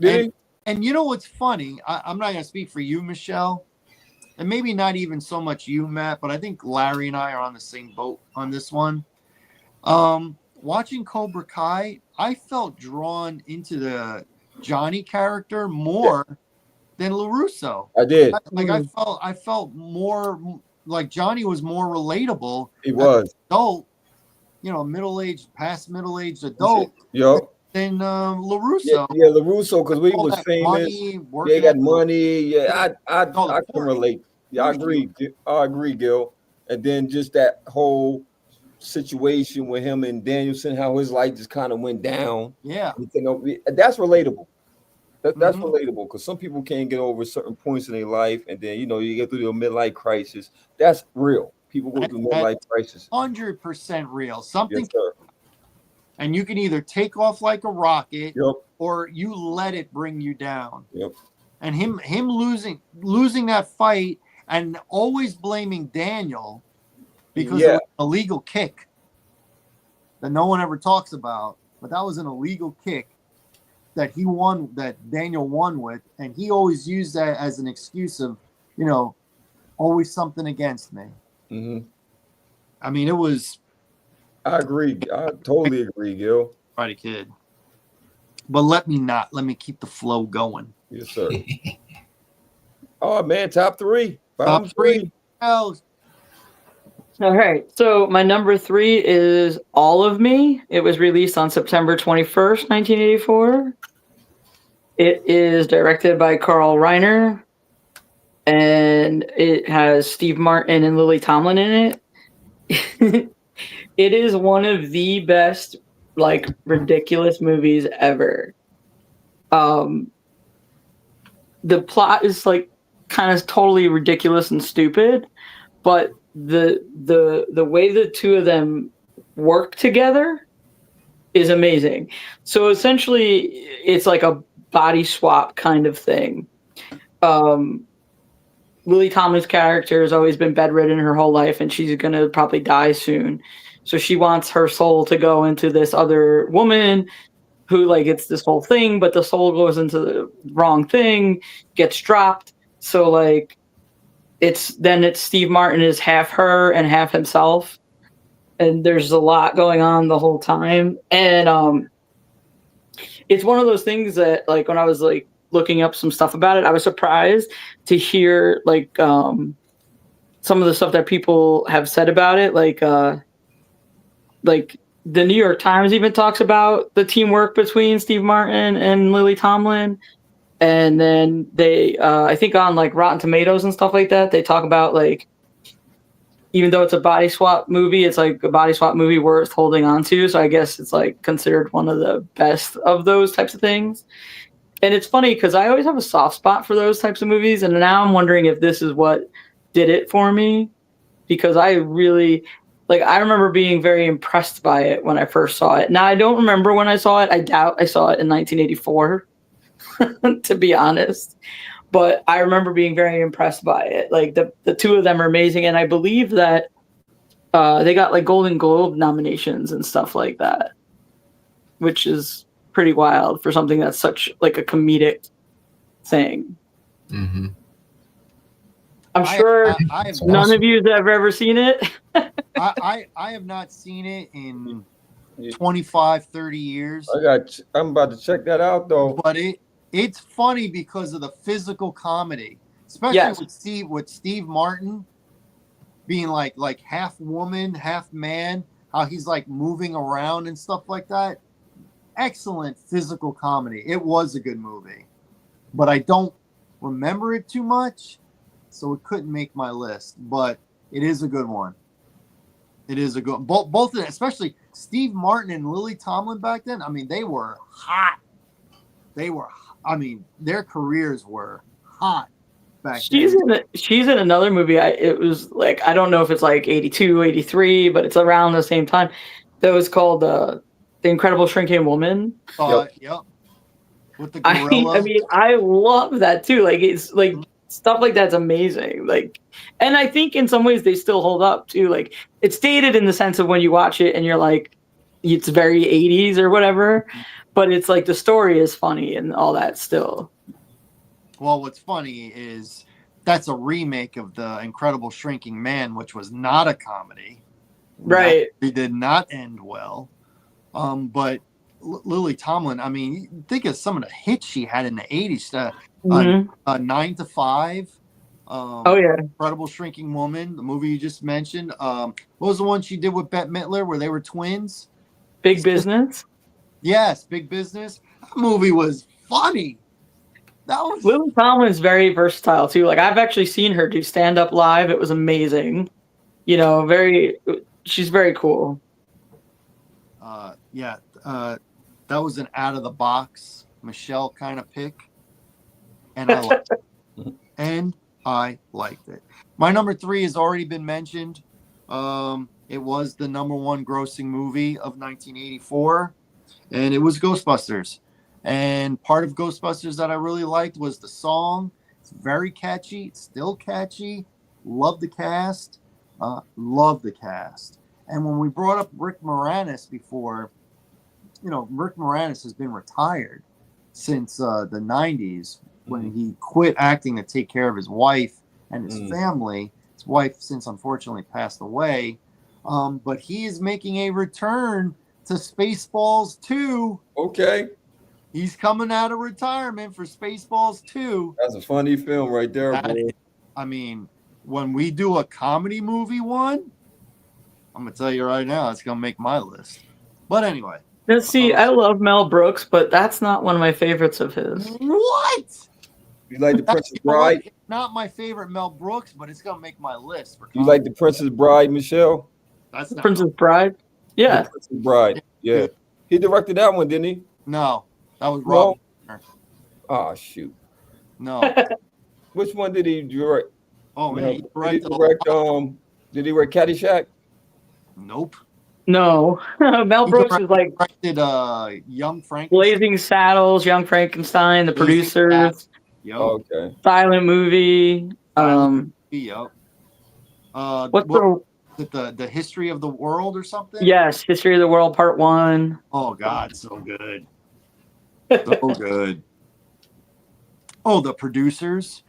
story. And you know what's funny? I'm not gonna speak for you, Michelle, and maybe not even so much you, Matt, but I think Larry and I are on the same boat on this one. Watching Cobra Kai, I felt drawn into the Johnny character more than LaRusso.
I did.
I felt more like Johnny was more relatable.
He was
adult, middle-aged, past middle-aged adult.
Yep.
Than LaRusso.
Yeah, LaRusso, because we was famous. They got money. Yeah, I can relate. Yeah, I agree, Gil. And then just that whole situation with him and Danielson, how his life just kind of went down.
Yeah.
That's relatable. That's relatable because some people can't get over certain points in their life, and then you get through your midlife crisis. That's real. People go through midlife crisis.
100% real. Something.
Yes, sir.
And you can either take off like a rocket,
yep,
or you let it bring you down.
Yep.
And him losing that fight and always blaming Daniel because of an illegal kick that no one ever talks about, but that was an illegal kick that he won, that Daniel won with, and he always used that as an excuse of, Always Something Against Me.
Hmm.
I mean, it was
I agree. I totally agree, Gil.
Karate Kid. But let me keep the flow going.
Yes, sir. Oh man, top three.
Top
Bottom
three.
three.
Else.
All right. So my number 3 is All of Me. It was released on September 21st, 1984. It is directed by Carl Reiner, and it has Steve Martin and Lily Tomlin in it. It is one of the best, like, ridiculous movies ever. Um, the plot is like kind of totally ridiculous and stupid, but the way the two of them work together is amazing. So essentially, it's like a body swap kind of thing. Um, Lily Tomlin's character has always been bedridden her whole life, and she's gonna probably die soon. So she wants her soul to go into this other woman who, like, it's this whole thing, but the soul goes into the wrong thing, gets dropped. So like it's Steve Martin is half her and half himself. And there's a lot going on the whole time. And it's one of those things that, like, when I was like looking up some stuff about it, I was surprised to hear like some of the stuff that people have said about it. Like the New York Times even talks about the teamwork between Steve Martin and Lily Tomlin. And then they, I think on like Rotten Tomatoes and stuff like that, they talk about like, even though it's a body swap movie, it's like a body swap movie worth holding on to. So I guess it's like considered one of the best of those types of things. And it's funny because I always have a soft spot for those types of movies. And now I'm wondering if this is what did it for me, because I really, like, I remember being very impressed by it when I first saw it. Now, I don't remember when I saw it. I doubt I saw it in 1984, to be honest. But I remember being very impressed by it. Like, the two of them are amazing. And I believe that they got like Golden Globe nominations and stuff like that, which is pretty wild for something that's such like a comedic thing.
Mm-hmm.
I'm sure
I have
none of you have ever seen it.
I have not seen it in 25, 30 years.
I'm about to check that out though.
But it's funny because of the physical comedy, especially
Yes.
with Steve Martin being like half woman, half man, how he's like moving around and stuff like that. Excellent physical comedy. It was a good movie, but I don't remember it too much, so it couldn't make my list. But it is a good one. It is a good both of them, especially Steve Martin and Lily Tomlin back then. I mean, they were hot. I mean, their careers were hot back then.
She's in another movie. It was like, I don't know if it's like 82, 83, but it's around the same time. That was called The Incredible Shrinking Woman.
Yep. With the gorilla.
I mean, I love that too. Like, it's like stuff like that's amazing. Like, and I think in some ways they still hold up too. Like, it's dated in the sense of when you watch it and you're like, it's very 80s or whatever, but it's like the story is funny and all that still.
Well, what's funny is that's a remake of The Incredible Shrinking Man, which was not a comedy.
Right.
It did not end well. But Lily Tomlin, I mean, think of some of the hits she had in the 80s. 9 to 5.
Oh, yeah.
Incredible Shrinking Woman, the movie you just mentioned. What was the one she did with Bette Midler where they were twins?
Big Business.
Yes, Big Business. That movie was funny.
Lily Tomlin is very versatile too. Like, I've actually seen her do stand up live. It was amazing. You know, she's very cool.
That was an out of the box Michelle kind of pick, and I liked it. My number 3 has already been mentioned. It was the number 1 grossing movie of 1984, and it was Ghostbusters. And part of Ghostbusters that I really liked was the song. It's very catchy. It's still catchy. Love the cast. And when we brought up Rick Moranis before, you know, Rick Moranis has been retired since the 90s when he quit acting to take care of his wife and his family. His wife since unfortunately passed away. But he is making a return to Spaceballs 2.
Okay.
He's coming out of retirement for Spaceballs 2.
That's a funny film right there, boy.
I mean, when we do a comedy movie one, I'm going to tell you right now, it's going to make my list. But anyway.
Let's see, I love Mel Brooks, but that's not one of my favorites of his.
What?
You like The Princess Bride?
It's not my favorite Mel Brooks, but it's going to make my list. For
You like The Princess Bride, Michelle?
That's not
Princess Bride? Yeah.
The Princess Bride. Yeah. He directed that one, didn't he?
No. That was Rob.
Oh, shoot.
No.
Which one did he direct?
Oh, man.
Did he direct Caddyshack?
Nope.
No. Mel Brooks is like
directed Young Frankenstein.
Blazing Saddles, Young Frankenstein, The Producers.
Yep.
Okay.
Silent Movie.
Yep.
What's
the History of the World or something?
Yes, History of the World Part 1.
Oh God, so good. So good. Oh, The Producers.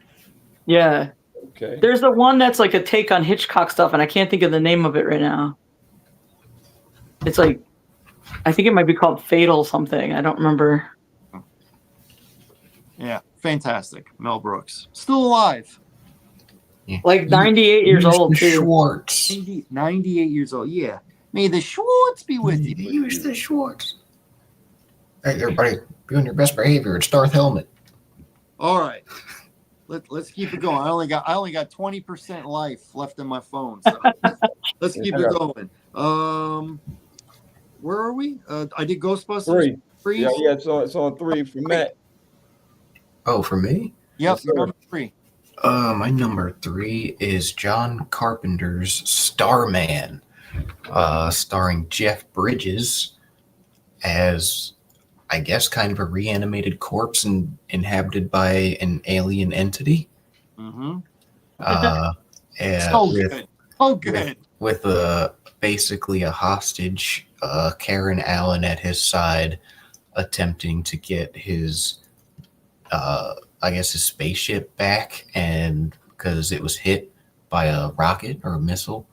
Yeah.
Okay.
There's the one that's like a take on Hitchcock stuff, and I can't think of the name of it right now. It's like, I think it might be called Fatal something. I don't remember.
Yeah, fantastic. Mel Brooks. Still alive.
Yeah.
Like 98 years old, too.
Schwartz.
98 years old, yeah. May the Schwartz be with you.
Use the Schwartz. Hey, everybody, be on your best behavior. It's Darth Helmet.
All right. Let's keep it going. I only got 20% life left in my phone. So let's keep it going. Where are we? I did Ghostbusters.
3. Yeah, it's on 3 for Matt.
Oh, for me?
Yep,
Yes,
number 3.
My number 3 is John Carpenter's Starman, starring Jeff Bridges as, I guess, kind of a reanimated corpse and inhabited by an alien entity.
Mm-hmm.
So good. With basically a hostage, Karen Allen at his side, attempting to get his, I guess, his spaceship back, and because it was hit by a rocket or a missile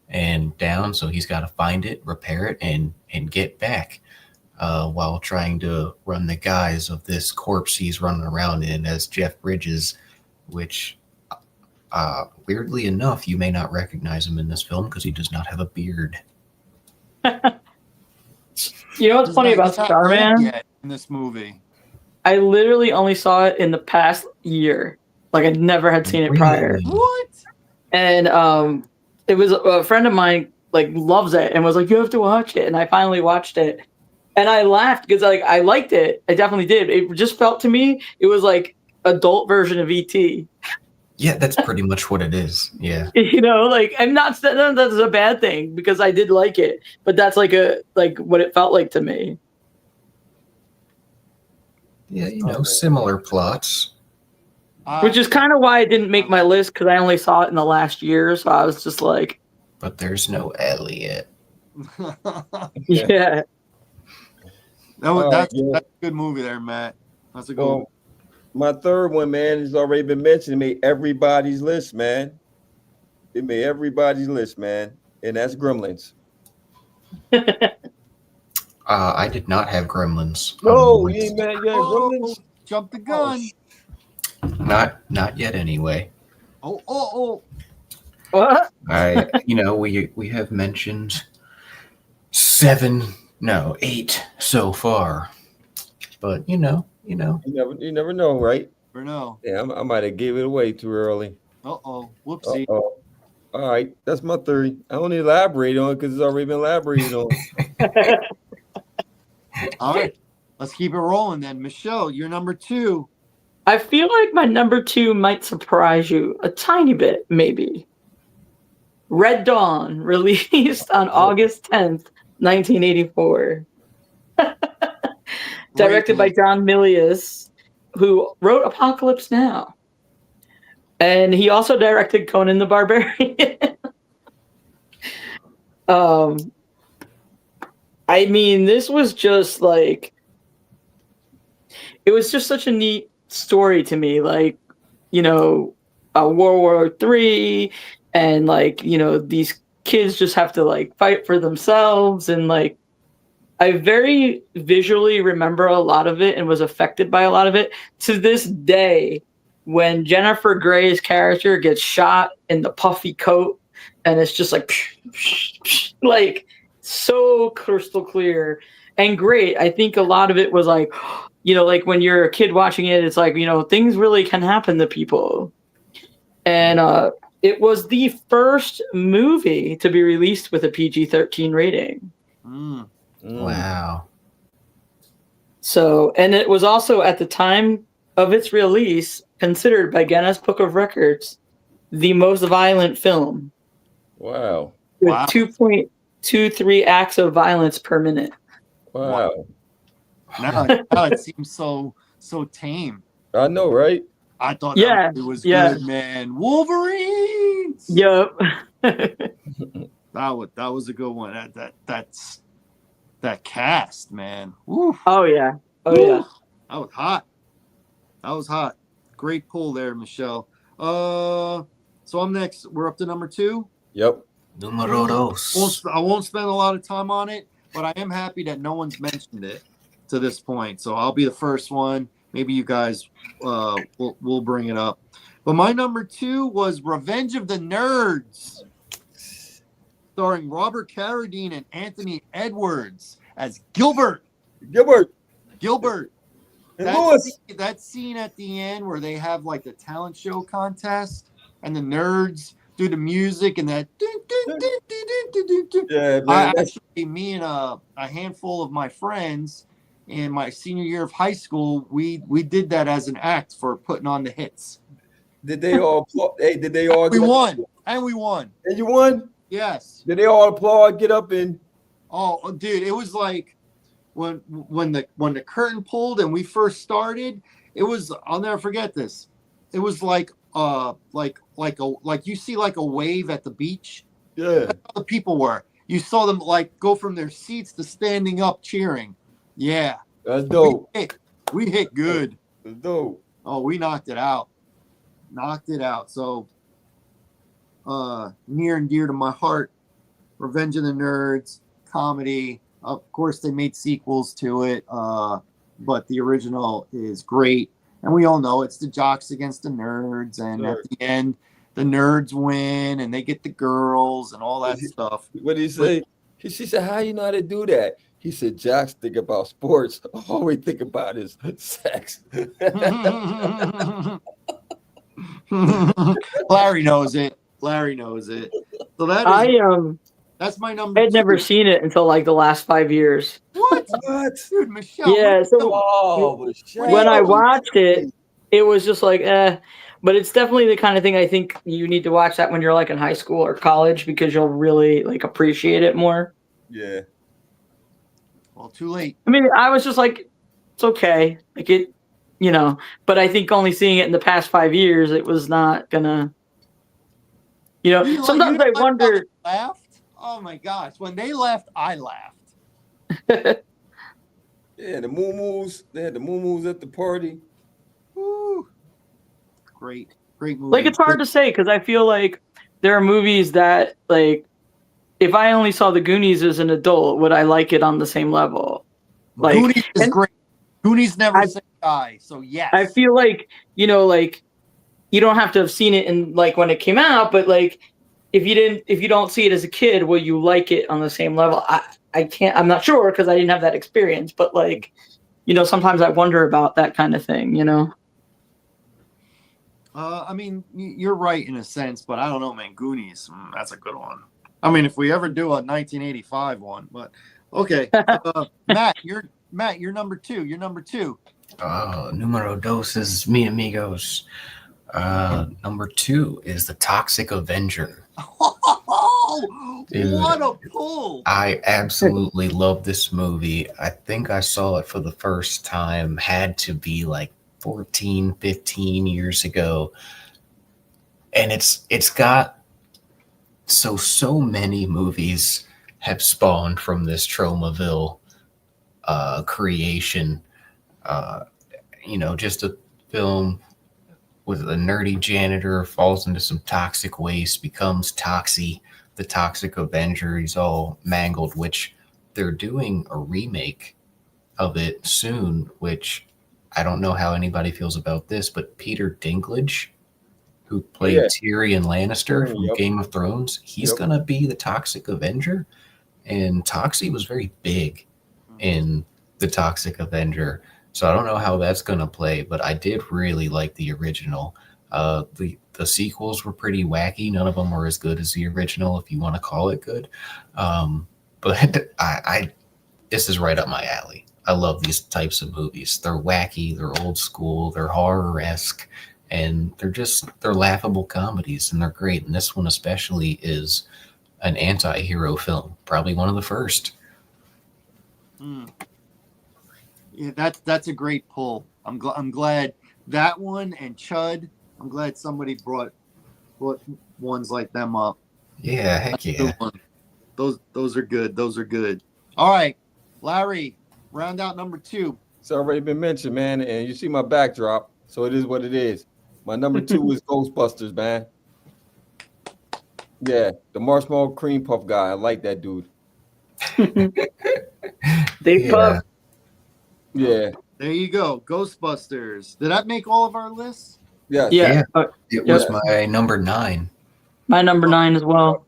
and down, so he's got to find it, repair it, and get back, while trying to run the guise of this corpse he's running around in as Jeff Bridges, which, weirdly enough, you may not recognize him in this film because he does not have a beard.
You know what's funny about Starman?
In this movie,
I literally only saw it in the past year. Like I never had seen it prior.
What?
And it was a friend of mine like loves it and was like, "You have to watch it." And I finally watched it, and I laughed because I liked it. I definitely did. It just felt to me it was like adult version of E.T.
Yeah, that's pretty much what it is. Yeah.
You know, like I'm not saying that's a bad thing because I did like it, but that's like what it felt like to me.
Yeah, you know, similar plots.
Which is kind of why it didn't make my list because I only saw it in the last year, so I was just like,
but there's no Elliot.
Yeah.
That's a good movie there, Matt. That's a good one.
My third one, man, has already been mentioned. It made everybody's list, man. It made everybody's list, man. And that's Gremlins.
I did not have Gremlins.
Oh, yeah, man, yeah, Gremlins.
Jump the gun.
Not yet, anyway.
Oh.
What?
We have mentioned 8 so far, but you never know, right?
Never know.
Yeah, I might have gave it away too early.
Whoopsie.
All right, that's my theory. I don't need to elaborate on it because it's already been elaborated on.
All right, let's keep it rolling then. Michelle, you're number 2.
I feel like my number 2 might surprise you a tiny bit, maybe. Red Dawn, released on August 10th, 1984. Directed by John Milius, who wrote Apocalypse Now. And he also directed Conan the Barbarian. I mean, this was just like, it was just such a neat story to me. Like, you know, World War III, and like, you know, these kids just have to like fight for themselves, and like I very visually remember a lot of it and was affected by a lot of it to this day. When Jennifer Grey's character gets shot in the puffy coat, and it's just like, like so crystal clear and great. I think a lot of it was like, you know, like when you're a kid watching it, it's like, you know, things really can happen to people. And it was the first movie to be released with a PG-13 rating.
Mm.
Wow.
So, and it was also at the time of its release considered by Guinness Book of Records the most violent film,
Wow.
with
Wow.
2.23 acts of violence per minute.
Wow.
Now it seems so tame.
I know, right?
I thought
Yeah,
that movie was
yeah.
good, man. Wolverines.
Yep.
That was a good one. That cast, man. Woo.
Oh yeah. Oh
Woo.
yeah.
That was hot. That was hot. Great pull there, Michelle. So I'm next. We're up to number 2.
Yep.
Numero dos.
I won't spend a lot of time on it, but I am happy that no one's mentioned it to this point. So I'll be the first one. Maybe you guys will bring it up. But my number 2 was Revenge of the Nerds, starring Robert Carradine and Anthony Edwards as Gilbert.
Gilbert.
And
Lewis.
That scene at the end where they have like the talent show contest and the nerds do the music and that.
Yeah, man.
Actually, me and a handful of my friends in my senior year of high school, we did that as an act for putting on the hits.
Did they all applaud? Hey, did they all?
We won. And
And you won?
Yes.
Did they all applaud? Get up and.
Oh, dude, it was like when the curtain pulled and we first started. It was, I'll never forget this. It was like you see like a wave at the beach.
Yeah.
That's how the people were. You saw them like go from their seats to standing up cheering. Yeah.
That's dope.
We hit good.
That's dope.
Oh, we knocked it out. So near and dear to my heart, Revenge of the Nerds, comedy. Of course, they made sequels to it, but the original is great. And we all know it's the jocks against the nerds. And
Sure.
at the end, the nerds win and they get the girls and all that stuff.
What did he say? She said, "How you know how to do that?" He said, "Jocks think about sports. All we think about is sex."
Larry knows it. So that's my number.
I had
2.
never seen it until like the last 5 years.
What?
What?
Dude, Michelle.
Yeah, so
Oh, Michelle.
when I watched it, it was just like, but it's definitely the kind of thing I think you need to watch that when you're like in high school or college, because you'll really like appreciate it more.
Yeah.
Well, too late.
I mean, I was just like, it's okay. Like it, you know, but I think only seeing it in the past 5 years, it was not gonna, you know, sometimes I wonder.
Laughed? Oh my gosh. When they left, I laughed.
Yeah, the moo-moos. They had the moo-moos at the party.
Woo. Great movie.
Like, it's hard to say, because I feel like there are movies that, like, if I only saw The Goonies as an adult, would I like it on the same level? Like,
Goonies is great. Goonies never say die, so yes.
I feel like, you know, like, you don't have to have seen it in like when it came out, but like if you don't see it as a kid, will you like it on the same level? I'm not sure, because I didn't have that experience, but like, you know, sometimes I wonder about that kind of thing, you know?
I mean, you're right in a sense, but I don't know, man. Goonies, that's a good one. I mean, if we ever do a 1985 one, but okay. Matt, you're number 2. You're number 2.
Numero dos is mi amigos. Number 2 is The Toxic Avenger.
Oh,
Dude,
what a pull!
I absolutely love this movie. I think I saw it for the first time, had to be like 14, 15 years ago. And it's got so many movies have spawned from this Tromaville creation. You know, just a film with a nerdy janitor, falls into some toxic waste, becomes Toxie, the Toxic Avenger. He's all mangled, which they're doing a remake of it soon, which I don't know how anybody feels about this, but Peter Dinklage, who played
Yeah.
Tyrion Lannister from
Yep.
Game of Thrones, he's
Yep.
going to be the Toxic Avenger. And Toxie was very big in the Toxic Avenger. So I don't know how that's going to play, but I did really like the original. The sequels were pretty wacky. None of them were as good as the original, if you want to call it good. But I this is right up my alley. I love these types of movies. They're wacky, they're old school, they're horror-esque, and they're laughable comedies, and they're great. And this one especially is an anti-hero film, probably one of the first.
Yeah, that's a great pull. I'm glad that one and Chud. I'm glad somebody brought ones like them up.
Yeah, heck yeah.
Those are good. Those are good. All right, Larry, round out number 2.
It's already been mentioned, man, and you see my backdrop, so it is what it is. My number 2 is Ghostbusters, man. Yeah, the marshmallow cream puff guy. I like that dude.
Big puff.
Yeah.
There you go, Ghostbusters. Did that make all of our lists?
Yes.
Yeah.
It was my number 9.
My number 9 as well.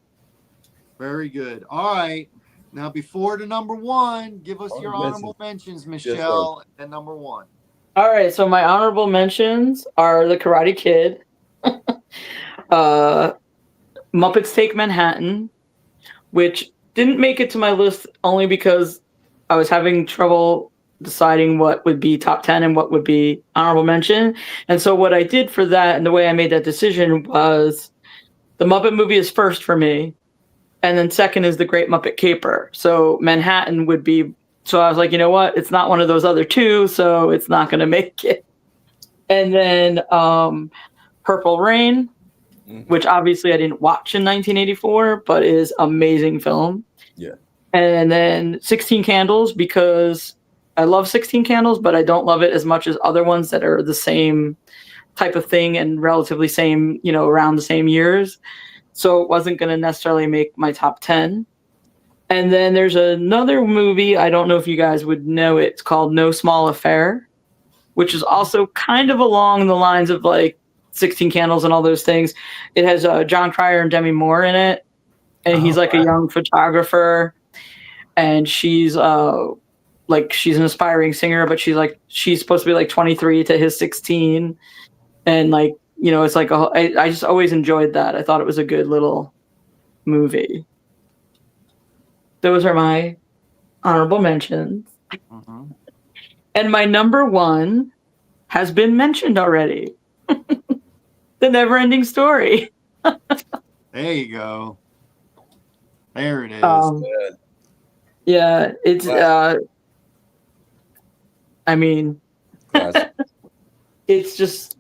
Very good. All right. Now, before the number 1, give us your honorable mentions, Michelle, and number 1.
All right. So my honorable mentions are The Karate Kid, Muppets Take Manhattan, which didn't make it to my list only because I was having trouble deciding what would be top 10 and what would be honorable mention. And so what I did for that, and the way I made that decision, was the Muppet movie is first for me, and then second is The Great Muppet Caper. So Manhattan would be, so I was like, you know what? It's not one of those other two, so it's not going to make it. And then Purple Rain, which obviously I didn't watch in 1984, but is amazing film.
Yeah.
And then 16 Candles, because I love 16 Candles, but I don't love it as much as other ones that are the same type of thing and relatively same, around the same years. So it wasn't going to necessarily make my top 10. And then there's another movie, I don't know if you guys would know it. It's called No Small Affair, which is also kind of along the lines of like 16 Candles and all those things. It has John Cryer and Demi Moore in it. And he's like a young photographer. And she's she's an aspiring singer, but she's supposed to be like 23 to his 16. And it's like I just always enjoyed that. I thought it was a good little movie. Those are my honorable mentions.
Mm-hmm.
And my number 1 has been mentioned already. The Neverending Story.
There you go. There it is.
Yeah, it's I mean, it's just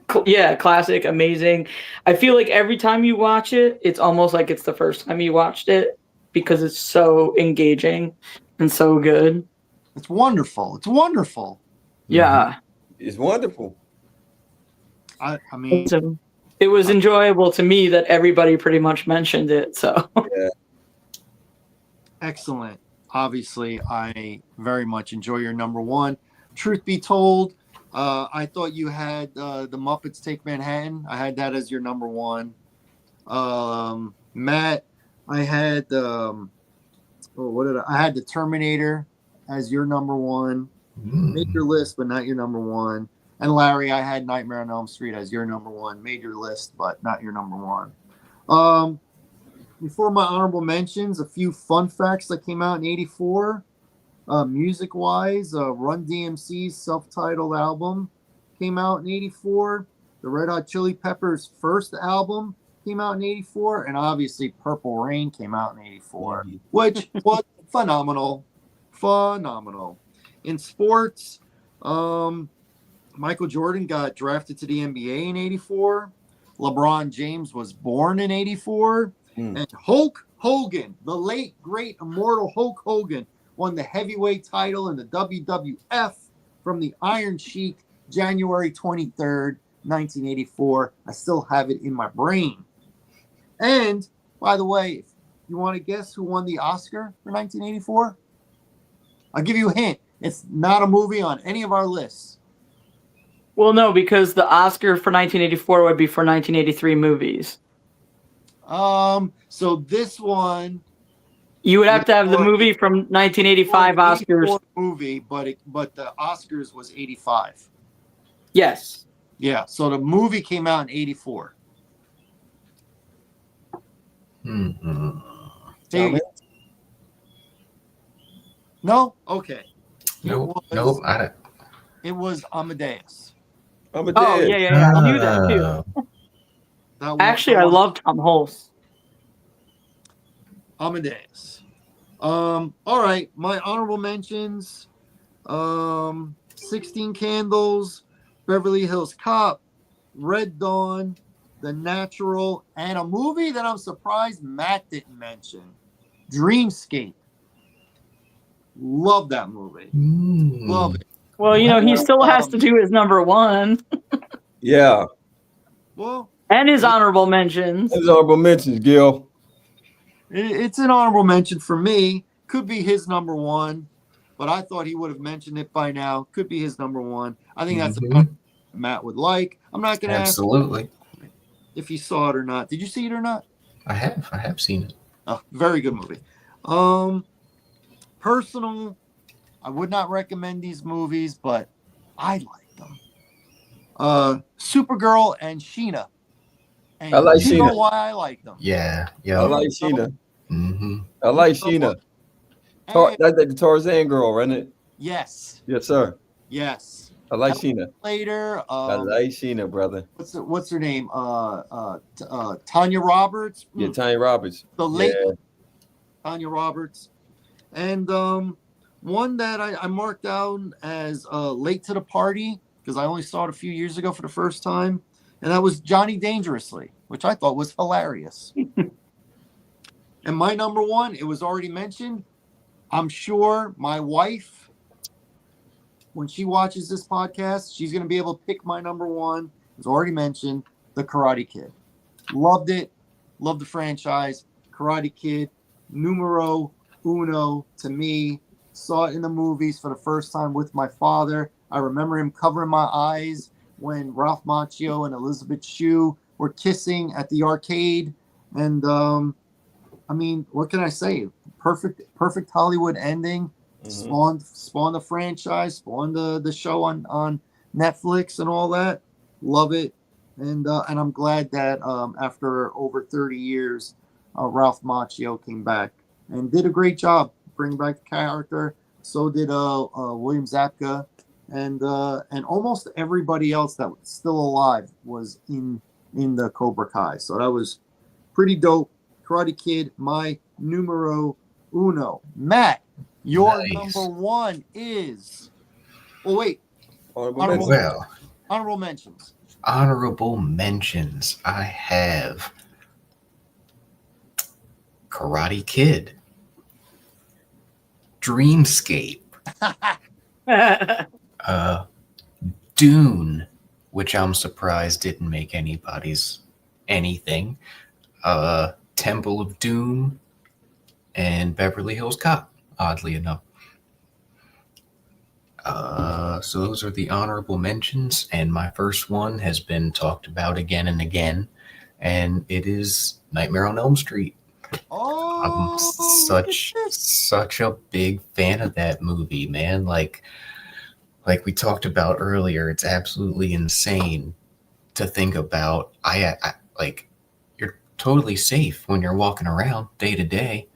classic, amazing. I feel like every time you watch it, it's almost like it's the first time you watched it because it's so engaging and so good.
It's wonderful. It's wonderful.
Yeah.
It's wonderful.
I mean,
it was enjoyable to me that everybody pretty much mentioned it. So
yeah.
Excellent. Obviously, I very much enjoy your number 1. Truth be told, I thought you had the Muppets Take Manhattan. I had that as your number 1. Matt, I had I had the Terminator as your number 1. Made your list, but not your number 1. And Larry, I had Nightmare on Elm Street as your number 1. Made your list, but not your number 1. Before my honorable mentions, a few fun facts that came out in 84. Music-wise, Run DMC's self-titled album came out in 84. The Red Hot Chili Peppers' first album came out in 84. And obviously Purple Rain came out in 84, which was phenomenal. Phenomenal. In sports, Michael Jordan got drafted to the NBA in 84. LeBron James was born in 84. And Hulk Hogan, the late, great, immortal Hulk Hogan, won the heavyweight title in the WWF from the Iron Sheik January 23rd, 1984. I still have it in my brain. And by the way, if you want to guess who won the Oscar for 1984, I'll give you a hint. It's not a movie on any of our lists.
Well, no, because the Oscar for 1984 would be for 1983 movies.
So this one,
You would have to have the movie from 1985 Oscars.
movie, but the Oscars was 85.
Yes.
Yeah, so the movie came out in 84.
Mm-hmm.
Hey, no? Okay.
Nope.
It was Amadeus.
I'm a
Oh,
dead.
yeah. I knew that too. Actually, I love Tom Hulse.
Amadeus. All right, my honorable mentions. 16 Candles, Beverly Hills Cop, Red Dawn, The Natural, and a movie that I'm surprised Matt didn't mention, Dreamscape. Love that movie. Love it.
Well, he still has to do his number one.
Yeah.
Well,
and his honorable mentions.
His honorable mentions, Gil.
It's an honorable mention for me. Could be his number one, but I thought he would have mentioned it by now. Could be his number one. I think that's what Matt would like. I'm not going to ask if he saw it or not. Did you see it or not?
I have seen it.
Oh, very good movie. Personal, I would not recommend these movies, but I like them. Supergirl and Sheena. And
I like
you know
Sheena.
why I like them.
Yeah.
I like Sheena.
Mm-hmm.
I like Sheena. That's the Tarzan girl, right? It?
Yes.
Yes, sir.
Yes.
I like Sheena.
Later.
I like Sheena, brother.
What's her name? Tanya Roberts.
Yeah, Tanya Roberts.
The late Tanya Roberts. And one that I marked down as late to the party because I only saw it a few years ago for the first time. And that was Johnny Dangerously, which I thought was hilarious. And my number one, it was already mentioned. I'm sure my wife, when she watches this podcast, she's going to be able to pick my number one. It's already mentioned, The Karate Kid. Loved it. Loved the franchise. Karate Kid, numero uno to me. Saw it in the movies for the first time with my father. I remember him covering my eyes when Ralph Macchio and Elizabeth Shue were kissing at the arcade. And, I mean, what can I say? Perfect Hollywood ending. Mm-hmm. Spawned the franchise, spawned the show on Netflix and all that. Love it. And I'm glad that after over 30 years, Ralph Macchio came back and did a great job bringing back the character. So did William Zabka. And almost everybody else that was still alive was in the Cobra Kai. So that was pretty dope. Karate Kid, my numero uno. Matt, your number one is... Oh, wait. Honorable mentions.
Honorable mentions. I have Karate Kid. Dreamscape. Dune, which I'm surprised didn't make anybody's anything. Temple of Doom and Beverly Hills Cop, oddly enough. So those are the honorable mentions, and my first one has been talked about again and again, and it is Nightmare on Elm Street. I'm such a big fan of that movie, man. Like we talked about earlier, it's absolutely insane to think about. I you're totally safe when you're walking around day to day,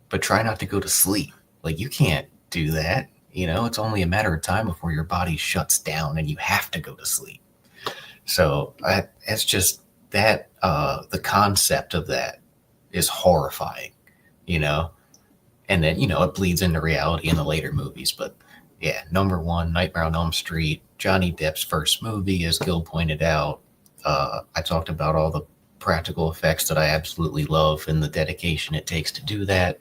but try not to go to sleep. Like, you can't do that. It's only a matter of time before your body shuts down and you have to go to sleep. So it's just that the concept of that is horrifying, and then, it bleeds into reality in the later movies. But yeah, number one, Nightmare on Elm Street, Johnny Depp's first movie, as Gil pointed out. I talked about all the practical effects that I absolutely love and the dedication it takes to do that.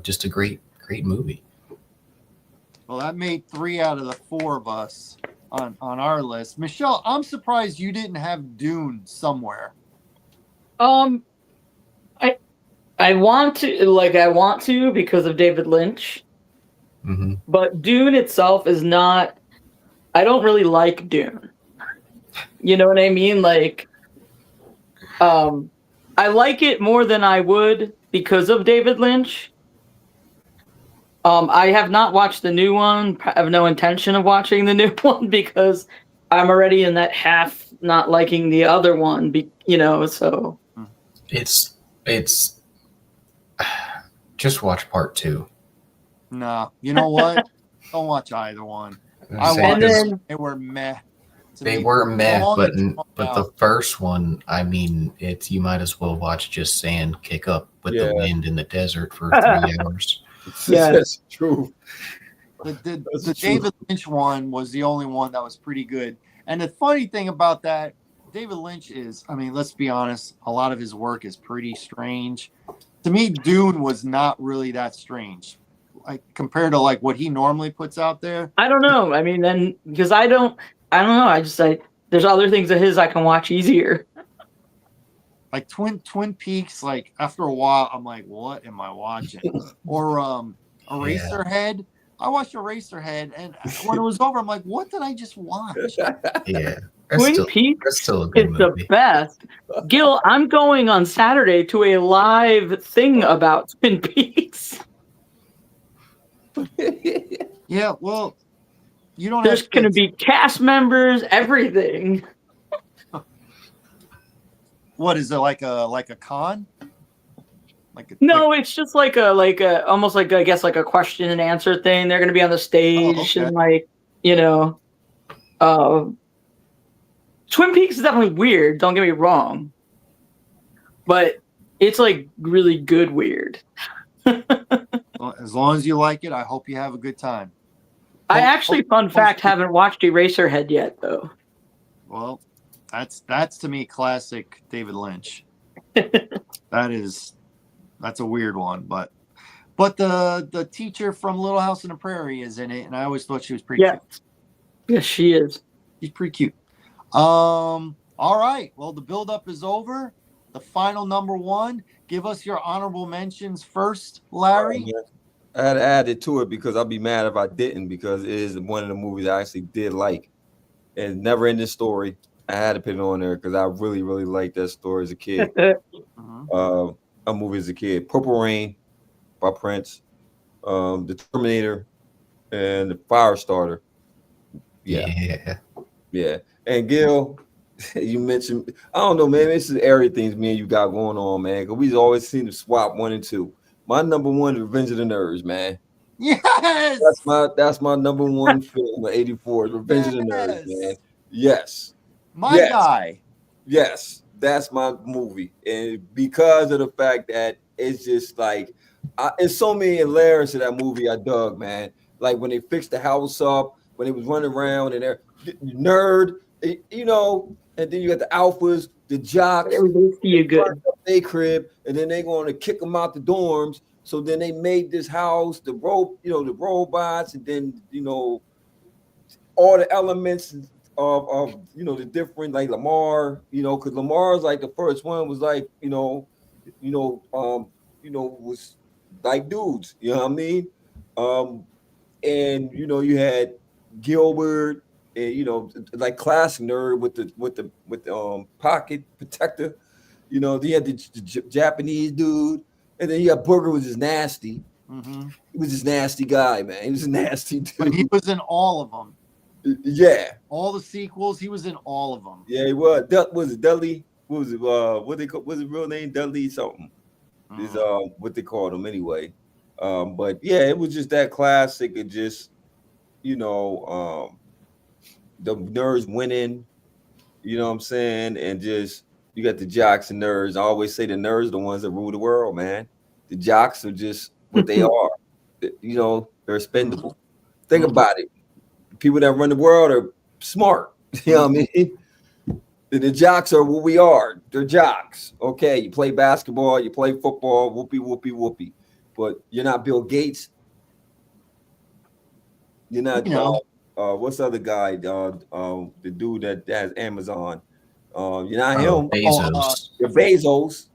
Just a great movie.
Well, that made 3 out of the 4 of us on our list. Michelle, I'm surprised you didn't have Dune somewhere.
I want to because of David Lynch,
Hmm.
but Dune itself is not. I don't really like Dune. You know what I mean? Like, I like it more than I would because of David Lynch. I have not watched the new one. I have no intention of watching the new one because I'm already in that half not liking the other one. So
It's just watch part 2.
No, you know what? Don't watch either one. I
Say,
watched
'cause
them. They were meh. to
they
me.
were meh,
Long
but
and drawn
but
out.
the first one, I mean, it's you might as well watch just sand kick up with
Yeah.
the wind in the desert for 3 hours.
Yeah.
That's true.
The
That's true.
David Lynch one was the only one that was pretty good. And the funny thing about that, David Lynch is, I mean, let's be honest, a lot of his work is pretty strange. To me, Dune was not really that strange, like compared to like what he normally puts out there.
I don't know. I mean, then because I don't know. There's other things of his I can watch easier.
Like Twin Peaks, like after a while, I'm like, what am I watching? Or Eraserhead. I watched Eraserhead, and when it was over, I'm like, what did I just watch?
Yeah,
Twin Peaks
that's still a good
is the
movie.
best. Gil, I'm going on Saturday to a live thing about Twin Peaks.
Yeah, well, you don't
There's
have
going to
kids.
be cast members, everything.
What is it, like a con?
No, it's just like a almost like I guess like a question and answer thing. They're going to be on the stage
okay.
and Twin Peaks is definitely weird. Don't get me wrong, but it's like really good weird.
Well, as long as you like it, I hope you have a good time.
I actually, fun fact, haven't watched Eraserhead yet though.
Well, that's to me classic David Lynch. That's a weird one, but the teacher from Little House on the Prairie is in it, and I always thought she was pretty cute.
Yes, she is.
She's pretty cute. All right. Well, the build-up is over. The final number one. Give us your honorable mentions first, Larry.
I had to add it to it because I'd be mad if I didn't, because it is one of the movies I actually did like. And Never Ending Story. I had to put it on there because I really, really liked that story as a kid. A movie as a kid. Purple Rain by Prince. The Terminator and the Firestarter. Yeah. And Gil, you mentioned, I don't know, man. This is area things me and you got going on, man. Because we always seem to swap 1 and 2. My number one is Revenge of the Nerds, man.
Yes.
That's my number one film of '84. Revenge of the Nerds, man. Yes.
My guy.
Yes, that's my movie, and because of the fact that it's just like, it's so many layers to that movie I dug, man. Like when they fixed the house up, when they was running around and they're nerd, and then you got the alphas, the jocks, they crib, and then they going to kick them out the dorms. So then they made this house, the robots, and then all the elements of the different, like Lamar, because Lamar's like the first one was like was like dudes, you know what I mean? And you had Gilbert, and like classic nerd with the pocket protector. Then you had the Japanese dude, and then you got Booger was just nasty.
Mm-hmm.
He was this nasty guy, man. He was a nasty dude.
But he was in all of them.
Yeah.
All the sequels, he was in all of them.
Yeah, he was. Was it Dudley? What was it? What they call? What's his real name? Dudley something. Is what they called him anyway. But yeah, it was just that classic. It just the nerds winning. You know what I'm saying? And just you got the jocks and nerds. I always say the nerds are the ones that rule the world, man. The jocks are just what they are. They're expendable. Think about it. People that run the world are smart. You know what I mean? The jocks are what we are. They're jocks. Okay, you play basketball, you play football, whoopee, whoopee, whoopee. But you're not Bill Gates. You're not what's the other guy? The dude that has Amazon. You're not
Oh,
him.
Bezos.
You're Bezos.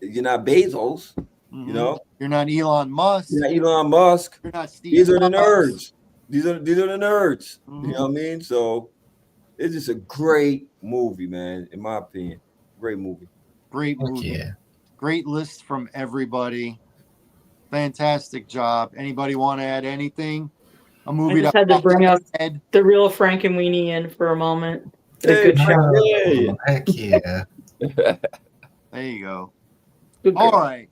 You're not Bezos.
Mhm.
You know,
You're not Elon Musk.
you're not Elon Musk.
You're not Steve
These are the
Jobs.
nerds. These are the nerds.
Mhm.
You know what I mean? So it's just a great movie, man. In my opinion, great movie.
Great
Heck
movie.
yeah.
Great list from everybody. Fantastic job. Anybody want to add anything? A movie
just had to bring up
head.
the real Frank and Weenie in for a moment. Did a
Hey,
good
Frank,
job.
hey.
Oh, heck yeah.
There you go.
Good
All
girl.
right.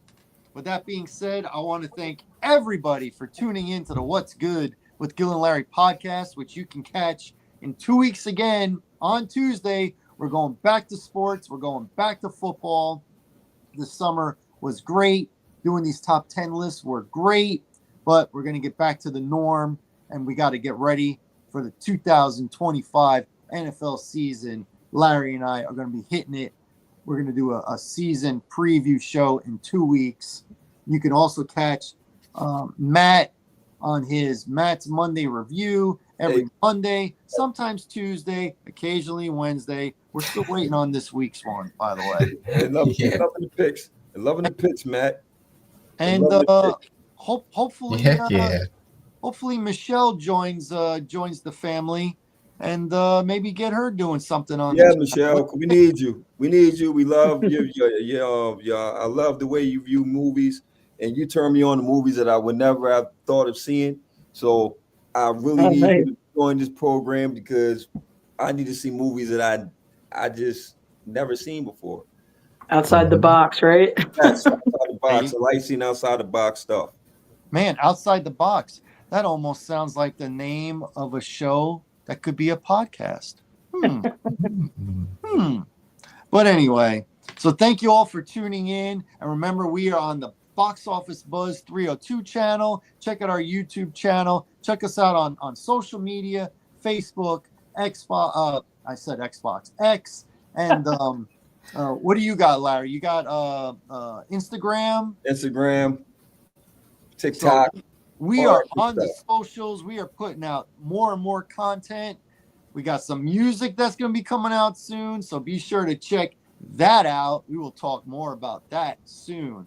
With that being said, I want to thank everybody for tuning in to the What's Good with Gil and Larry podcast, which you can catch in 2 weeks again on Tuesday. We're going back to sports. We're going back to football. This summer was great. Doing these top 10 lists were great, but we're going to get back to the norm, and we got to get ready for the 2025 NFL season. Larry and I are going to be hitting it. We're going to do a season preview show in 2 weeks. You can also catch Matt on his Matt's Monday review every Monday, sometimes Tuesday, occasionally Wednesday. We're still waiting on this week's one, by the way.
Loving
Yeah.
the picks. Loving the picks, Matt.
And
Loving the picks.
hopefully,
Heck yeah.
hopefully Michelle joins the family, and maybe get her doing something on.
Yeah,
this.
Michelle, we need you. We need you. We love you. I love the way you view movies, and you turn me on to movies that I would never have thought of seeing. So I really need
nice.
you to join this program because I need to see movies that I just never seen before.
Outside the box, right?
That's outside the box. I like seeing outside the box stuff.
Man, outside the box. That almost sounds like the name of a show that could be a podcast. But anyway, so thank you all for tuning in. And remember, we are on the Box Office Buzz 302 channel. Check out our YouTube channel. Check us out on social media, Facebook, Xbox. I said Xbox, X. And what do you got, Larry? You got Instagram?
Instagram, TikTok.
So we
all
are
that
on the
stuff.
socials. We are putting out more and more content. We got some music that's going to be coming out soon, so be sure to check that out. We will talk more about that soon.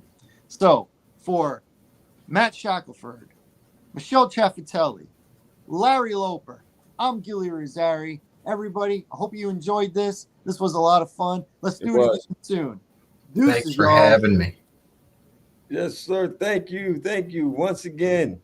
So for Matt Shackelford, Michelle Chaffatelli, Larry Loper, I'm Gilly Rosari. Everybody, I hope you enjoyed this. This was a lot of fun. Let's do it again soon.
Thanks
Deuces,
for
y'all.
having me.
Yes, sir. Thank you. Thank you once again.